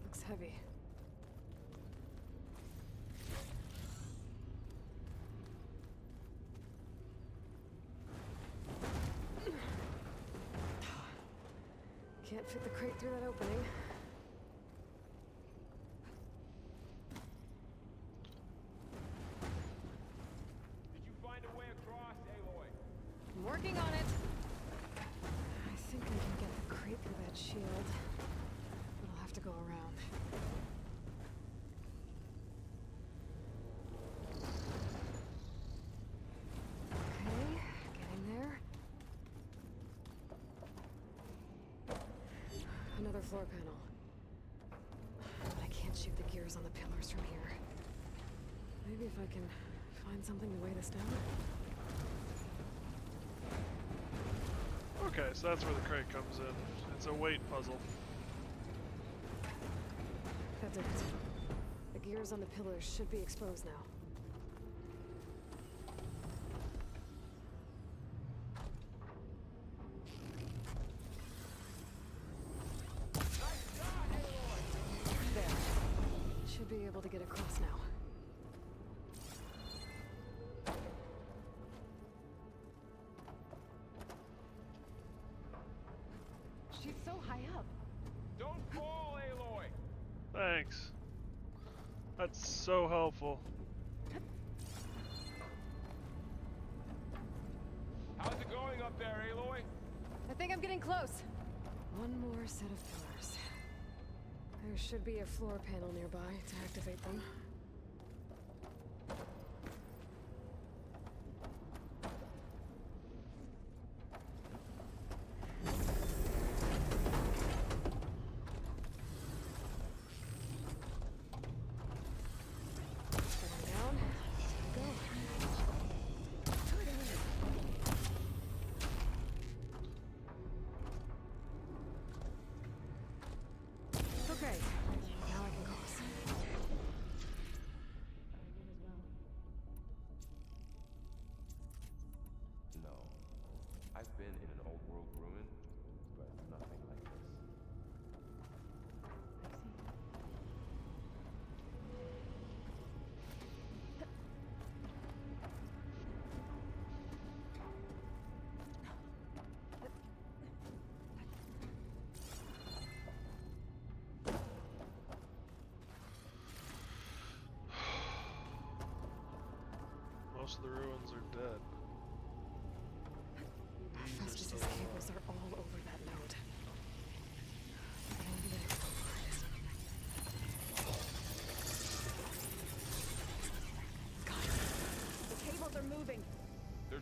Looks heavy. Can't fit the crate through that opening. Did you find a way across, Aloy? I'm working on it. I think I can get the crate through that shield. But I'll have to go around. Okay, getting there. Another floor panel. But I can't shoot the gears on the pillars from here. Maybe if I can find something to weigh this down. Okay, so that's where the crate comes in. It's a weight puzzle. That did it. The gears on the pillars should be exposed now. There. Should be able to get across now. She's so high up. Don't fall, Aloy! Thanks. That's so helpful. How's it going up there, Aloy? I think I'm getting close. One more set of pillars. There should be a floor panel nearby to activate them. Down. Go. Okay, now I can cross. No. I've been in an old world ruin, but nothing like this. Most of the ruins are dead. These are Festus's still alive. cables are all over that node.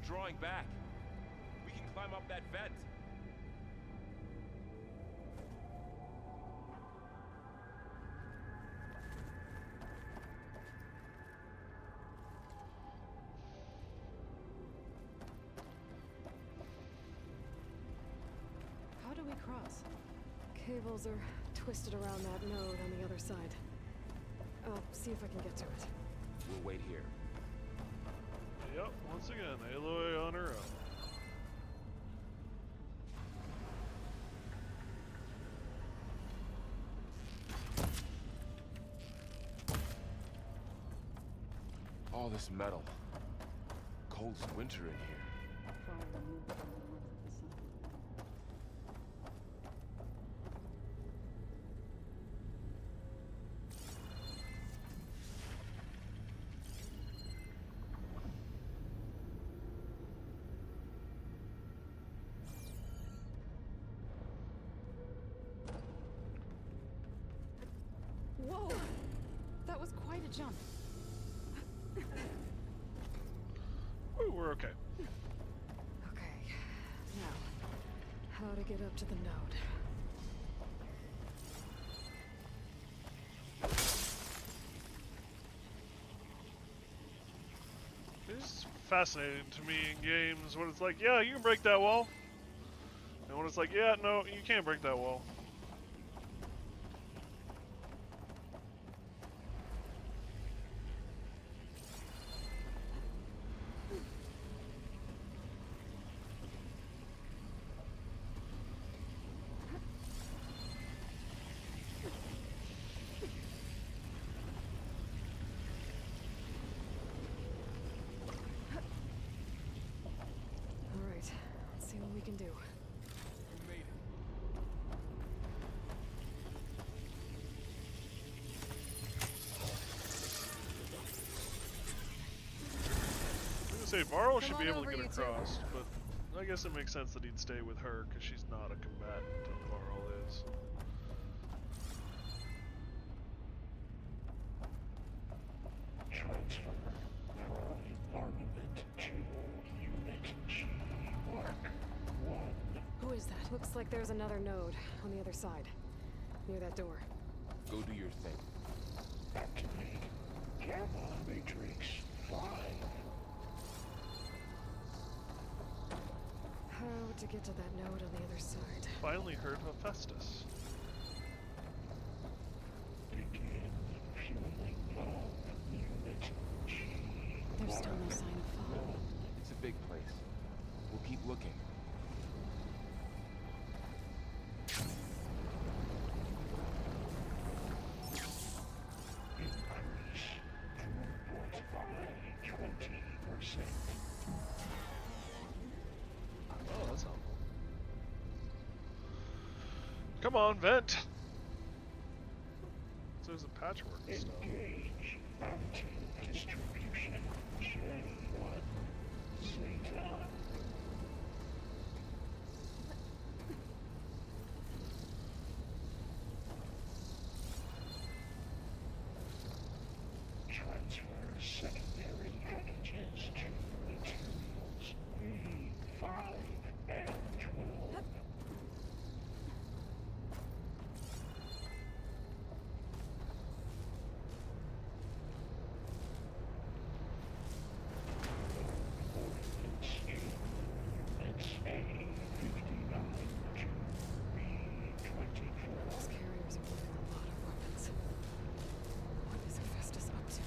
are drawing back. We can climb up that vent. How do we cross? Cables are twisted around that node on the other side. I'll see if I can get to it. We'll wait here. Yep, once again, Aloy on her own. All this metal. Cold as winter in here. Far removed from the warmth of the sun. Whoa! That was quite a jump. Ooh, we're okay. Okay. Now, how to get up to the node. It's fascinating to me in games when it's like, yeah, you can break that wall. And when it's like, yeah, no, you can't break that wall. Alright, let's see what we can do. We made it. I was gonna say, Varl should Come be on able to over, get you two. across, but I guess it makes sense that he'd stay with her, because she's not a combatant, and Varl is. Transfer Prime armament to Unit G. Mark 1. Who is that? Looks like there's another node on the other side. Near that door. Go do your thing. Activate Gamma Matrix 5. How to get to that node on the other side? Finally heard Hephaestus. Begin fueling bomb Unit G. There's still no sign of fog. It's a big place. We'll keep looking. Increase throughput by 20%. Oh, that's helpful. Come on, vent! So there's a patchwork and stuff. Engage active distribution. J1 Zeta. Transfer secondary packages to materials B5 and 12. Those carriers are moving a lot of weapons. What is Hephaestus up to?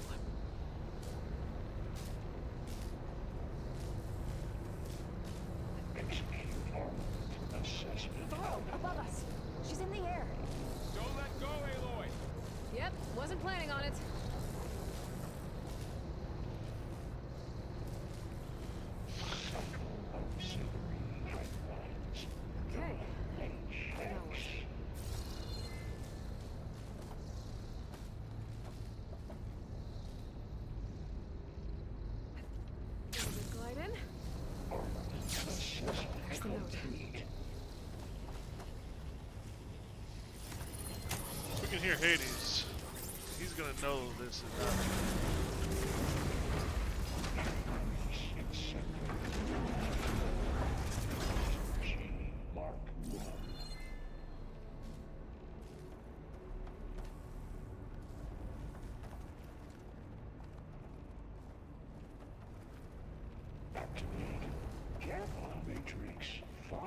Execute armament assessment. Varl, above us. She's in the air. Don't let go, Aloy! Yep, wasn't planning on it. Auxiliary pipelines. Okay. Now what? Glide in. Armament assessment There's the node. complete. We can hear Hades. He's gonna know this is happening. Increase in sector Godric's fine.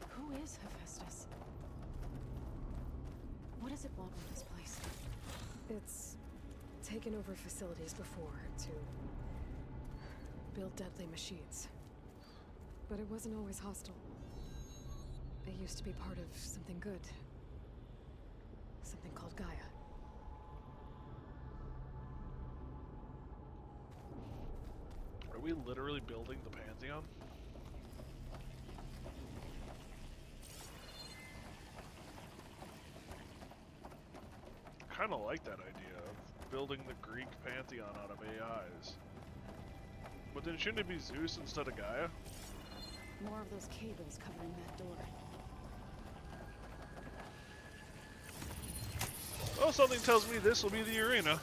Who is Hephaestus? What does it want with this place? It's taken over facilities before to build deadly machines. But it wasn't always hostile. It used to be part of something good. Something called Gaia. Are we literally building the Pantheon? Kind of like that idea of building the Greek Pantheon out of AIs. But then shouldn't it be Zeus instead of Gaia? More of those cables covering that door. Oh, something tells me this will be the arena.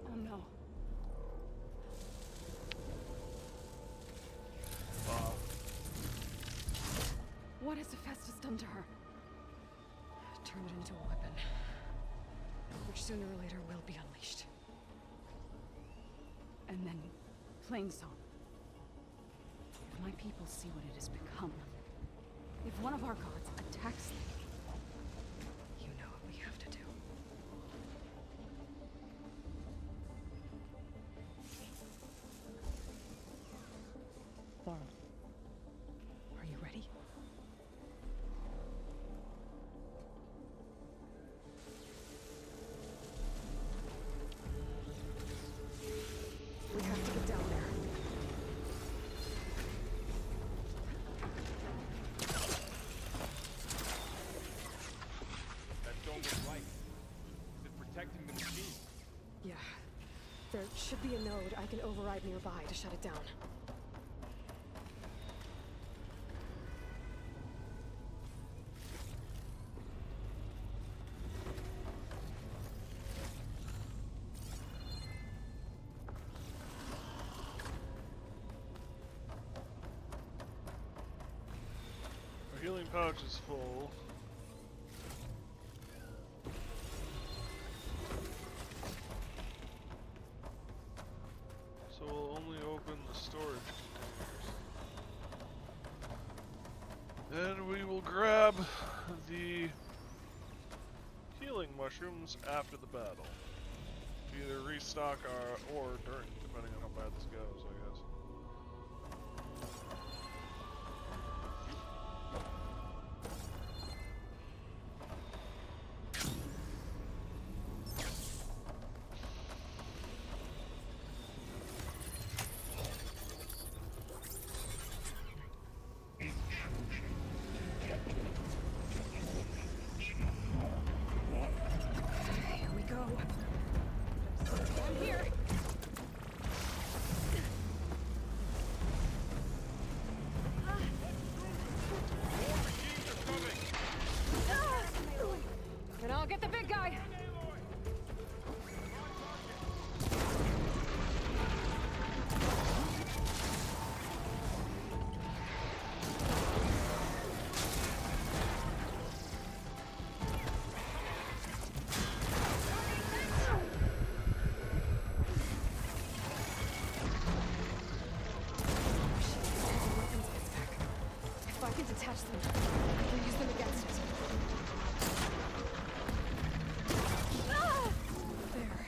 Oh no. What has Hephaestus done to her? Turned it into a weapon, which sooner or later will be unleashed. And then, Plainsong. If my people see what it has become, if one of our gods attacks them, you know what we have to do. Varl, are you ready? We have to get down there. That dome was right. Is it protecting the machine? Yeah. There should be a node I can override nearby to shut it down. Our healing pouch is full. So we'll only open the storage containers. And we will grab the healing mushrooms after the battle. To either restock our or during, depending on how bad this goes, I guess. Here we go. I'm here. And I'll get the big guy! If I can detach them, I can use them against it. There.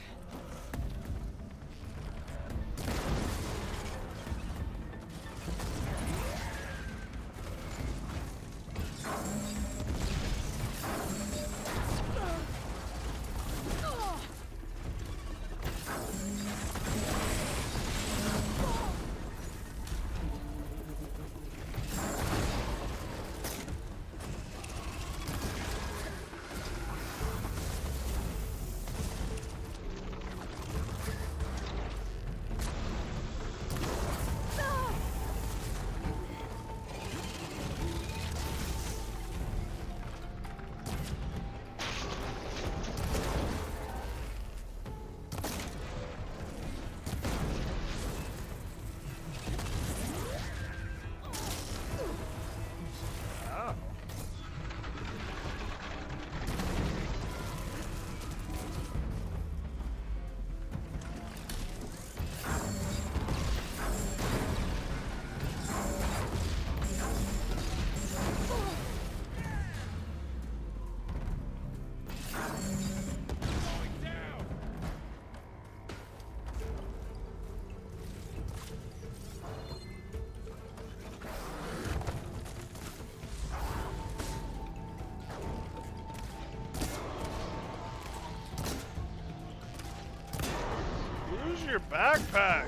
your backpack?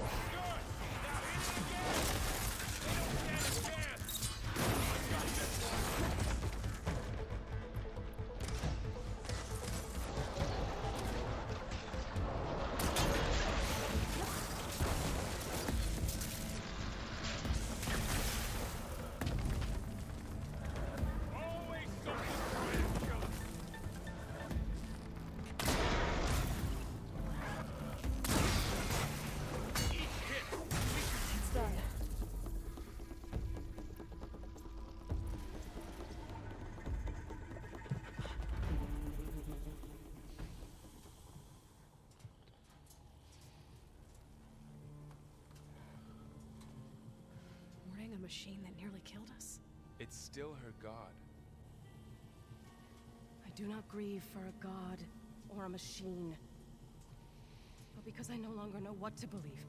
It's done. Warning a machine that nearly killed us? It's still her god. I do not grieve for a god or a machine, but because I no longer know what to believe.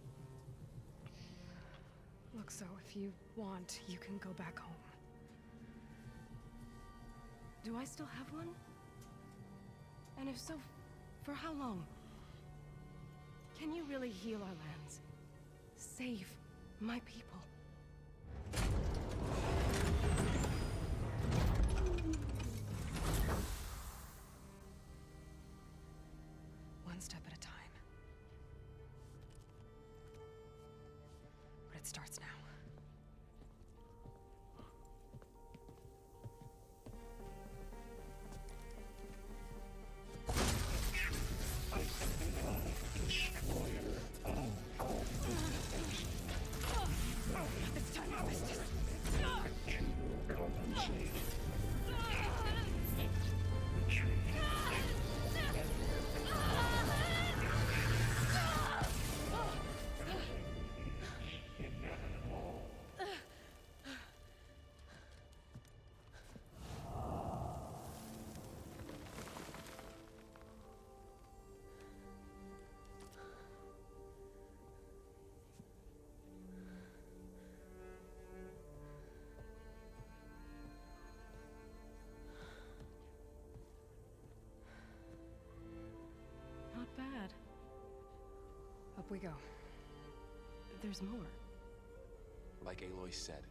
Look, so if you want, you can go back home. Do I still have one? And if so, for how long? Can you really heal our lands? Save my people? One step at a time. But it starts now. It's time to fist it. Not bad. Up we go. There's more. Like Aloy said,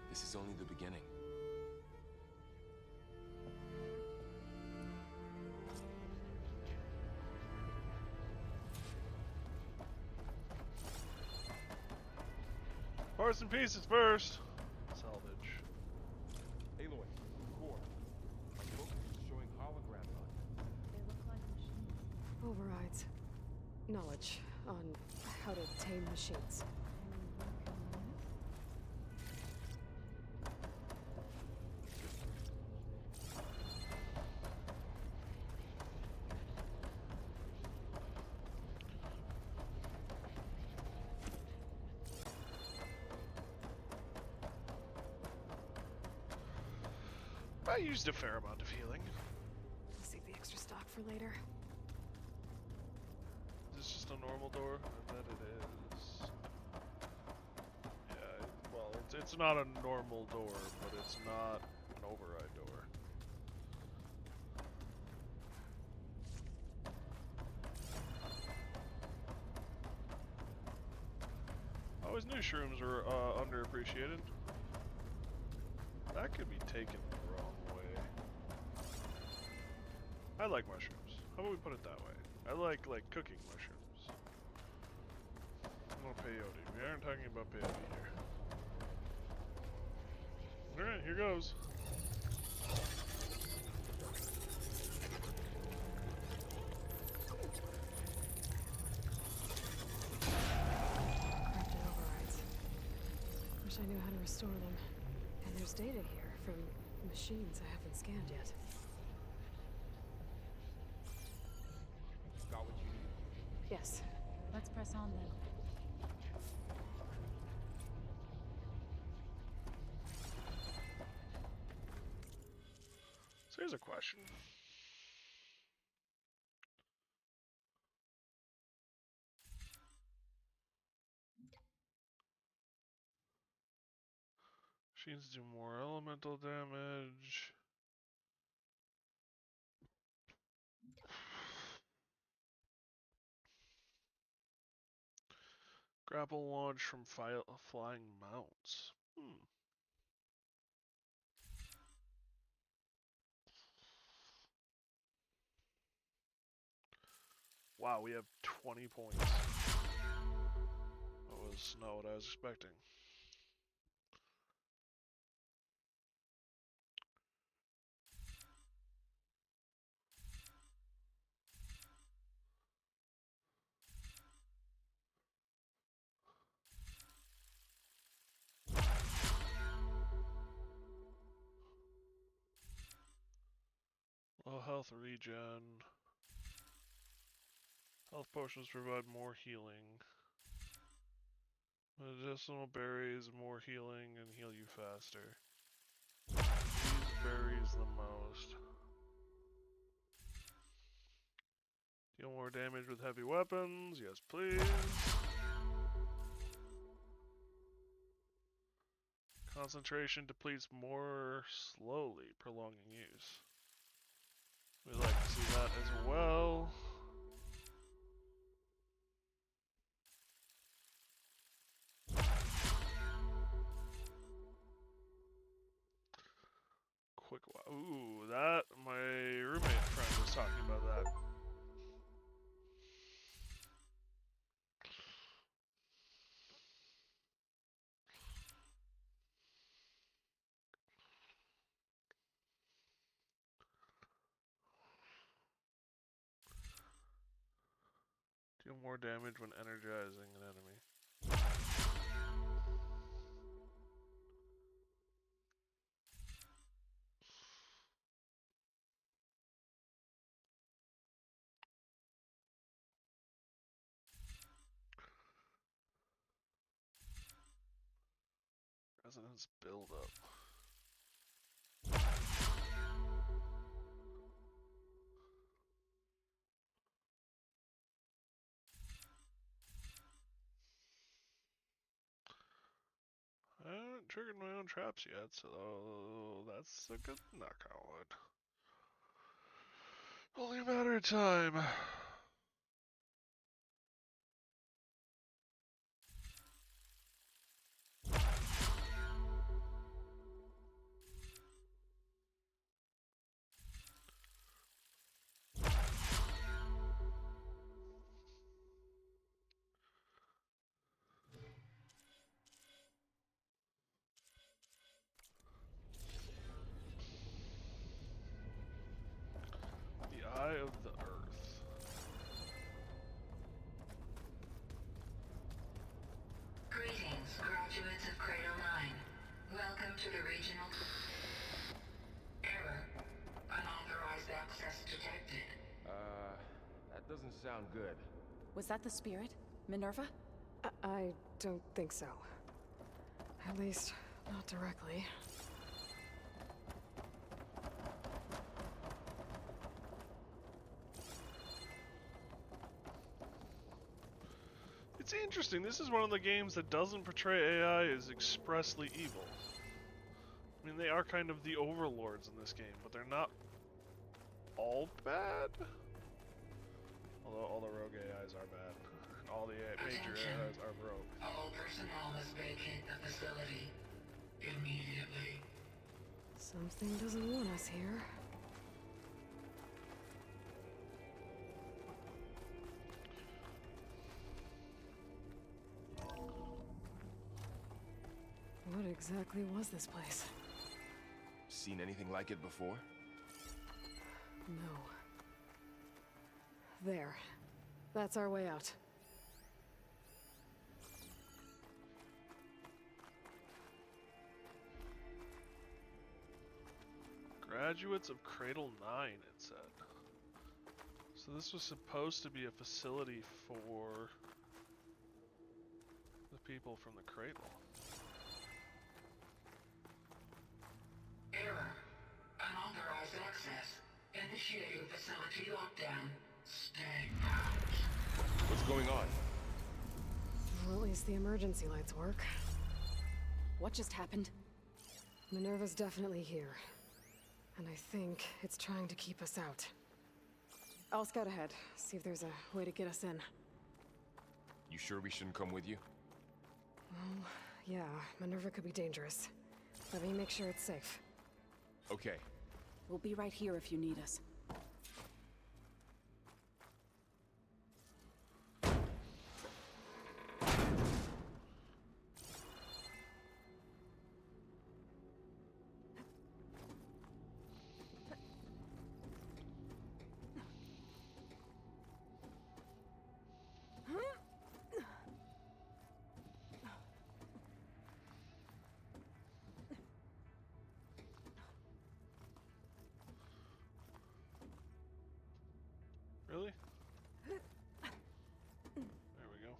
this is only the beginning. Parts and pieces first. Salvage. Aloy, core. My book is showing hologram on. They look like machines. Overrides. Knowledge on how to tame machines. I used a fair amount of healing. I'll save the extra stock for later. Is this just a normal door? I bet it is. Yeah, well, it's not a normal door, but it's not an override door. I always knew shrooms were underappreciated. That could be taken the wrong way. I like mushrooms. How about we put it that way? I like cooking mushrooms. No peyote. We aren't talking about peyote here. Alright, here goes. Corrupted overrides. Wish I knew how to restore them. And there's data here from machines I haven't scanned yet. Got what you need. Yes. Let's press on then. So here's a question. Machines do more elemental damage. Grapple launch from flying mounts. Wow, we have 20 points. That was not what I was expecting. Low health regen. Health potions provide more healing. Medicinal berries, more healing, and heal you faster. Use berries the most. Deal more damage with heavy weapons, yes please. Concentration depletes more slowly, prolonging use. We'd like to see that as well. Quick while. Ooh, that my roommate friend was talking about that. Deal more damage when energizing an enemy. Resonance buildup. I haven't triggered my own traps yet, so that's a good knock on wood. Only a matter of time. The Eye of the Earth. Greetings, graduates of Cradle 9. Welcome to the regional... Error. Unauthorized access detected. That doesn't sound good. Was that the spirit? Minerva? I don't think so. At least, not directly. It's interesting, this is one of the games that doesn't portray AI as expressly evil. I mean, they are kind of the overlords in this game, but they're not all bad. Although all the rogue AIs are bad. All the major AIs are rogue. All personnel must vacate the facility immediately. Something doesn't want us here. What exactly was this place? Seen anything like it before? No. There. That's our way out. Graduates of Cradle 9, it said. So this was supposed to be a facility for the people from the Cradle. Error. Unauthorized access. Initiating facility lockdown. Stay out. What's going on? Well, at least the emergency lights work. What just happened? Minerva's definitely here. And I think it's trying to keep us out. I'll scout ahead, see if there's a way to get us in. You sure we shouldn't come with you? Well, yeah, Minerva could be dangerous. Let me make sure it's safe. Okay. We'll be right here if you need us. Really? There we go.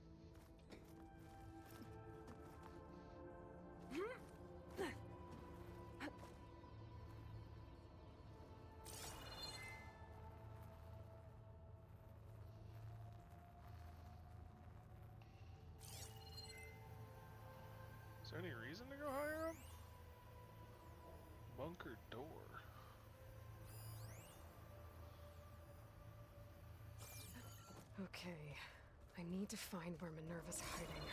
Is there any reason to go higher up? Bunker door. Okay, I need to find where Minerva's hiding.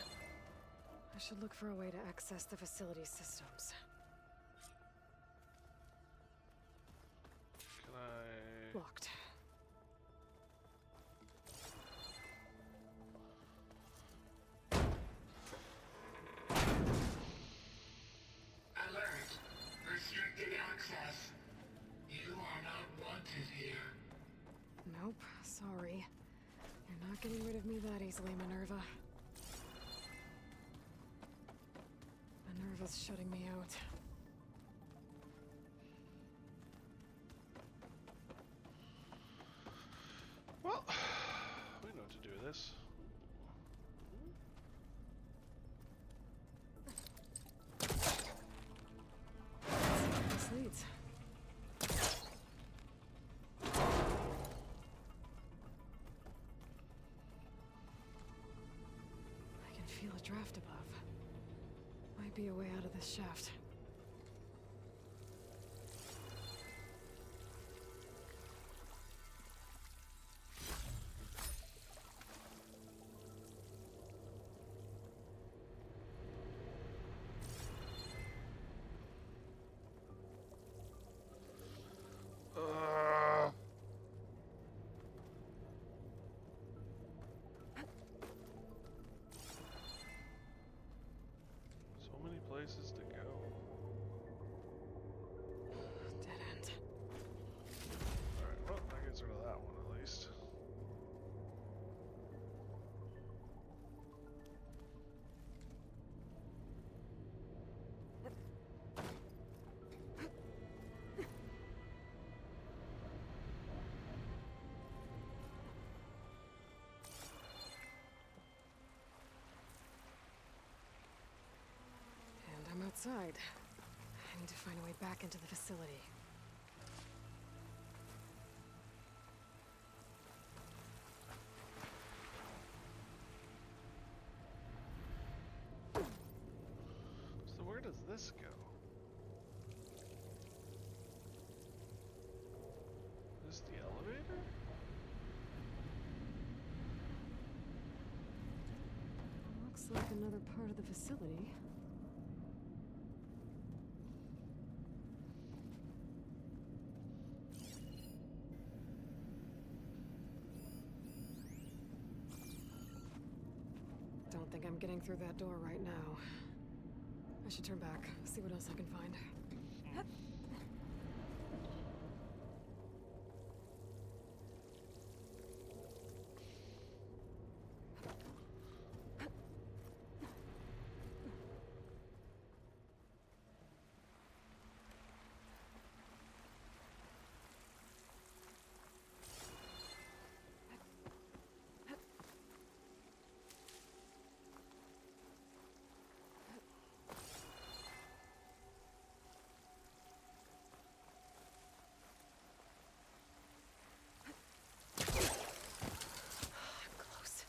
I should look for a way to access the facility systems. Can I... Locked. Alert! Restricted access. You are not wanted here. Nope, sorry. You're not getting rid of me that easily, Minerva. Minerva's shutting me out. Well, we know what to do with this. This leads. I can feel a draft above. Might be a way out of this shaft. So many places to go. Dead end. Alright, well, that gets rid of that one at least. And I'm outside. I need to find a way back into the facility. So where does this go? Is this the elevator? Looks like another part of the facility. Don't think I'm getting through that door right now. I should turn back, see what else I can find. Close.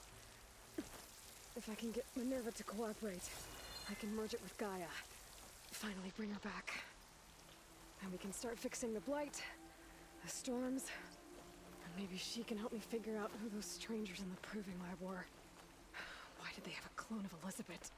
If I can get Minerva to cooperate, I can merge it with Gaia. Finally bring her back. And we can start fixing the Blight, the storms, and maybe she can help me figure out who those strangers in the Proving Lab were. Why did they have a clone of Elizabeth?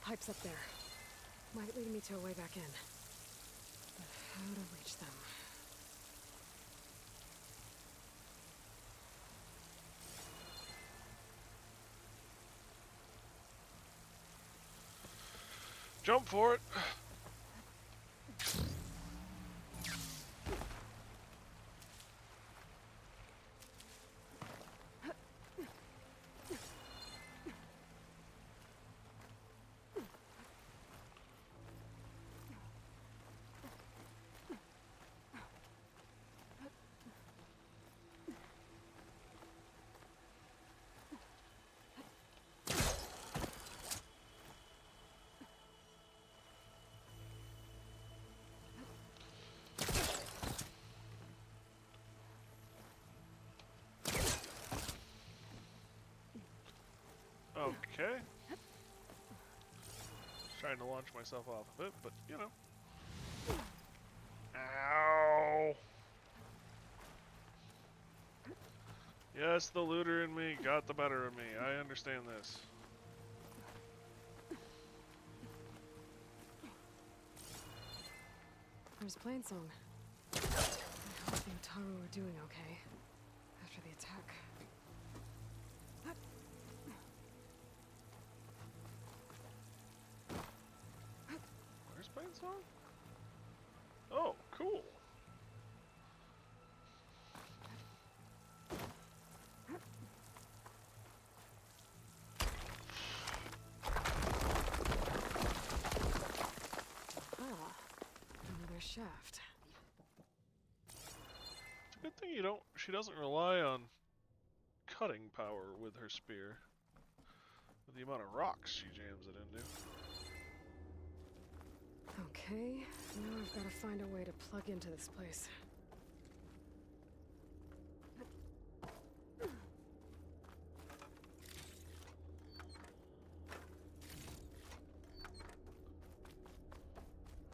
pipes up there. Might lead me to a way back in. But how to reach them? Jump for it. Okay. Trying to launch myself off of it, but you know. Ow! Yes, the looter in me got the better of me. I understand this. There's Plainsong. I hope the Utaru are doing okay after the attack. Where's Plainsong? Oh, cool. Another shaft. It's a good thing she doesn't rely on cutting power with her spear. With the amount of rocks she jams it into. Okay, now I've got to find a way to plug into this place.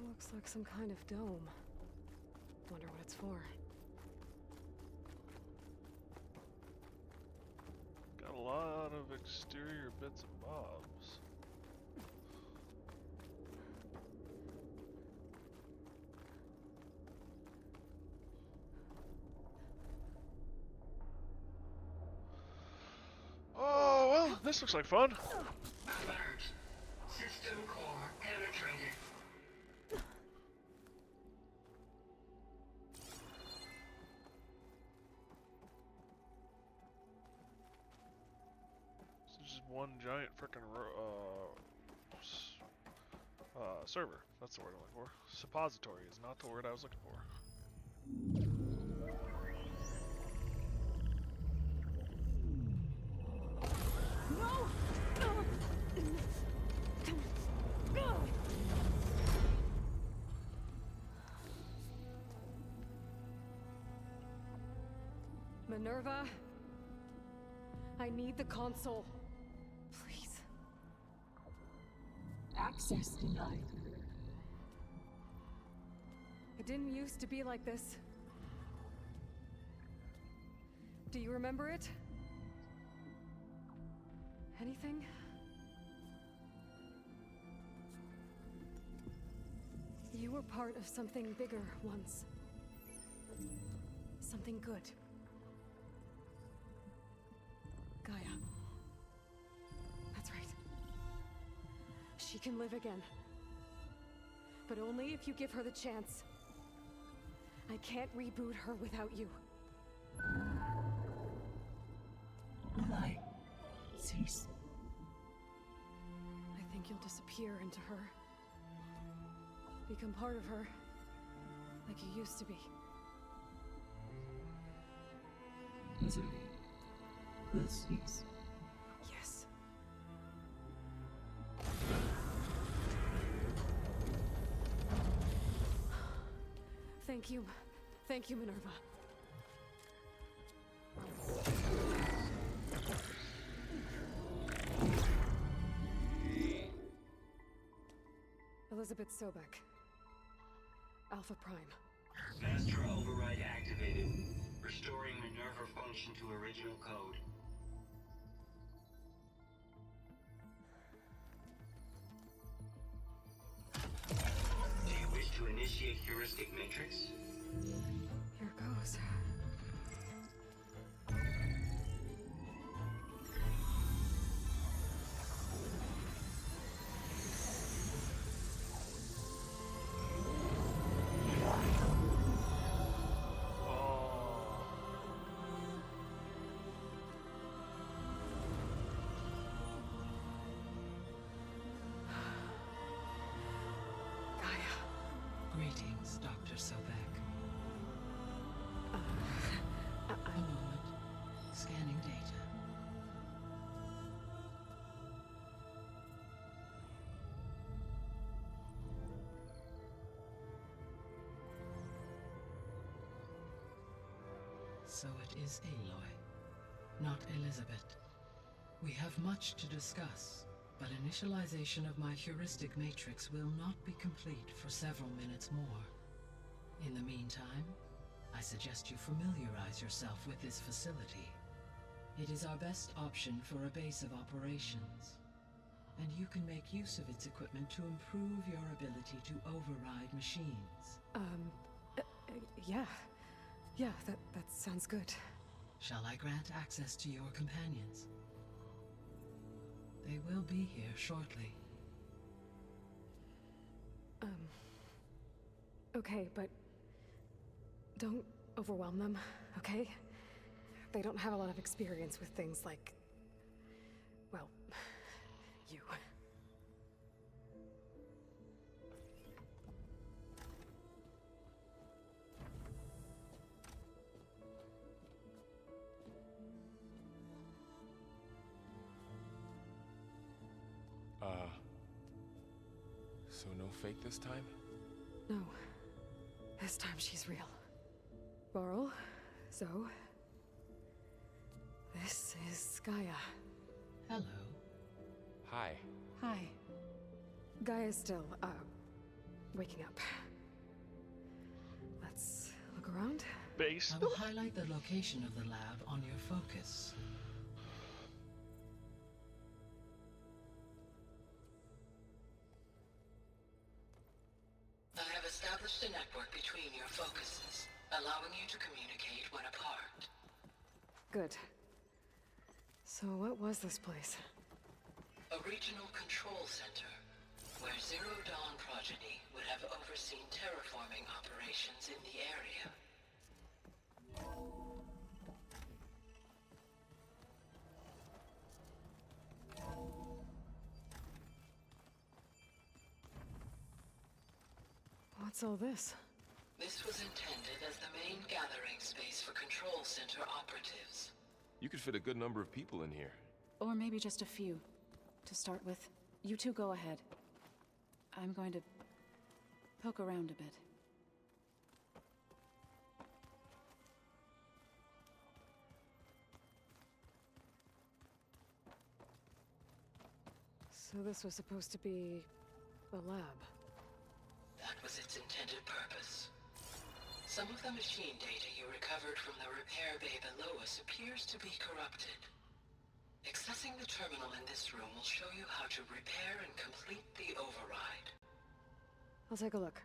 Looks like some kind of dome. Wonder what it's for. Got a lot of exterior bits and bobs. Oh, well, this looks like fun. Alert. System core penetrated. This is just one giant frickin' server. That's the word I'm looking for. Suppository is not the word I was looking for. No! Minerva, I need the console. Please. Access denied. It didn't used to be like this. Do you remember it? Anything? You were part of something bigger once. Something good. Gaia. That's right. She can live again. But only if you give her the chance. I can't reboot her without you. Light. Cease. I think you'll disappear into her. Become part of her. Like you used to be. Easily. Will cease. Yes. Thank you. Thank you, Minerva. Elizabeth Sobek. Alpha Prime. Master override activated. Restoring Minerva function to original code. see a heuristic matrix? Here goes. Greetings, Dr. Sobek. A moment. Scanning data. So it is Aloy, not Elizabeth. We have much to discuss, but initialization of my heuristic matrix will not be complete for several minutes more. In the meantime, I suggest you familiarize yourself with this facility. It is our best option for a base of operations, and you can make use of its equipment to improve your ability to override machines. Yeah. Yeah, that sounds good. Shall I grant access to your companions? They will be here shortly. Okay, but don't overwhelm them, okay? They don't have a lot of experience with things like, well, you. So no fake this time? No. This time she's real. Varl, so... this is Gaia. Hello. Hi. Hi. Gaia's still, waking up. Let's look around. Base. I will highlight the location of the lab on your focus. I have established a network between your focuses, allowing you to communicate when apart. Good. So what was this place? A regional control center, where Zero Dawn progeny would have overseen terraforming operations in the area. What's all this? This was intended as the main gathering space for control center operatives. You could fit a good number of people in here. Or maybe just a few. To start with, you two go ahead. I'm going to poke around a bit. So this was supposed to be a lab. That was its intended purpose. Some of the machine data you recovered from the repair bay below us appears to be corrupted. Accessing the terminal in this room will show you how to repair and complete the override. I'll take a look.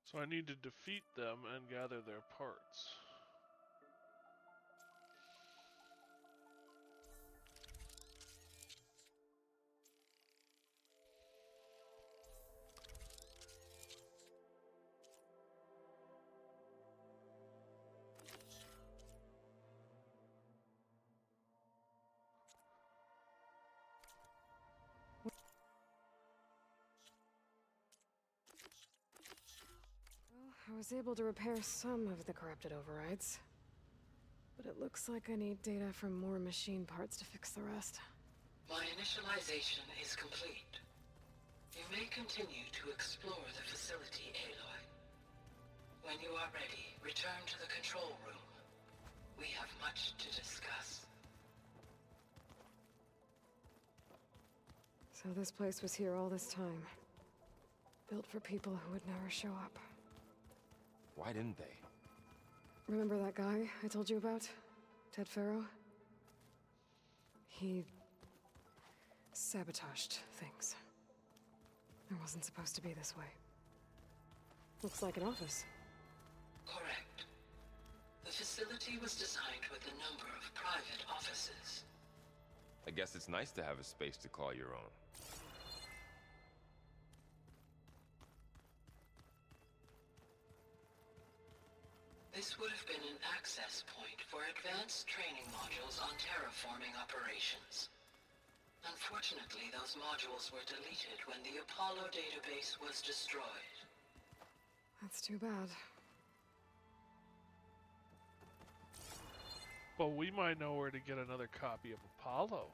So I need to defeat them and gather their parts. I was able to repair some of the corrupted overrides. But it looks like I need data from more machine parts to fix the rest. My initialization is complete. You may continue to explore the facility, Aloy. When you are ready, return to the control room. We have much to discuss. So this place was here all this time. Built for people who would never show up. Why didn't they? Remember that guy I told you about? Ted Farrow? He sabotaged things. It wasn't supposed to be this way. Looks like an office. Correct. The facility was designed with a number of private offices. I guess it's nice to have a space to call your own. This would have been an access point for advanced training modules on terraforming operations. Unfortunately, those modules were deleted when the Apollo database was destroyed. That's too bad. But we might know where to get another copy of Apollo.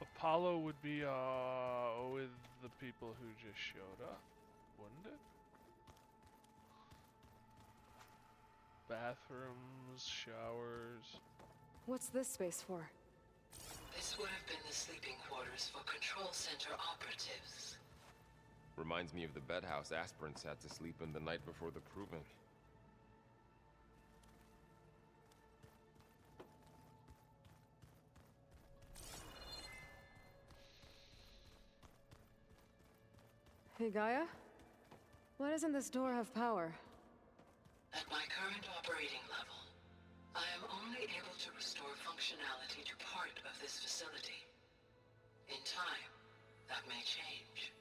Apollo would be with the people who just showed up, wouldn't it? Bathrooms, showers. What's this space for? This would have been the sleeping quarters for Control Center operatives. Reminds me of the bedhouse aspirants had to sleep in the night before the proving. Hey, Gaia? Why doesn't this door have power? At my current operating level, I am only able to restore functionality to part of this facility. In time, that may change.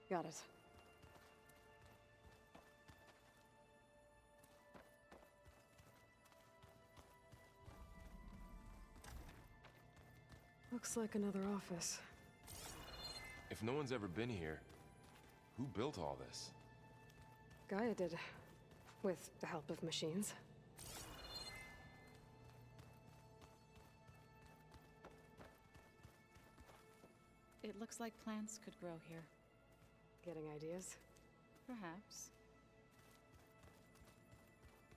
Got it. Looks like another office. If no one's ever been here, who built all this? Gaia did. With the help of machines. It looks like plants could grow here. Getting ideas? Perhaps.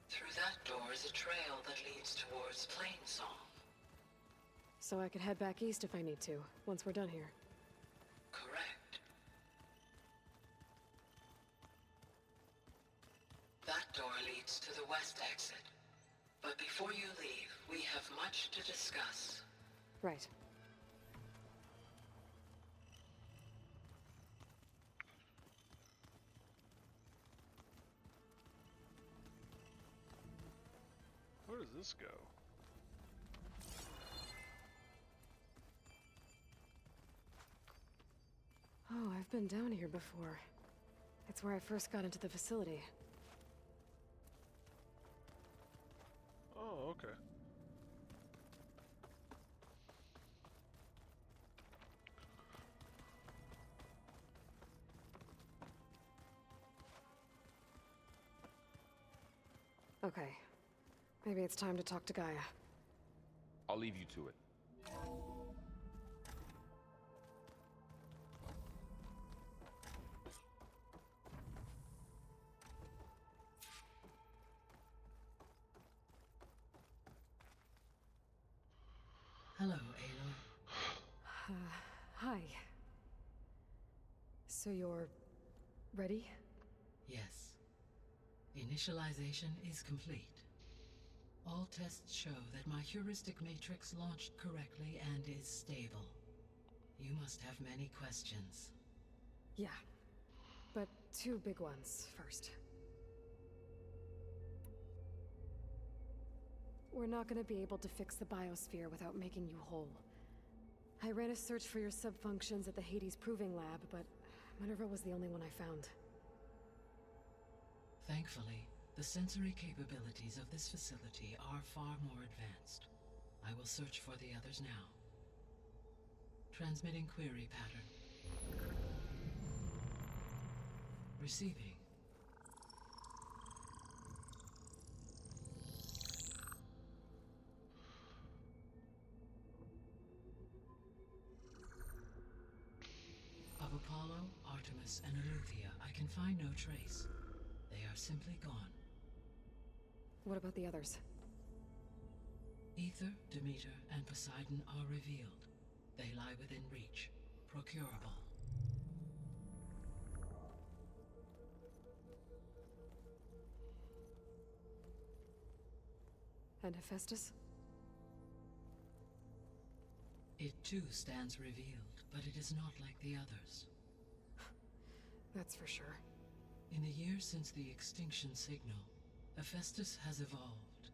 Through that door is a trail that leads towards Plainsong. So I could head back east if I need to, once we're done here. Correct. That door leads to the west exit. But before you leave, we have much to discuss. Right. Where does this go? Oh, I've been down here before. It's where I first got into the facility. Oh, okay. Okay. Maybe it's time to talk to Gaia. I'll leave you to it. Hello, Aloy. Hi. So you're ready? Yes. Initialization is complete. All tests show that my heuristic matrix launched correctly and is stable. You must have many questions. Yeah. But two big ones first. We're not gonna be able to fix the biosphere without making you whole. I ran a search for your subfunctions at the Hades Proving Lab, but Minerva was the only one I found. Thankfully, the sensory capabilities of this facility are far more advanced. I will search for the others now. Transmitting query pattern. Receiving. Of Apollo, Artemis, and Eleuthia, I can find no trace. They are simply gone. What about the others? Ether, Demeter, and Poseidon are revealed. They lie within reach. Procurable. And Hephaestus? It too stands revealed, but it is not like the others. That's for sure. In the years since the extinction signal, Hephaestus has evolved.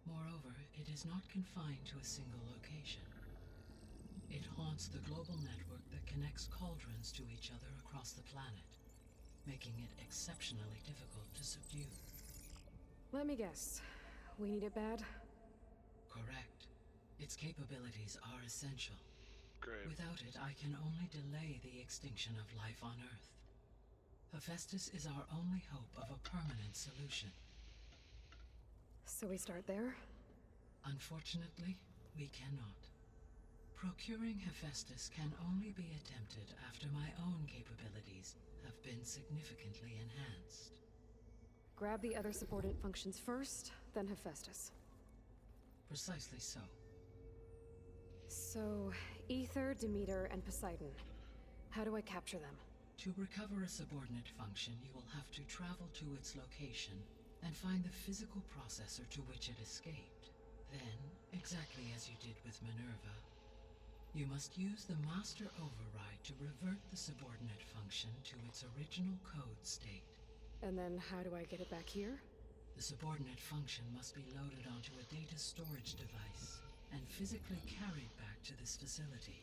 Moreover, it is not confined to a single location. It haunts the global network that connects cauldrons to each other across the planet, making it exceptionally difficult to subdue. Let me guess. We need it bad? Correct. Its capabilities are essential. Great. Without it, I can only delay the extinction of life on Earth. Hephaestus is our only hope of a permanent solution. So we start there? Unfortunately, we cannot. Procuring Hephaestus can only be attempted after my own capabilities have been significantly enhanced. Grab the other subordinate functions first, then Hephaestus. Precisely so. So, Aether, Demeter, and Poseidon. How do I capture them? To recover a subordinate function, you will have to travel to its location and find the physical processor to which it escaped. Then, exactly as you did with Minerva, you must use the Master Override to revert the subordinate function to its original code state. And then how do I get it back here? The subordinate function must be loaded onto a data storage device and physically carried back to this facility.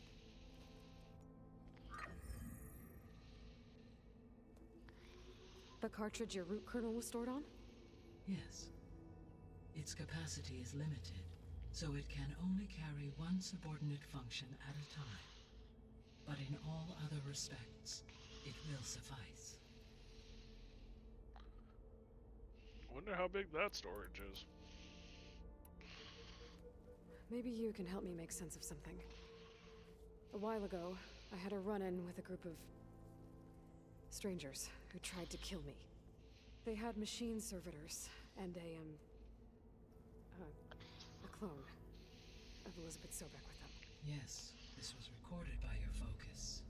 The cartridge your root kernel was stored on? Yes. Its capacity is limited, so it can only carry one subordinate function at a time. But in all other respects, it will suffice. Wonder how big that storage is. Maybe you can help me make sense of something. A while ago, I had a run-in with a group of strangers who tried to kill me. They had machine servitors and a clone of Elizabeth Sobek with them. Yes, this was recorded by your focus.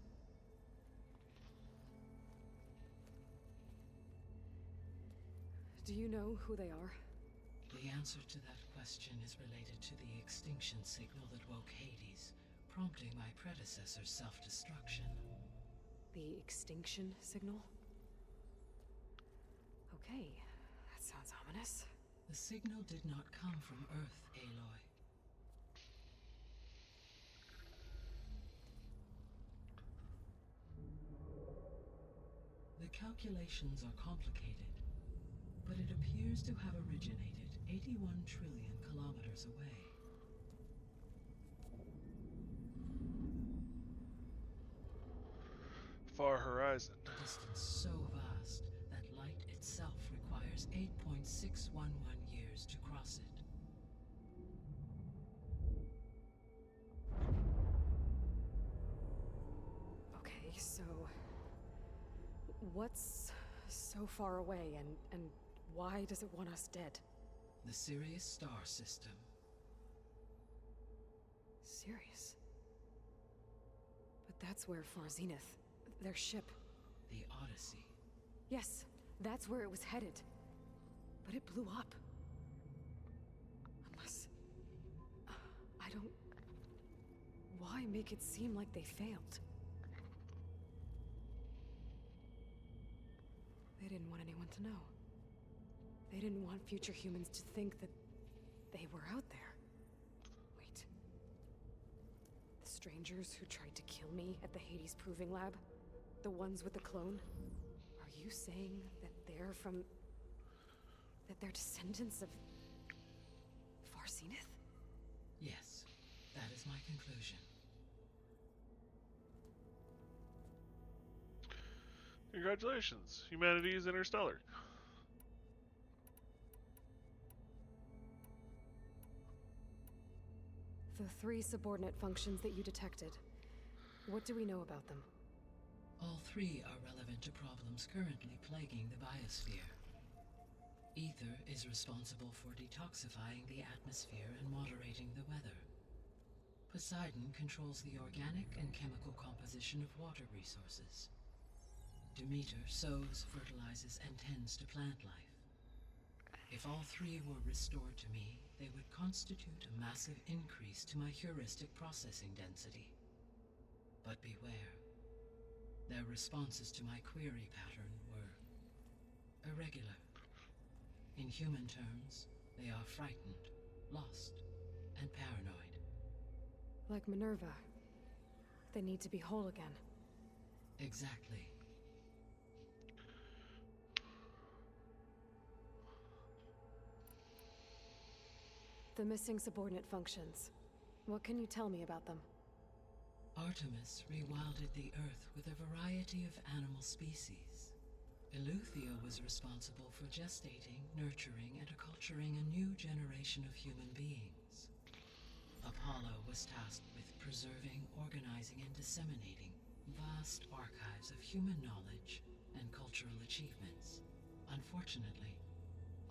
Do you know who they are? The answer to that question is related to the extinction signal that woke Hades, prompting my predecessor's self-destruction. The extinction signal? Okay, that sounds ominous. The signal did not come from Earth, Aloy. The calculations are complicated, but it appears to have originated 81 trillion kilometers away. Far horizon. A distance so vast that light itself requires 8.611 years to cross it. Okay, so what's so far away and why does it want us dead? The Sirius star system. Sirius? But that's where Far Zenith, their ship. The Odyssey. Yes, that's where it was headed. But it blew up. Unless... I don't... Why make it seem like they failed? They didn't want anyone to know. They didn't want future humans to think that they were out there. Wait. The strangers who tried to kill me at the Hades Proving Lab? The ones with the clone? Are you saying that they're from... that they're descendants of... Far Zenith? Yes, that is my conclusion. Congratulations, humanity is interstellar. The 3 subordinate functions that you detected. What do we know about them? All 3 are relevant to problems currently plaguing the biosphere. Aether is responsible for detoxifying the atmosphere and moderating the weather. Poseidon controls the organic and chemical composition of water resources. Demeter sows, fertilizes, and tends to plant life. If all three were restored to me, they would constitute a massive increase to my heuristic processing density. But beware. Their responses to my query pattern were irregular. In human terms, they are frightened, lost, and paranoid. Like Minerva. They need to be whole again. Exactly. The missing subordinate functions. What can you tell me about them? Artemis rewilded the Earth with a variety of animal species. Eleuthia was responsible for gestating, nurturing, and acculturating a new generation of human beings. Apollo was tasked with preserving, organizing, and disseminating vast archives of human knowledge and cultural achievements. Unfortunately,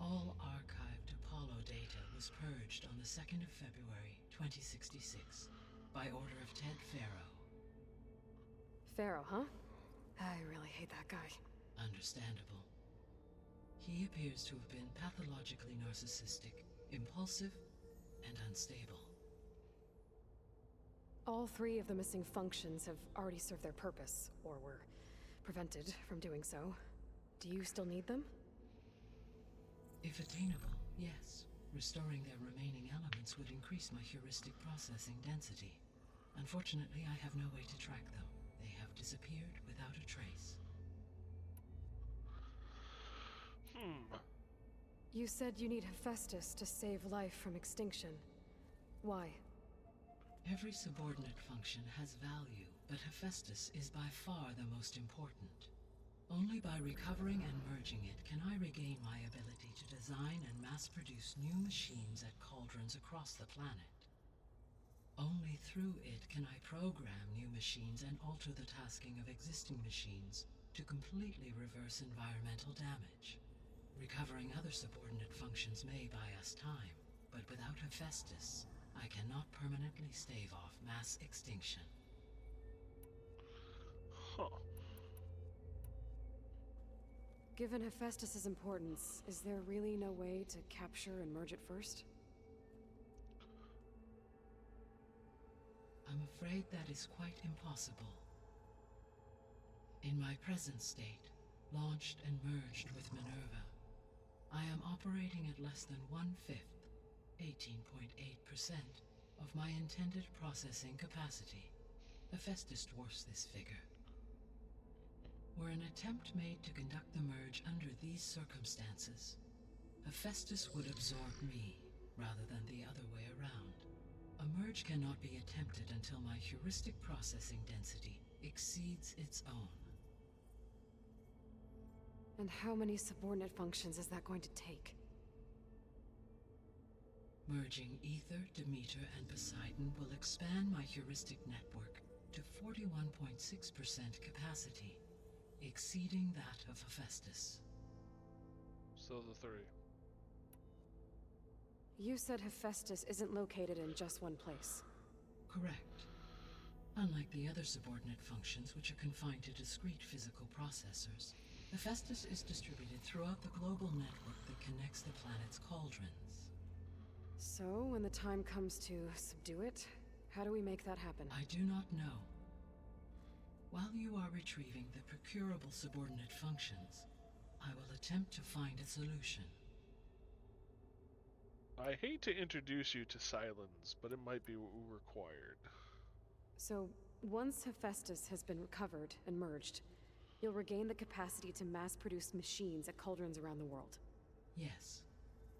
all archived Apollo data was purged on the 2nd of February, 2066, by order of Ted Faro. Faro, huh? I really hate that guy. Understandable. He appears to have been pathologically narcissistic, impulsive, and unstable. All three of the missing functions have already served their purpose, or were prevented from doing so. Do you still need them? If attainable, yes. Restoring their remaining elements would increase my heuristic processing density. Unfortunately, I have no way to track them. They have disappeared without a trace. You said you need Hephaestus to save life from extinction. Why? Every subordinate function has value, but Hephaestus is by far the most important. Only by recovering and merging it can I regain my ability to design and mass-produce new machines at cauldrons across the planet. Only through it can I program new machines and alter the tasking of existing machines to completely reverse environmental damage. Recovering other subordinate functions may buy us time, but without Hephaestus, I cannot permanently stave off mass extinction. Given Hephaestus's importance, is there really no way to capture and merge it first? I'm afraid that is quite impossible. In my present state, launched and merged with Minerva, I am operating at less than 1/5, 18.8%, of my intended processing capacity. Hephaestus dwarfs this figure. Were an attempt made to conduct the merge under these circumstances, Hephaestus would absorb me, rather than the other way around. A merge cannot be attempted until my heuristic processing density exceeds its own. And how many subordinate functions is that going to take? Merging Ether, Demeter, and Poseidon will expand my heuristic network to 41.6% capacity, exceeding that of Hephaestus. So the three. You said Hephaestus isn't located in just one place. Correct. Unlike the other subordinate functions, which are confined to discrete physical processors, Hephaestus is distributed throughout the global network that connects the planet's cauldrons. So, when the time comes to subdue it, how do we make that happen? I do not know. While you are retrieving the procurable subordinate functions, I will attempt to find a solution. I hate to introduce you to Silence, but it might be required. So, once Hephaestus has been recovered and merged, you'll regain the capacity to mass-produce machines at cauldrons around the world. Yes,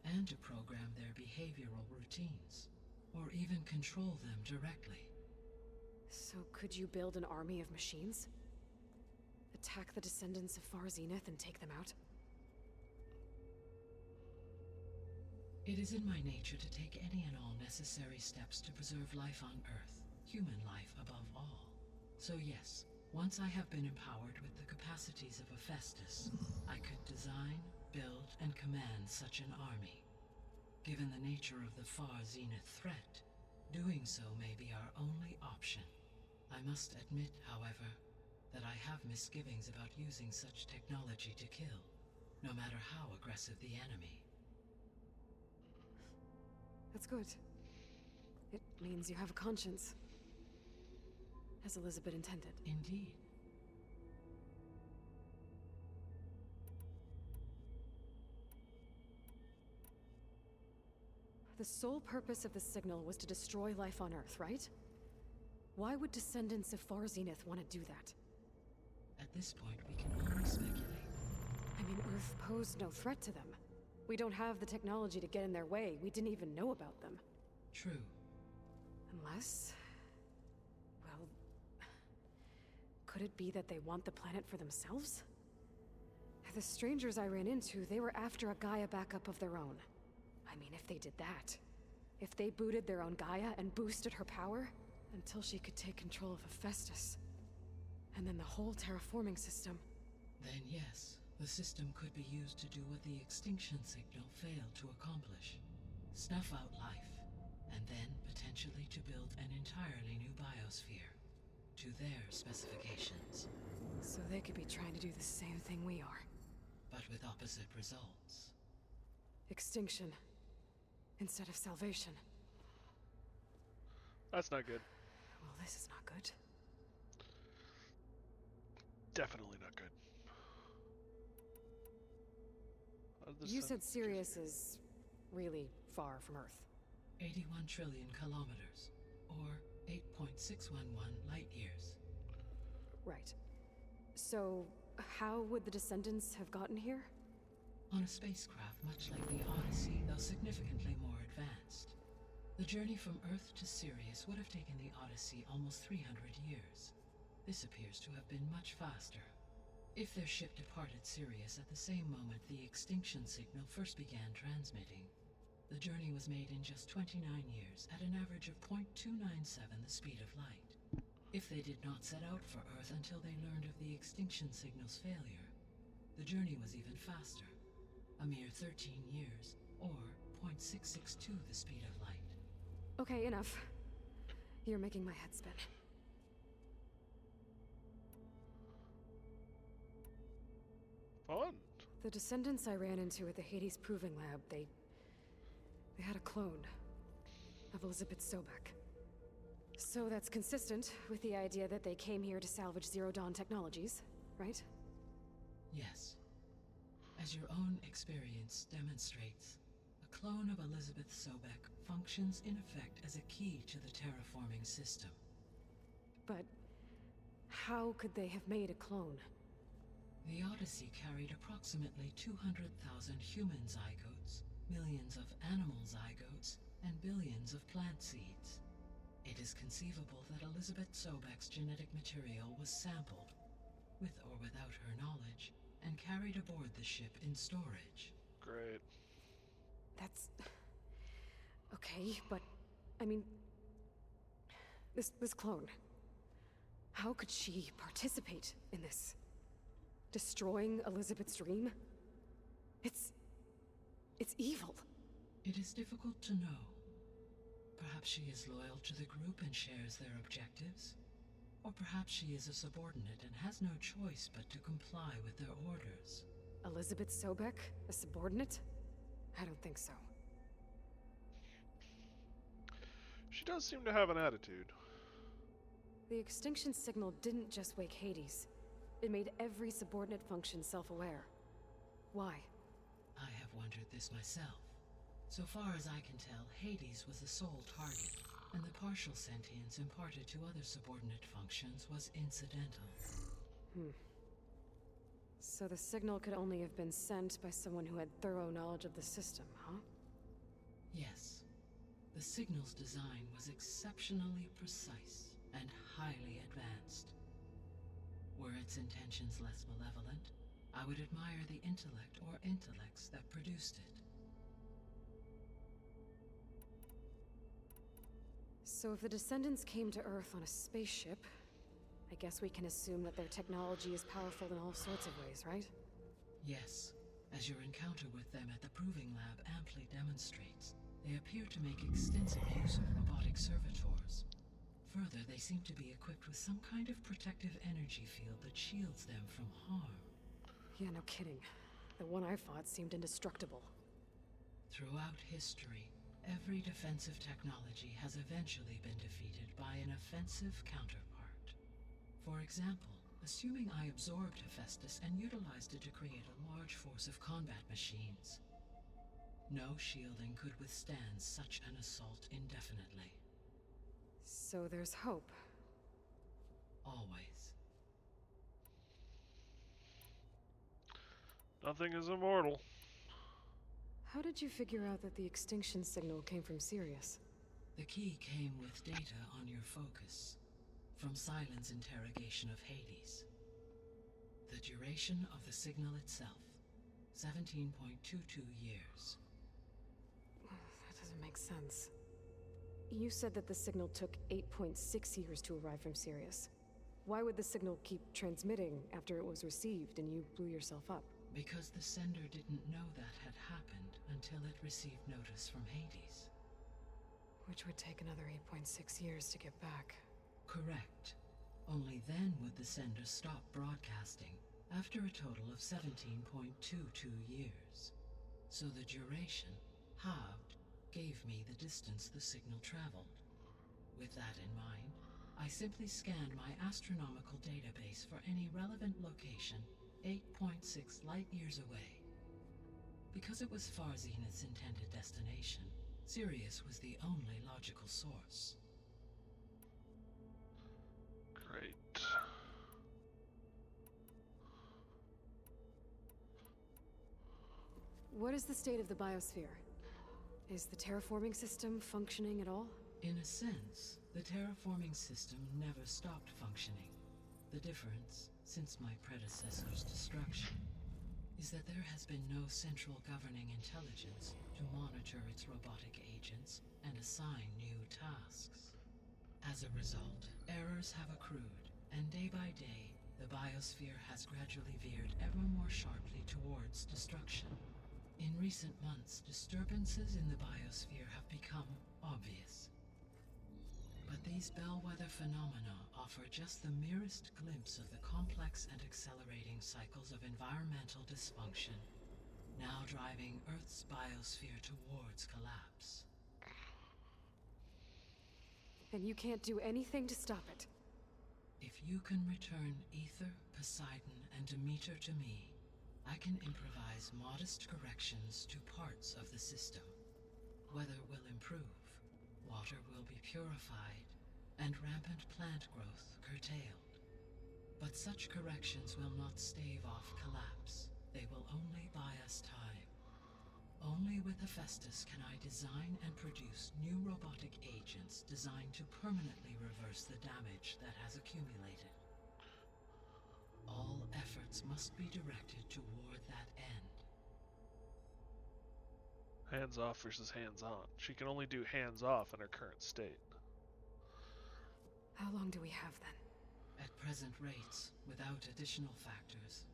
and to program their behavioral routines, or even control them directly. So could you build an army of machines? Attack the descendants of Far Zenith and take them out? It is in my nature to take any and all necessary steps to preserve life on Earth, human life above all. So yes, once I have been empowered with the capacities of Hephaestus, I could design, build, and command such an army. Given the nature of the Far Zenith threat, doing so may be our only option. I must admit, however, that I have misgivings about using such technology to kill, no matter how aggressive the enemy. That's good. It means you have a conscience. As Elizabeth intended. Indeed. The sole purpose of the signal was to destroy life on Earth, right? Why would descendants of Far Zenith want to do that? At this point, we can only speculate. I mean, Earth posed no threat to them. We don't have the technology to get in their way. We didn't even know about them. True. Unless... well... could it be that they want the planet for themselves? The strangers I ran into, they were after a Gaia backup of their own. I mean, if they did that... if they booted their own Gaia and boosted her power... until she could take control of Hephaestus. And then the whole terraforming system... Then yes, the system could be used to do what the extinction signal failed to accomplish. Snuff out life, and then potentially to build an entirely new biosphere. To their specifications. So they could be trying to do the same thing we are. But with opposite results. Extinction. Instead of salvation. That's not good. Well, this is not good. Definitely not good. You said Sirius is really far from Earth. 81 trillion kilometers, or 8.611 light years. Right. So, how would the descendants have gotten here? On a spacecraft much like the Odyssey, though significantly more advanced. The journey from Earth to Sirius would have taken the Odyssey almost 300 years. This appears to have been much faster. If their ship departed Sirius at the same moment the extinction signal first began transmitting, the journey was made in just 29 years at an average of 0.297 the speed of light. If they did not set out for Earth until they learned of the extinction signal's failure, the journey was even faster, a mere 13 years, or 0.662 the speed of light. Okay, enough. You're making my head spin. Fun. The descendants I ran into at the Hades Proving Lab, they had a clone of Elizabeth Sobek. So that's consistent with the idea that they came here to salvage Zero Dawn technologies, right? Yes. As your own experience demonstrates, a clone of Elizabeth Sobek functions in effect as a key to the terraforming system. But how could they have made a clone? The Odyssey carried approximately 200,000 human zygotes, millions of animal zygotes, and billions of plant seeds. It is conceivable that Elizabeth Sobek's genetic material was sampled, with or without her knowledge, and carried aboard the ship in storage. Great. That's... okay, but... I mean... This clone... how could she participate in this? Destroying Elizabeth's dream? It's evil. It is difficult to know. Perhaps she is loyal to the group and shares their objectives. Or perhaps she is a subordinate and has no choice but to comply with their orders. Elizabeth Sobek? A subordinate? I don't think so. She does seem to have an attitude. The extinction signal didn't just wake Hades. It made every subordinate function self-aware. Why? I have wondered this myself. So far as I can tell, Hades was the sole target, and the partial sentience imparted to other subordinate functions was incidental. So the signal could only have been sent by someone who had thorough knowledge of the system, huh? Yes. The signal's design was exceptionally precise and highly advanced. Were its intentions less malevolent, I would admire the intellect or intellects that produced it. So if the descendants came to Earth on a spaceship, I guess we can assume that their technology is powerful in all sorts of ways, right? Yes. As your encounter with them at the Proving Lab amply demonstrates, they appear to make extensive use of robotic servitors. Further, they seem to be equipped with some kind of protective energy field that shields them from harm. Yeah, no kidding. The one I fought seemed indestructible. Throughout history, Every defensive technology has eventually been defeated by an offensive counterpart. For example, assuming I absorbed Hephaestus and utilized it to create a large force of combat machines. No shielding could withstand such an assault indefinitely. So there's hope. Always. Nothing is immortal. How did you figure out that the extinction signal came from Sirius? The key came with data on your focus, from Silent's interrogation of Hades. The duration of the signal itself, 17.22 years. That doesn't make sense. You said that the signal took 8.6 years to arrive from Sirius. Why would the signal keep transmitting after it was received and you blew yourself up? Because the sender didn't know that had happened until it received notice from Hades. Which would take another 8.6 years to get back. Correct. Only then would the sender stop broadcasting, after a total of 17.22 years. So the duration, halved, gave me the distance the signal traveled. With that in mind, I simply scanned my astronomical database for any relevant location 8.6 light-years away. Because it was Far Zenith's intended destination, Sirius was the only logical source. Great. What is the state of the biosphere? Is the terraforming system functioning at all? In a sense, the terraforming system never stopped functioning. The difference, since my predecessor's destruction, is that there has been no central governing intelligence to monitor its robotic agents and assign new tasks. As a result, errors have accrued, and day by day, the biosphere has gradually veered ever more sharply towards destruction. In recent months, disturbances in the biosphere have become obvious. But these bellwether phenomena offer just the merest glimpse of the complex and accelerating cycles of environmental dysfunction, now driving Earth's biosphere towards collapse. And you can't do anything to stop it? If you can return Aether, Poseidon, and Demeter to me, I can improvise modest corrections to parts of the system. Weather will improve, water will be purified, and rampant plant growth curtailed. But such corrections will not stave off collapse. They will only buy us time. Only with Hephaestus can I design and produce new robotic agents designed to permanently reverse the damage that has accumulated. All efforts must be directed toward that end. Hands off versus hands on. She can only do hands off in her current state. How long do we have then? At present rates, without additional factors,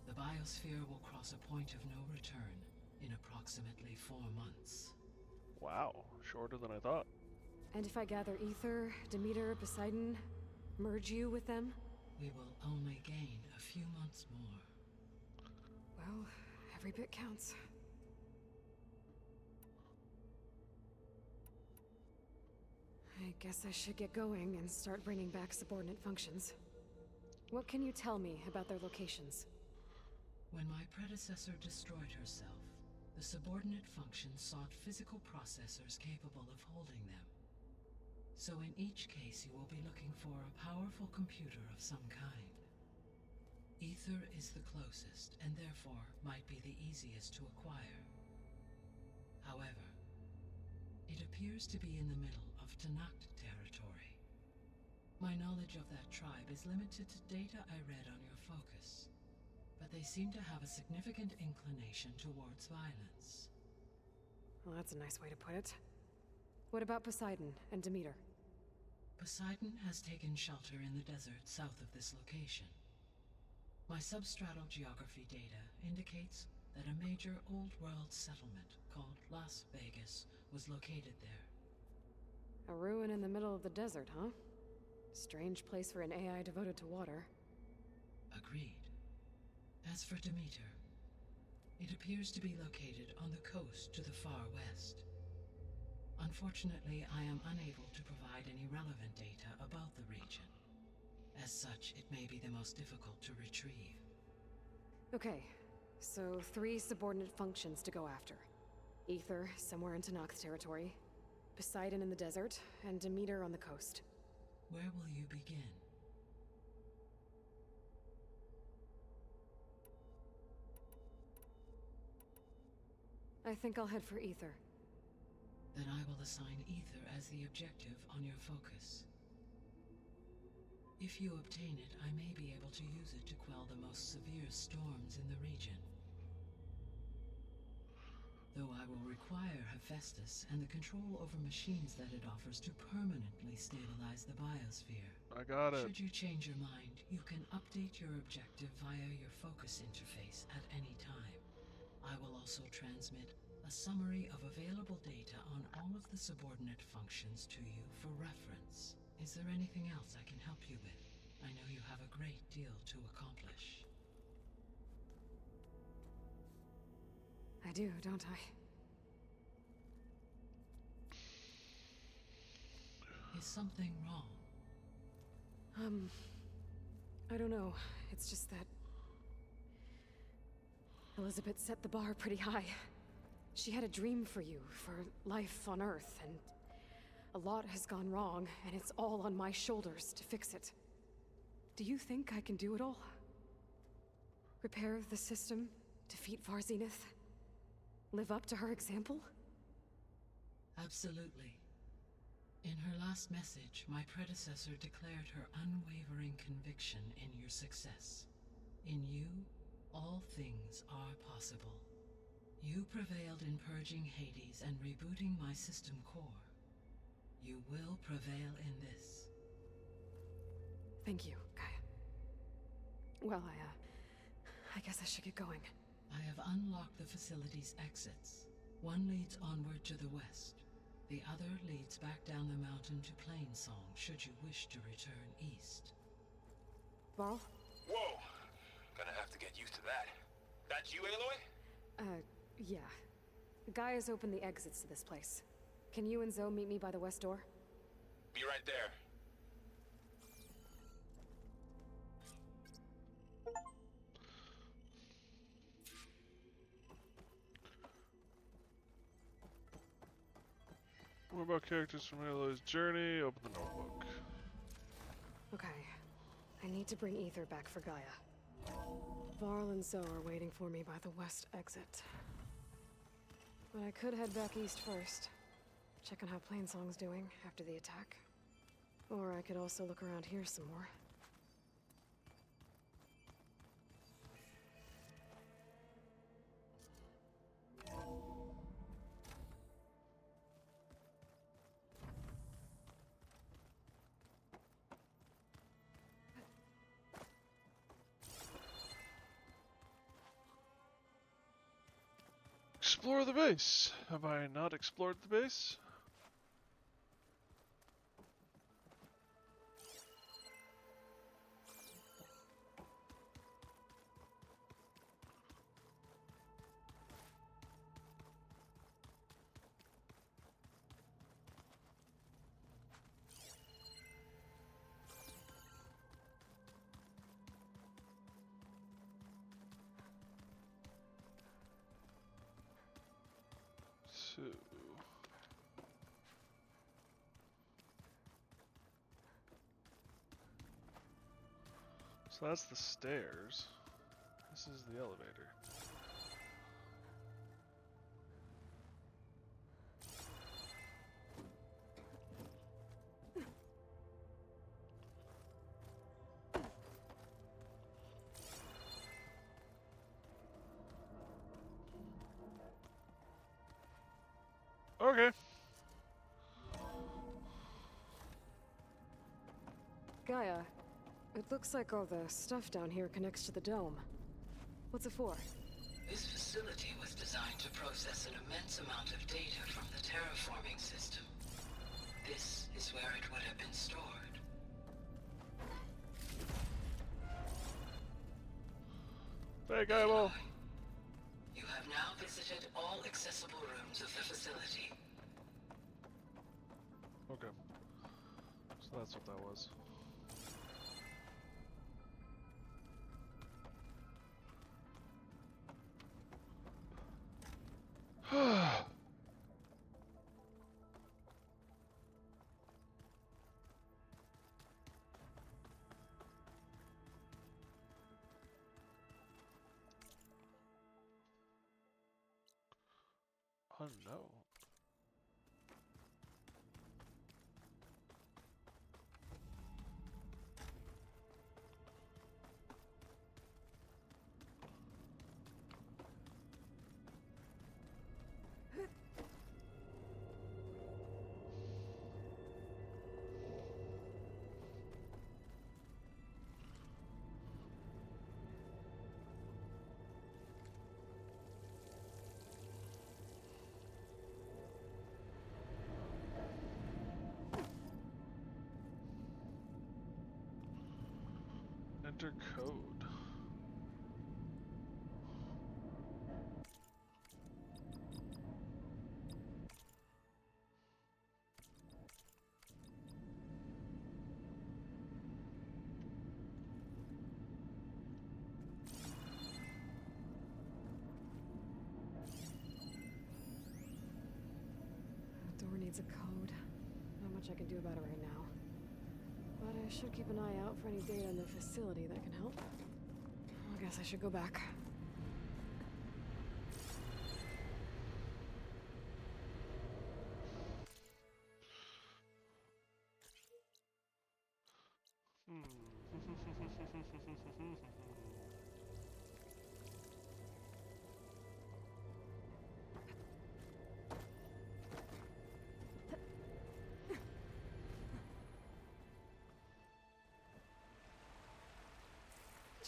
the biosphere will cross a point of no return in approximately 4 months. Wow, shorter than I thought. And if I gather Aether, Demeter, Poseidon, merge you with them? We will only gain a few months more. Well, every bit counts. I guess I should get going and start bringing back subordinate functions. What can you tell me about their locations? When my predecessor destroyed herself, the subordinate functions sought physical processors capable of holding them. So in each case you will be looking for a powerful computer of some kind. Aether is the closest, and therefore might be the easiest to acquire. However, it appears to be in the middle of Tenakt territory. My knowledge of that tribe is limited to data I read on your focus, but they seem to have a significant inclination towards violence. Well, that's a nice way to put it. What about Poseidon and Demeter? Poseidon has taken shelter in the desert south of this location. My substratal geography data indicates that a major old-world settlement called Las Vegas was located there. A ruin in the middle of the desert, huh? Strange place for an AI devoted to water. Agreed. As for Demeter, it appears to be located on the coast to the far west. Unfortunately, I am unable to provide any relevant data about the region. As such, it may be the most difficult to retrieve. Okay, so 3 subordinate functions to go after. Aether, somewhere in Tenakth territory, Poseidon in the desert, and Demeter on the coast. Where will you begin? I think I'll head for Aether. Then I will assign Aether as the objective on your focus. If you obtain it, I may be able to use it to quell the most severe storms in the region. Though I will require Hephaestus and the control over machines that it offers to permanently stabilize the biosphere. I got it. Should you change your mind, you can update your objective via your focus interface at any time. I will also transmit a summary of available data on all of the subordinate functions to you for reference. Is there anything else I can help you with? I know you have a great deal to accomplish. I do, don't I? Is something wrong? I don't know. It's just that Elizabeth set the bar pretty high. She had a dream for you, for life on Earth, and a lot has gone wrong, and it's all on my shoulders to fix it. Do you think I can do it all? Repair the system, defeat Varzinith, live up to her example? Absolutely. In her last message, my predecessor declared her unwavering conviction in your success. In you, all things are possible. You prevailed in purging Hades and rebooting my system core. You will prevail in this. Thank you, Gaia. Well, I guess I should get going. I have unlocked the facility's exits. One leads onward to the west. The other leads back down the mountain to Plainsong, should you wish to return east. Varl? Whoa! Gonna have to get used to that. That's you, Aloy? Yeah. Gaia's opened the exits to this place. Can you and Zoe meet me by the west door? Be right there. What about characters from Aloy's journey? Open the notebook. Okay. I need to bring Aether back for Gaia. Varl and Zoe are waiting for me by the west exit. But I could head back east first. Check on how Plainsong's doing after the attack. Or I could also look around here some more. Explore the base. Have I not explored the base? So that's the stairs. This is the elevator. Okay. Gaia, it looks like all the stuff down here connects to the dome. What's it for? This facility was designed to process an immense amount of data from the terraforming system. This is where it would have been stored. Hey, Gaia. You have now visited all accessible rooms of the facility. Okay. So that's what that was. Oh no. Enter code. That door needs a code. Not much I can do about it right now. But I should keep an eye out for any data in the facility that can help. I guess I should go back.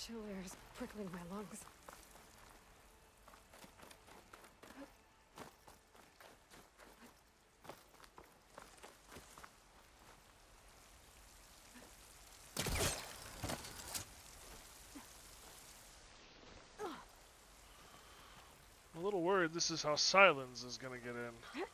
Chill air is prickling my lungs. I'm a little worried this is how Silence is gonna get in. Here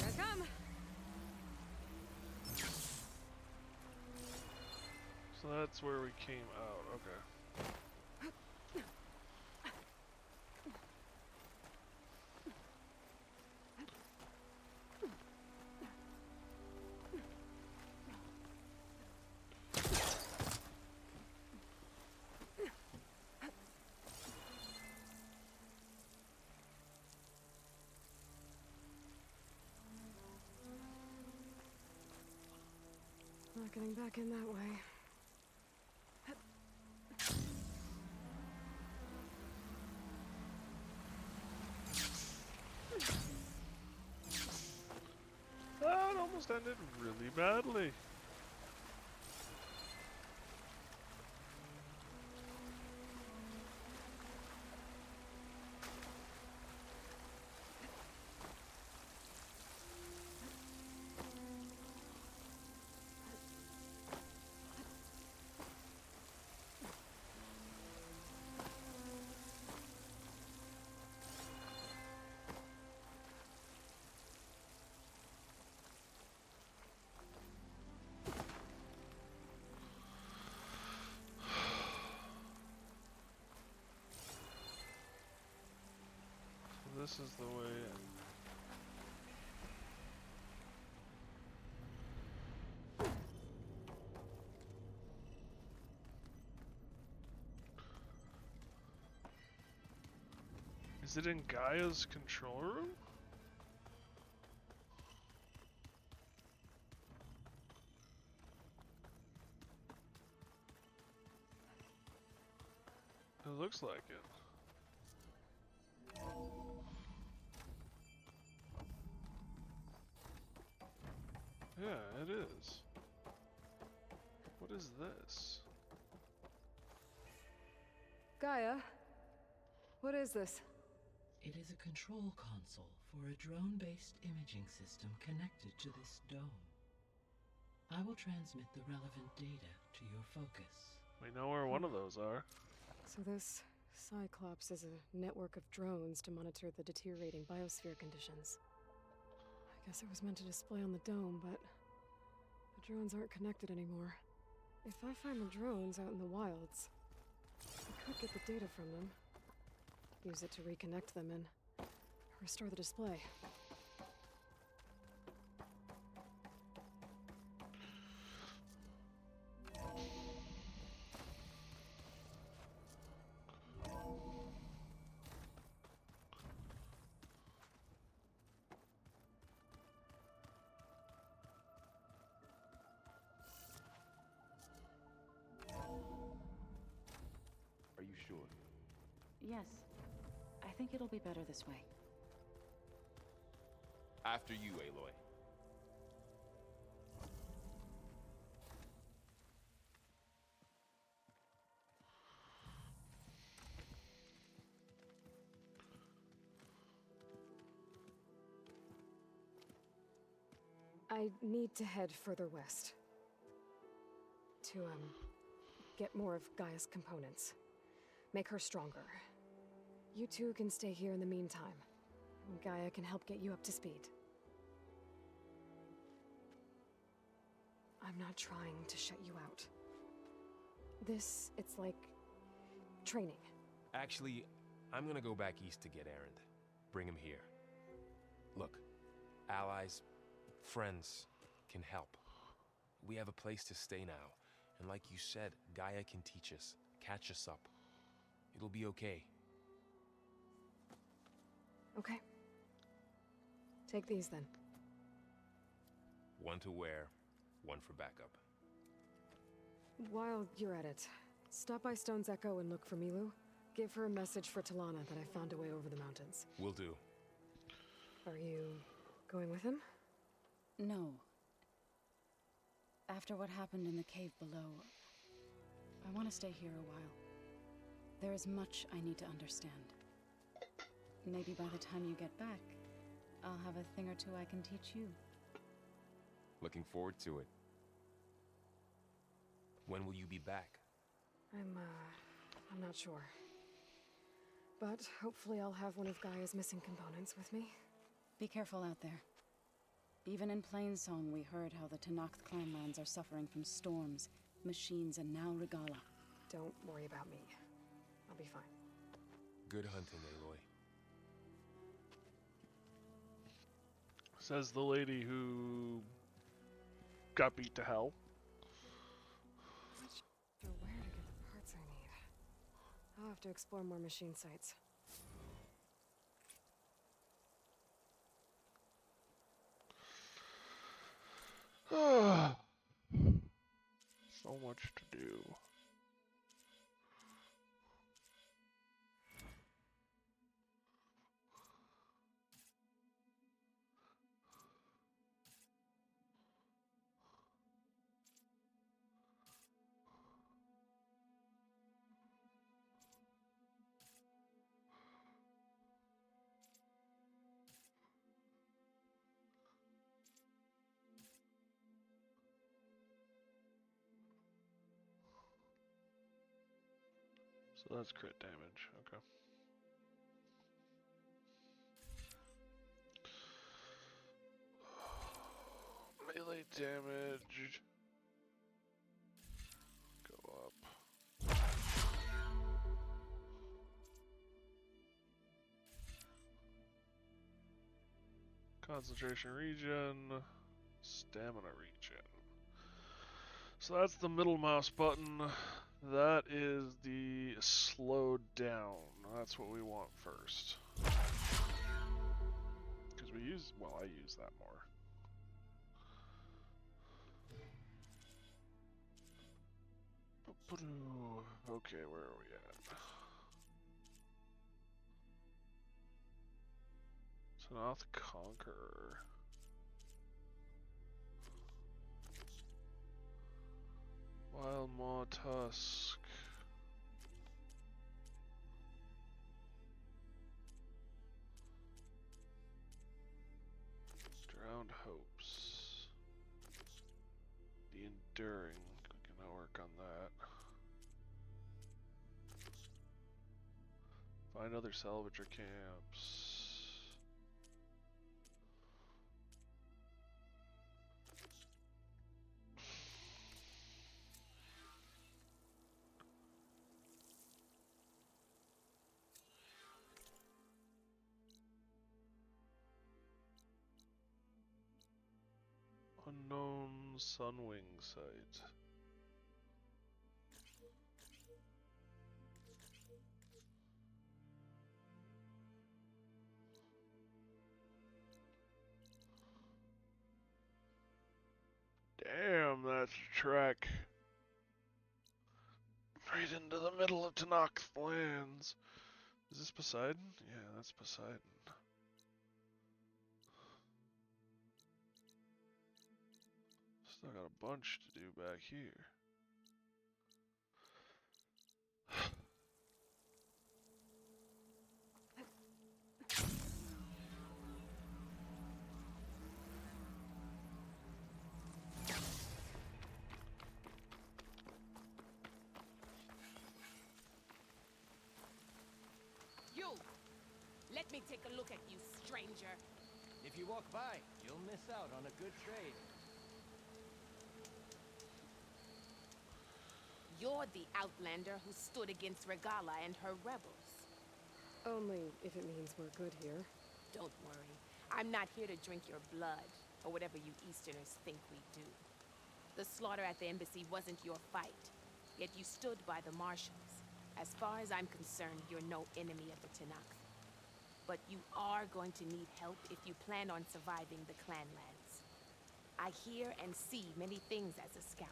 I come. So that's where we came out, okay. Not getting back in that way. That almost ended really badly. This is the way in. Is it in Gaia's control room? It looks like it. Yeah, it is. What is this? Gaia, what is this? It is a control console for a drone-based imaging system connected to this dome. I will transmit the relevant data to your focus. We know where one of those are. So this Cyclops is a network of drones to monitor the deteriorating biosphere conditions. I guess it was meant to display on the dome, but the drones aren't connected anymore. If I find the drones out in the wilds, I could get the data from them, use it to reconnect them and restore the display. Are you sure? Yes. I think it'll be better this way. After you, Aloy. I need to head further west. To, get more of Gaia's components. Make her stronger. You two can stay here in the meantime. Gaia can help get you up to speed. I'm not trying to shut you out. It's like training. Actually, I'm gonna go back east to get Erend. Bring him here. Look, allies, friends can help. We have a place to stay now. And like you said, Gaia can teach us, catch us up. It'll be okay. Okay. Take these then. One to wear, one for backup. While you're at it, stop by Stone's Echo and look for Milu. Give her a message for Talana that I found a way over the mountains. Will do. Are you going with him? No. After what happened in the cave below, I want to stay here a while. There is much I need to understand. Maybe by the time you get back, I'll have a thing or two I can teach you. Looking forward to it. When will you be back? I'm not sure. But hopefully I'll have one of Gaia's missing components with me. Be careful out there. Even in Plainsong, we heard how the Tenakth clanlands are suffering from storms, machines, and now Regalla. Don't worry about me. I'll be fine. Good hunting, Aloy. Says the lady who got beat to hell. Not sure where to get the parts I need. I'll have to explore more machine sites. So much to do. So that's crit damage, okay. Melee damage. Go up. Concentration region. Stamina region. So that's the middle mouse button. That is the slow down. That's what we want first. Because we use, well, I use that more. Okay, where are we at? Tenakth Conqueror. Wild Maw Tusk. Drowned Hopes. The Enduring. We can work on that. Find other salvager camps. Unknown Sunwing site. Damn, that's a trek. Right into the middle of Tenakth lands. Is this Poseidon? Yeah, that's Poseidon. Still got a bunch to do back here. You! Let me take a look at you, stranger. If you walk by, you'll miss out on a good trade. You're the outlander who stood against Regala and her rebels. Only if it means we're good here. Don't worry. I'm not here to drink your blood, or whatever you Easterners think we do. The slaughter at the embassy wasn't your fight, yet you stood by the marshals. As far as I'm concerned, you're no enemy of the Tenakth. But you are going to need help if you plan on surviving the Clanlands. I hear and see many things as a scout.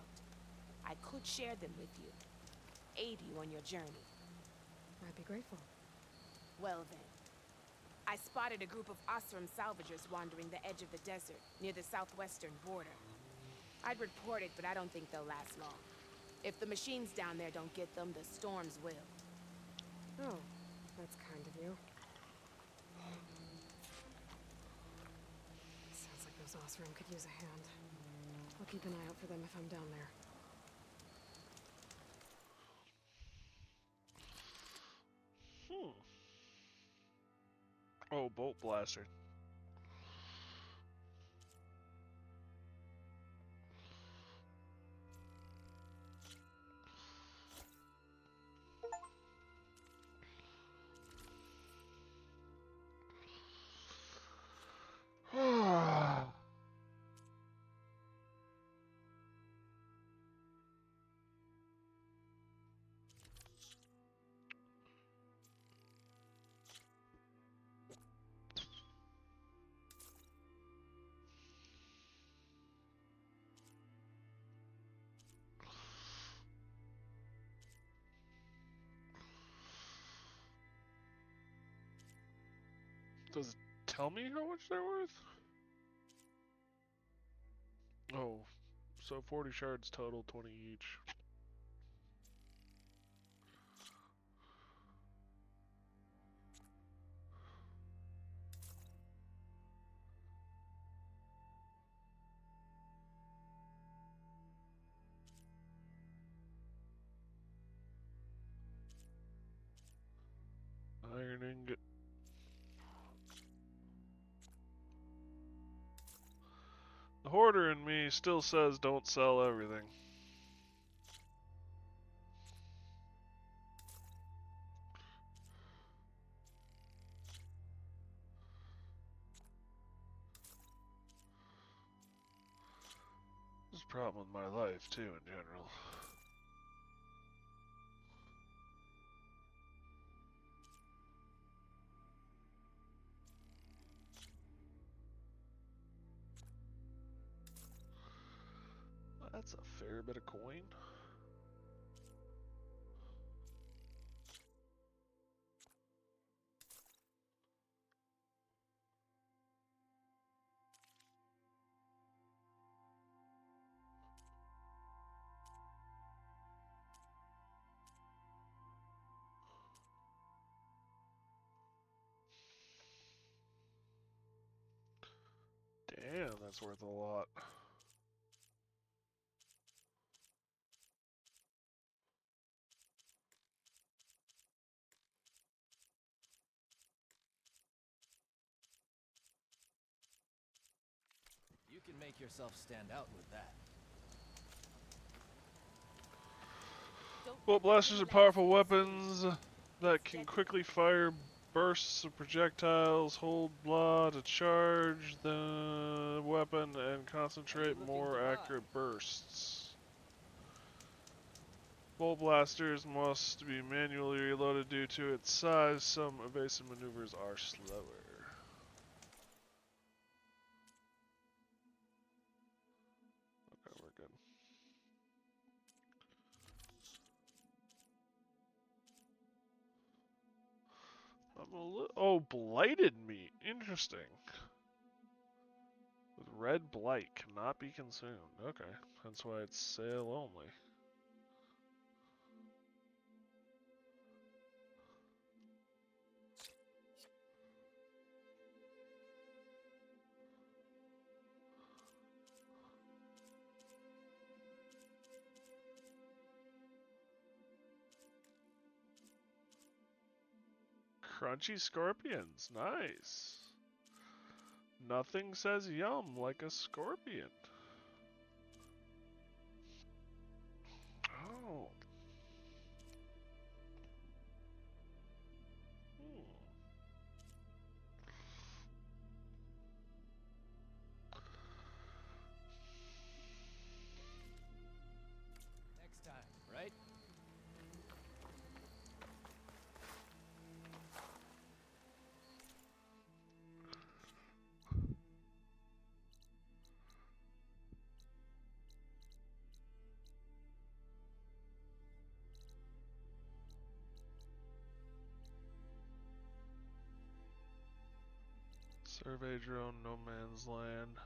I could share them with you, aid you on your journey. I'd be grateful. Well then, I spotted a group of Osram salvagers wandering the edge of the desert near the southwestern border. I'd report it, but I don't think they'll last long. If the machines down there don't get them, the storms will. Oh, that's kind of you. Sounds like those Osram could use a hand. I'll keep an eye out for them if I'm down there. Oh, Bolt Blaster. Does it tell me how much they're worth? Oh, so 40 shards total, 20 each. Iron ingot. The hoarder in me still says don't sell everything. This is a problem with my life too in general. That's a fair bit of coin. Damn, that's worth a lot. You can make yourself stand out with that. Bolt blasters are powerful weapons that can quickly fire bursts of projectiles, hold blah to charge the weapon, and concentrate more accurate bursts. Bolt blasters must be manually reloaded due to its size. Some evasive maneuvers are slower. Okay, we're good. Oh, blighted meat. Interesting. With red blight cannot be consumed. Okay, that's why it's sale only. Crunchy scorpions. Nice. Nothing says yum like a scorpion. Oh. Next time, right? Survey drone, no man's land.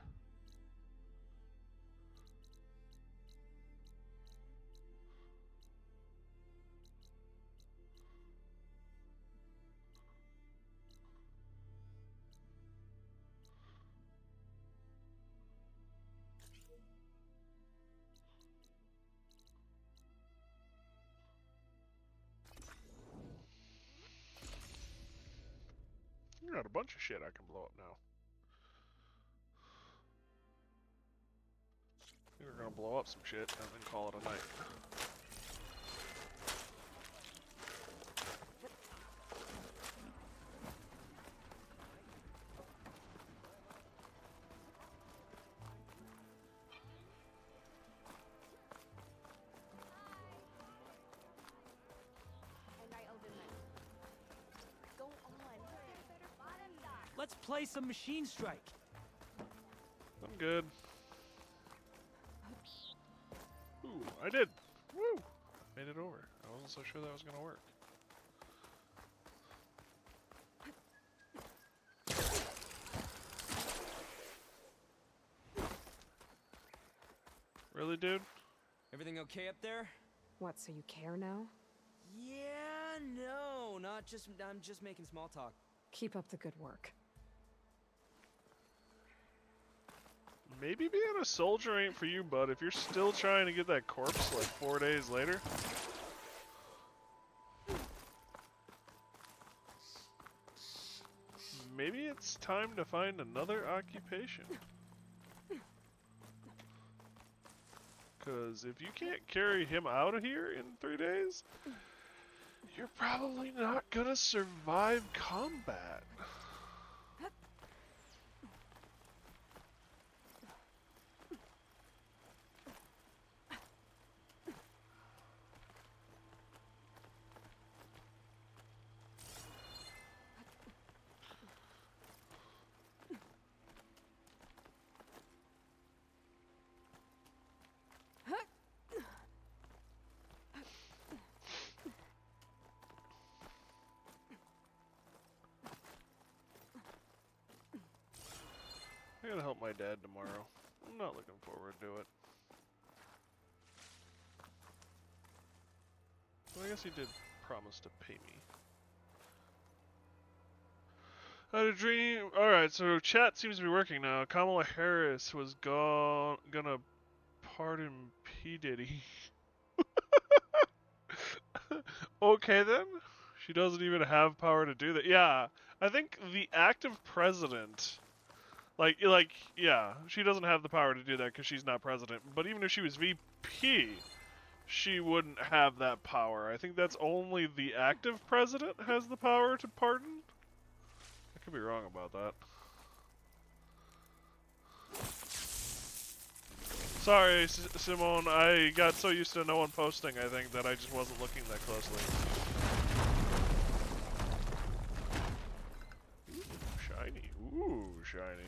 I got a bunch of shit I can blow up now. I think we're gonna blow up some shit and then call it a night. Let's play some Machine Strike. I'm good. Ooh, I did. Woo! Made it over. I wasn't so sure that was gonna work. Really, dude? Everything okay up there? What, so you care now? Yeah, no, I'm just making small talk. Keep up the good work. Maybe being a soldier ain't for you, bud. If you're still trying to get that corpse like 4 days later. Maybe it's time to find another occupation. Because if you can't carry him out of here in 3 days, you're probably not gonna survive combat. I gotta help my dad tomorrow. I'm not looking forward to it. Well, I guess he did promise to pay me. I had a dream. Alright, so chat seems to be working now. Kamala Harris was gonna pardon P. Diddy. Okay then. She doesn't even have power to do that. Yeah, I think the active president, yeah, she doesn't have the power to do that because she's not president. But even if she was VP, she wouldn't have that power. I think that's only the active president has the power to pardon. I could be wrong about that. Sorry, Simone, I got so used to no one posting, I think, that I just wasn't looking that closely. Ooh, shiny. Ooh, shiny.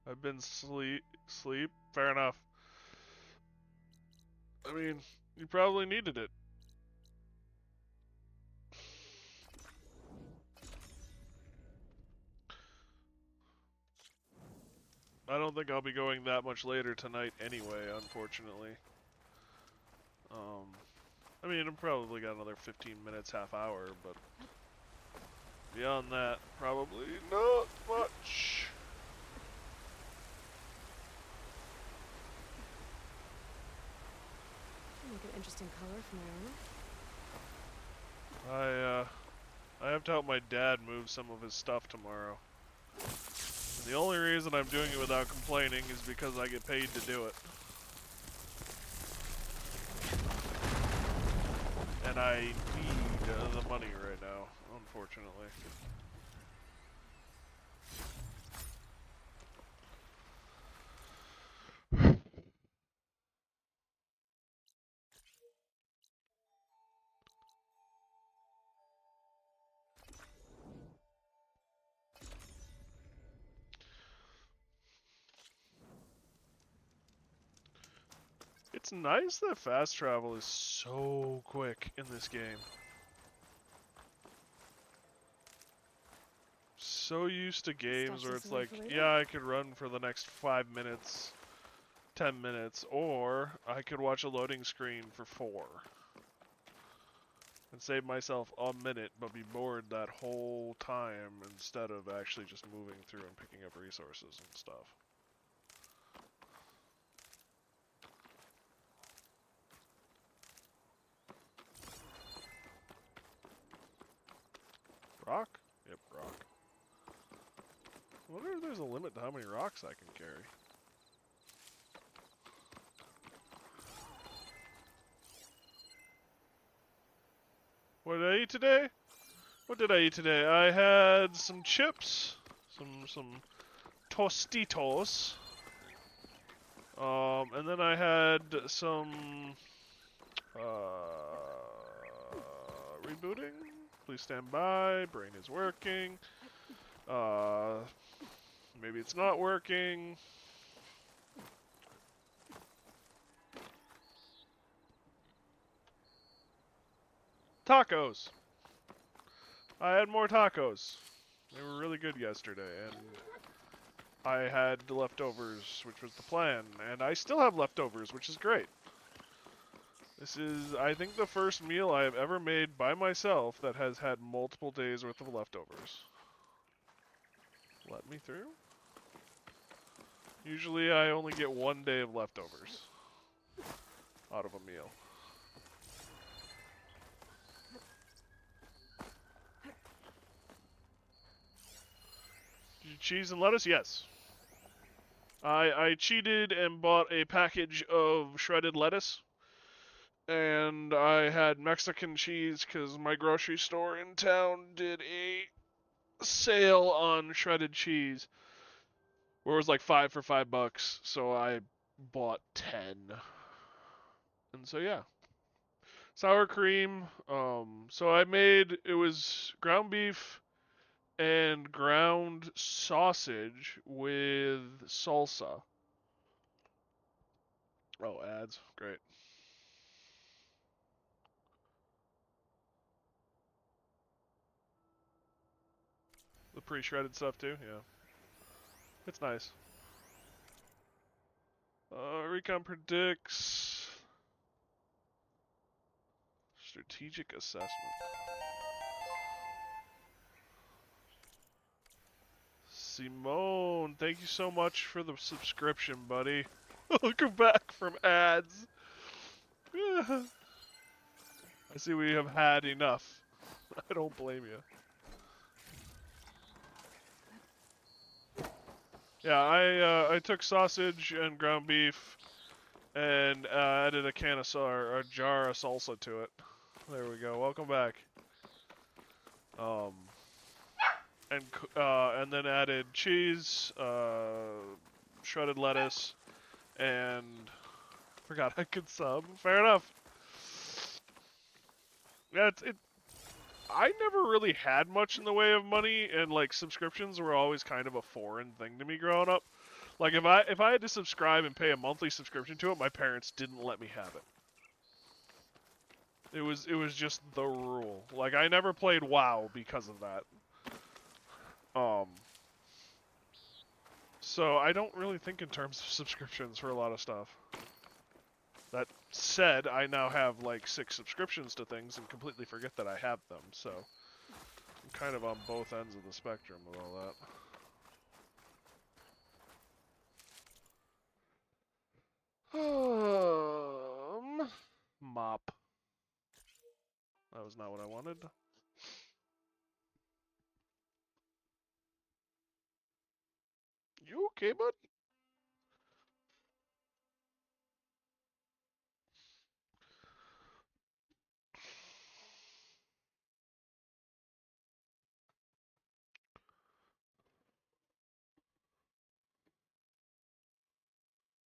I've been sleep. Fair enough. I mean, you probably needed it. I don't think I'll be going that much later tonight anyway, unfortunately. I mean, I've probably got another 15 minutes, half hour, but beyond that, probably not much. Make an interesting color for my armor. I have to help my dad move some of his stuff tomorrow. And the only reason I'm doing it without complaining is because I get paid to do it. And I need the money right now, unfortunately. It's nice that fast travel is so quick in this game. So used to games where it's like, yeah, I could run for the next 5 minutes, 10 minutes, or I could watch a loading screen for 4. And save myself a minute, but be bored that whole time instead of actually just moving through and picking up resources and stuff. Rock? Yep, rock. I wonder if there's a limit to how many rocks I can carry. What did I eat today? What did I eat today? I had some chips, some Tostitos, and then I had some rebooting. Please stand by. Brain is working. Maybe it's not working. Tacos. I had more tacos. They were really good yesterday, and I had leftovers, which was the plan, and I still have leftovers, which is great. This is, I think, the first meal I have ever made by myself that has had multiple days worth of leftovers. Let me through? Usually I only get 1 day of leftovers out of a meal. Cheese and lettuce? Yes. I cheated and bought a package of shredded lettuce. And I had Mexican cheese because my grocery store in town did a sale on shredded cheese. Where it was like 5 for $5. So I bought 10. And so yeah. Sour cream. So I made, it was ground beef and ground sausage with salsa. Oh, ads. Great. The pre-shredded stuff too, yeah. It's nice. Recon predicts Strategic assessment. Simone, thank you so much for the subscription, buddy. Welcome back from ads. I see we have had enough. I don't blame you. Yeah, I took sausage and ground beef and added a jar of salsa to it. There we go. Welcome back. And then added cheese, shredded lettuce, and forgot I could sub. Fair enough. Yeah, I never really had much in the way of money, and like subscriptions were always kind of a foreign thing to me growing up. Like if I had to subscribe and pay a monthly subscription to it, my parents didn't let me have it. It was just the rule. Like I never played WoW because of that. So I don't really think in terms of subscriptions for a lot of stuff. That said, I now have like 6 subscriptions to things and completely forget that I have them, so I'm kind of on both ends of the spectrum with all that. Mop. That was not what I wanted. You okay, bud?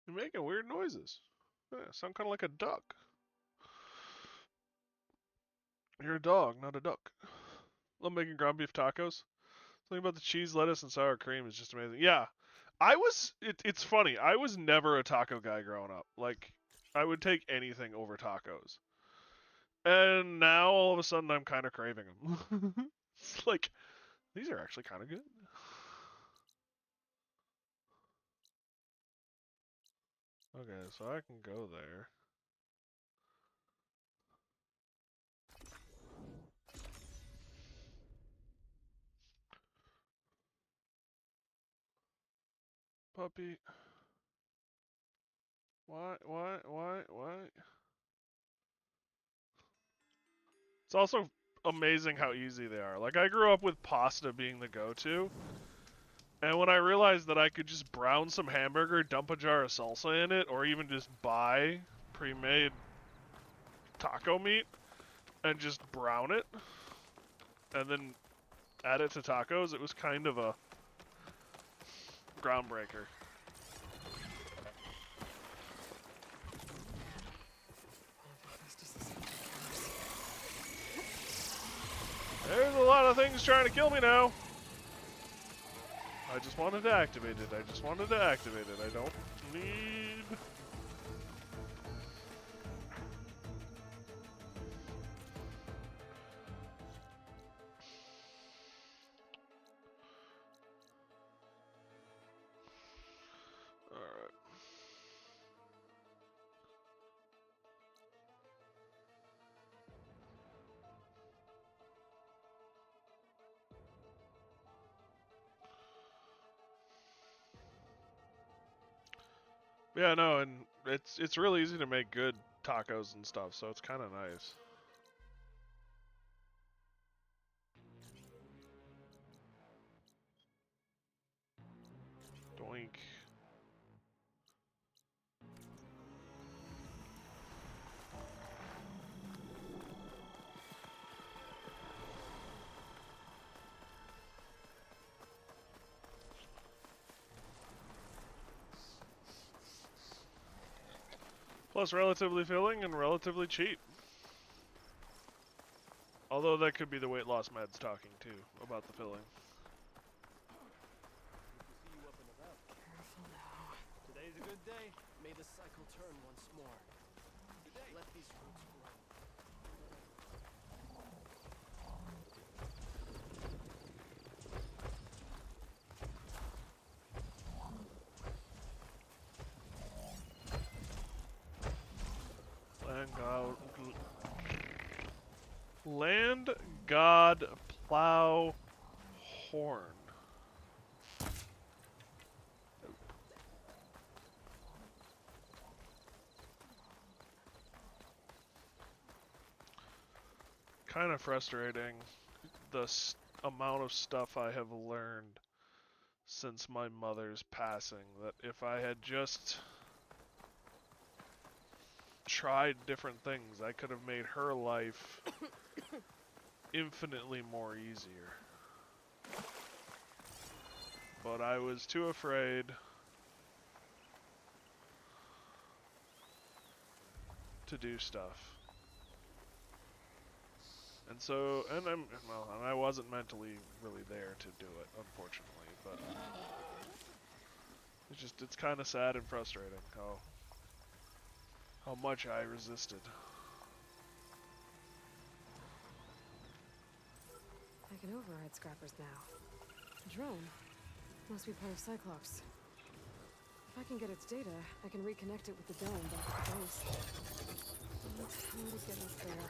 You're making weird noises. Yeah, sound kind of like a duck. You're a dog, not a duck. Love making ground beef tacos. Something about the cheese, lettuce, and sour cream is just amazing. Yeah, it's funny. I was never a taco guy growing up. Like, I would take anything over tacos. And now, all of a sudden, I'm kind of craving them. It's like, these are actually kind of good. Okay, so I can go there. Puppy. Why? It's also amazing how easy they are. Like, I grew up with pasta being the go-to. And when I realized that I could just brown some hamburger, dump a jar of salsa in it, or even just buy pre-made taco meat and just brown it, and then add it to tacos, it was kind of a groundbreaker. There's a lot of things trying to kill me now. I just wanted to activate it. I don't need... Alright. Yeah, no, and it's really easy to make good tacos and stuff, so it's kind of nice. Doink. Plus relatively filling and relatively cheap. Although that could be the weight loss meds talking too about the filling. Careful now. Today's a good day. May the cycle turn once more. Let these roots grow. God Plow Horn. Kind of frustrating, the amount of stuff I have learned since my mother's passing, that if I had just tried different things, I could have made her life infinitely more easier. But I was too afraid to do stuff. And so, and I wasn't mentally really there to do it, unfortunately, but it's kind of sad and frustrating how much I resisted. I can override Scrappers now. A drone must be part of Cyclops. If I can get its data, I can reconnect it with the dome back at the base. But how to get us there?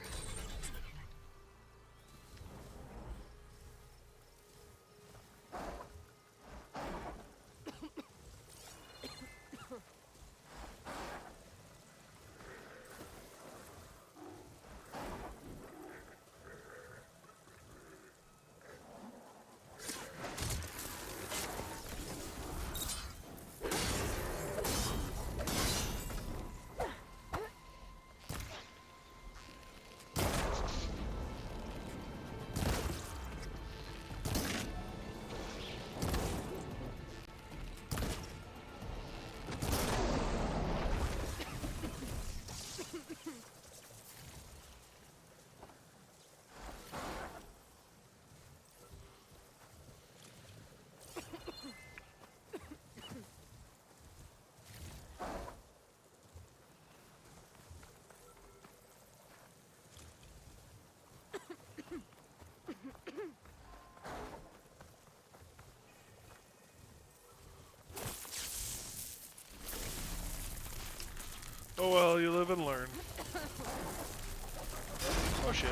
Oh well, you live and learn. Oh shit.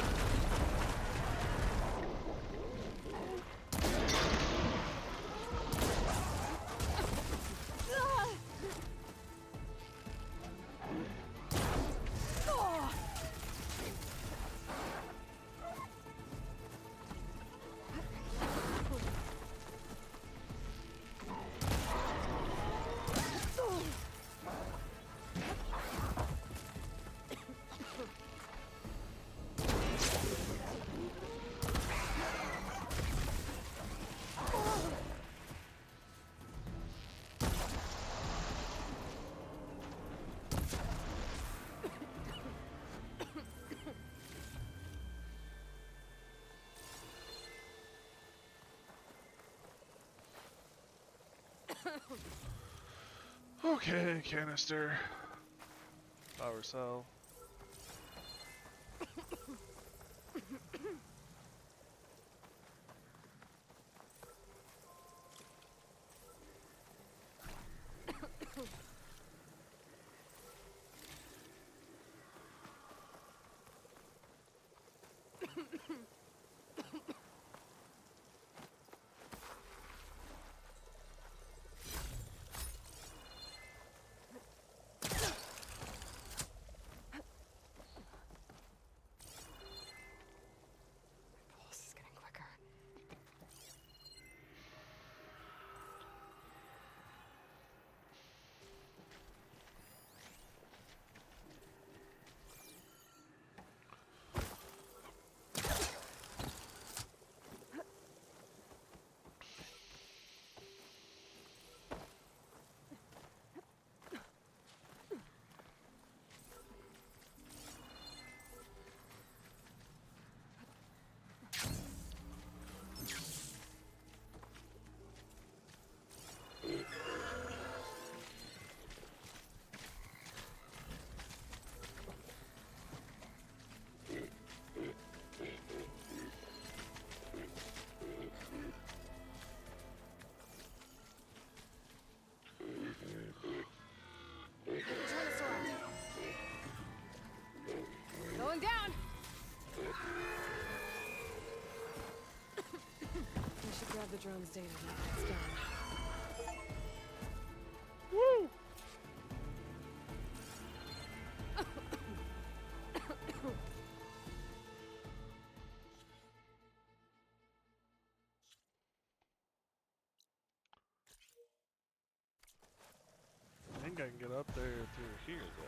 Okay, canister. Power cell. Jones data now it's done. Woo! I think I can get up there through here, though.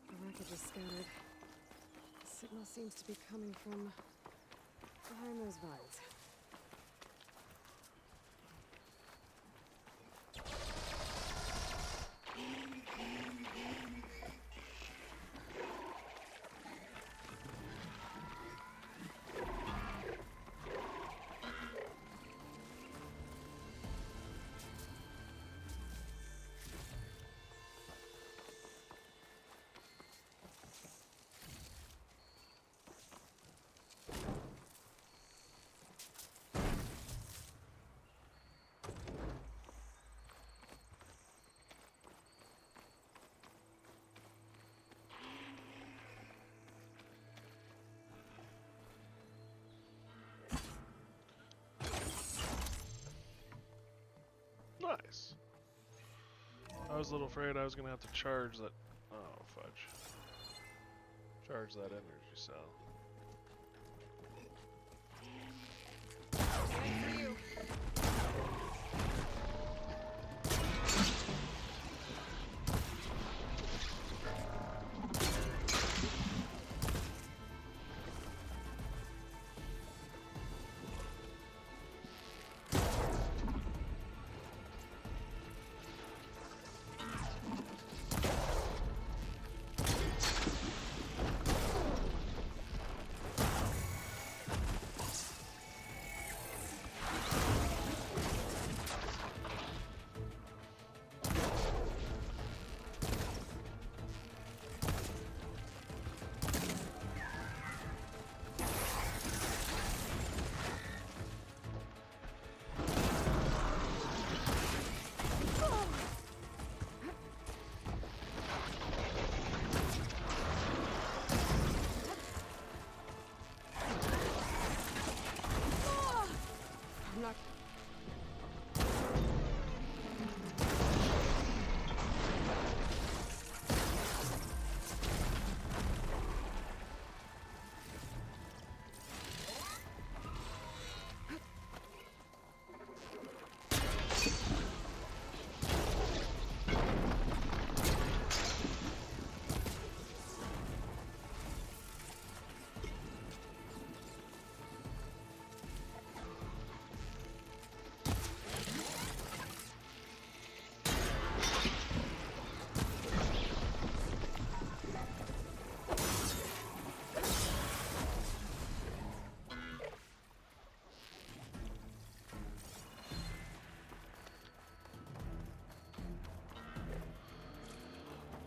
The wreckage is scattered. The signal seems to be coming from behind those vines. Nice. I was a little afraid I was going to have to charge that. Oh, fudge. Charge that energy cell.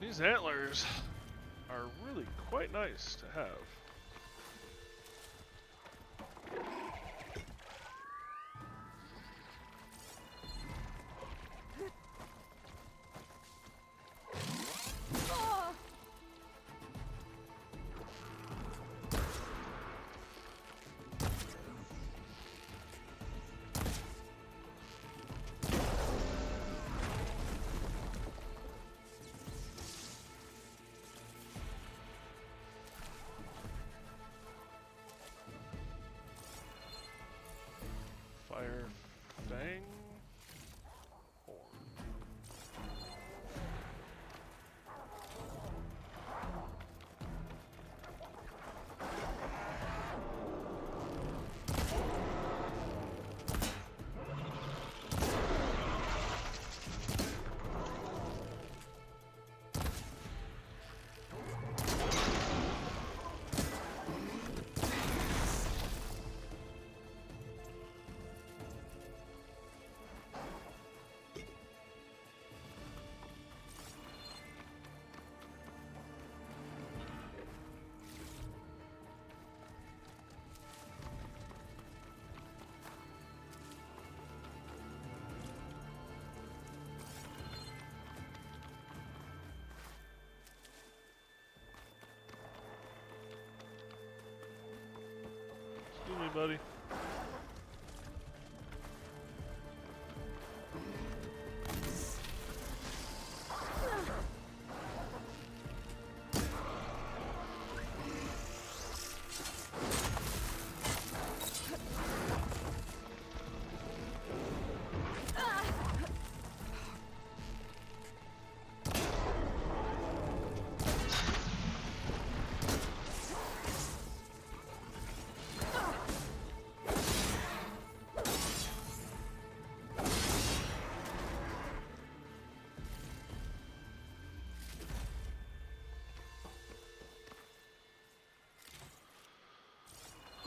These antlers are really quite nice to have. Fire Fang Horn. buddy.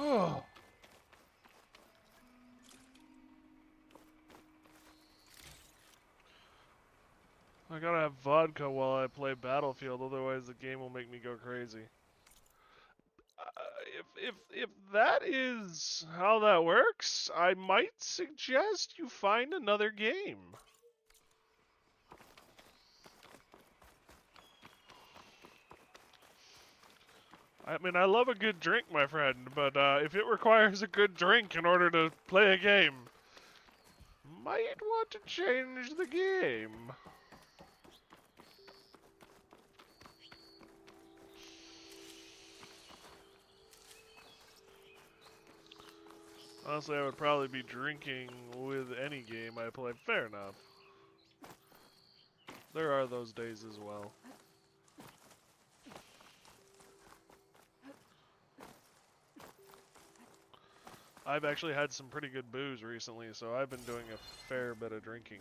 Oh. I gotta have vodka while I play Battlefield, otherwise the game will make me go crazy. If that is how that works, I might suggest you find another game. I mean, I love a good drink, my friend, but if it requires a good drink in order to play a game, might want to change the game. Honestly, I would probably be drinking with any game I play. Fair enough. There are those days as well. I've actually had some pretty good booze recently, so I've been doing a fair bit of drinking.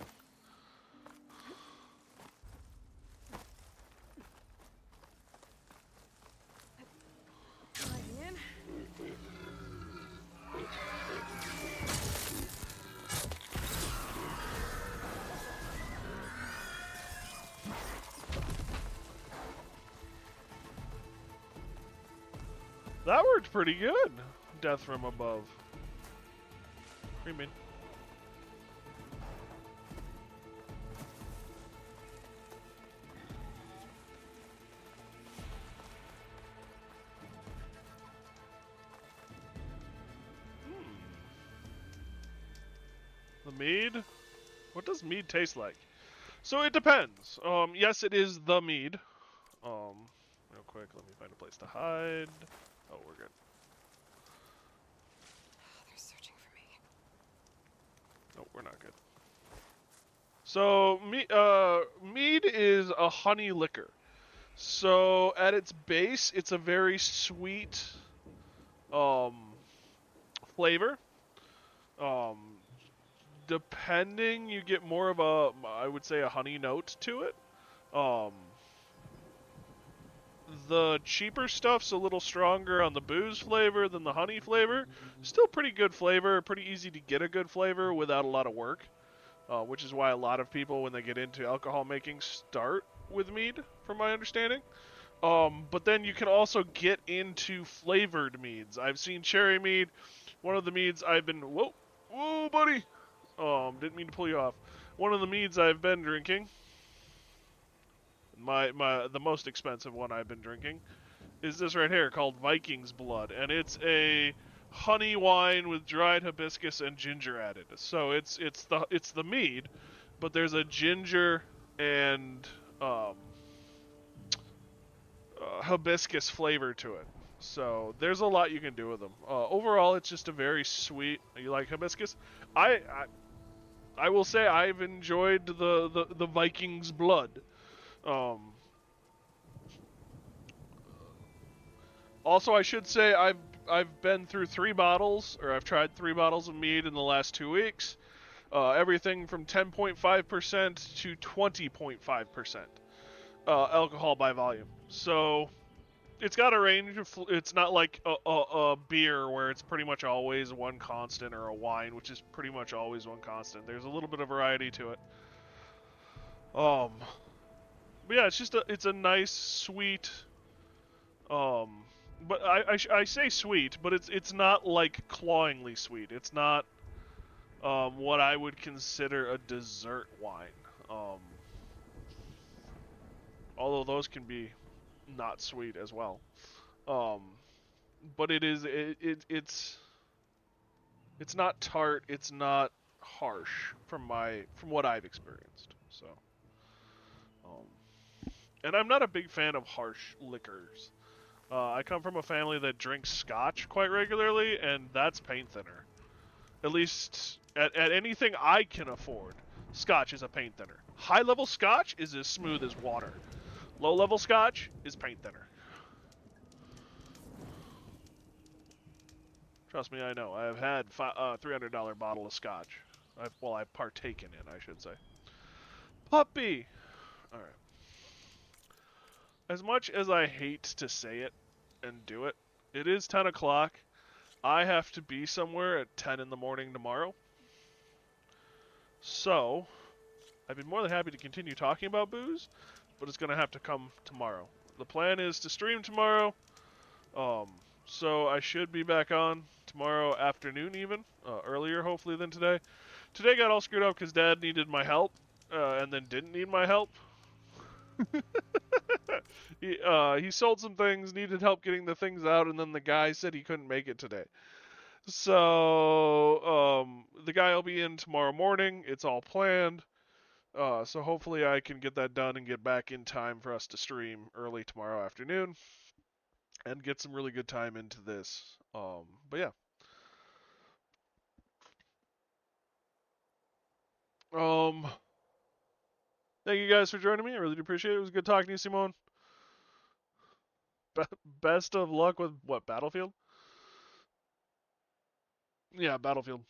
That worked pretty good. Death from above. What do you mean? The mead? What does mead taste like? So it depends. Yes, it is the mead. Real quick, let me find a place to hide. Oh, we're good. They're searching for me. No, we're not good. So, mead is a honey liquor. So, at its base, it's a very sweet, flavor. Depending, you get more of a, I would say, a honey note to it. The cheaper stuff's a little stronger on the booze flavor than the honey flavor. Still pretty good flavor, pretty easy to get a good flavor without a lot of work. Which is why a lot of people, when they get into alcohol making, start with mead, from my understanding. But then you can also get into flavored meads. I've seen cherry mead. One of the meads I've been... Whoa, buddy! Didn't mean to pull you off. One of the meads I've been drinking... the most expensive one I've been drinking is this right here called Viking's Blood, and it's a honey wine with dried hibiscus and ginger added. So it's the mead, but there's a ginger and hibiscus flavor to it. So there's a lot you can do with them. Overall, it's just a very sweet. You like hibiscus? I will say I've enjoyed the Viking's Blood. Also, I should say I've been through 3 bottles, or I've tried 3 bottles of mead in the last 2 weeks. Everything from 10.5% to 20.5% alcohol by volume. So it's got a range of. It's not like a beer where it's pretty much always one constant, or a wine which is pretty much always one constant. There's a little bit of variety to it. But yeah, it's a nice, sweet, but I say sweet, but it's not like clawingly sweet. It's not, what I would consider a dessert wine. Although those can be not sweet as well. But it's It's not tart. It's not harsh from what I've experienced. So, and I'm not a big fan of harsh liquors. I come from a family that drinks scotch quite regularly, and that's paint thinner. At least at anything I can afford, scotch is a paint thinner. High-level scotch is as smooth as water. Low-level scotch is paint thinner. Trust me, I know. I have had $300 bottle of scotch. I've partaken in, I should say. Puppy! Alright. As much as I hate to say it and do it, it is 10 o'clock. I have to be somewhere at 10 in the morning tomorrow. So, I'd be more than happy to continue talking about booze, but it's going to have to come tomorrow. The plan is to stream tomorrow. So I should be back on tomorrow afternoon even, earlier hopefully than today. Today got all screwed up because Dad needed my help, and then didn't need my help. He sold some things, needed help getting the things out, and then the guy said he couldn't make it today. So, the guy will be in tomorrow morning. It's all planned. So hopefully I can get that done and get back in time for us to stream early tomorrow afternoon. And get some really good time into this. But yeah. Thank you guys for joining me. I really do appreciate it. It was good talking to you, Simone. Best of luck with what, Battlefield? Yeah, Battlefield.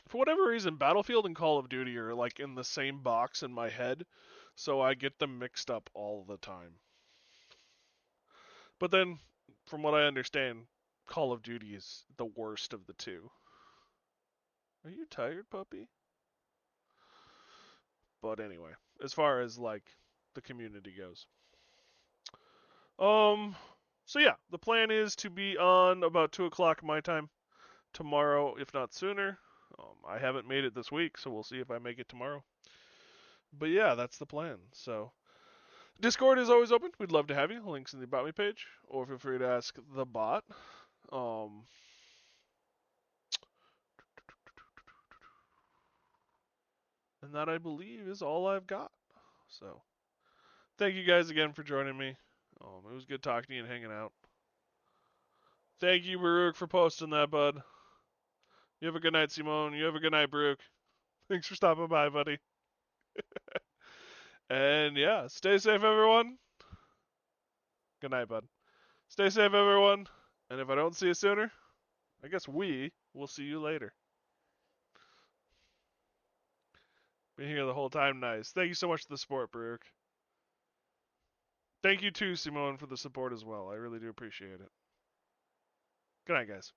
For whatever reason, Battlefield and Call of Duty are like in the same box in my head, so I get them mixed up all the time. But then, from what I understand, Call of Duty is the worst of the two. Are you tired, puppy? But anyway, as far as like the community goes. So yeah, the plan is to be on about 2 o'clock my time tomorrow, if not sooner. I haven't made it this week, so we'll see if I make it tomorrow. But yeah, that's the plan. So Discord is always open. We'd love to have you. Links in the About Me page, or feel free to ask the bot. And that, I believe, is all I've got. So thank you guys again for joining me. It was good talking to you and hanging out. Thank you, Baruch, for posting that, bud. You have a good night, Simone. You have a good night, Baruch. Thanks for stopping by, buddy. And yeah, stay safe, everyone. Good night, bud. Stay safe, everyone. And if I don't see you sooner, I guess we will see you later. Been here the whole time, nice. Thank you so much for the support, Baruch. Thank you too, Simone, for the support as well. I really do appreciate it. Good night, guys.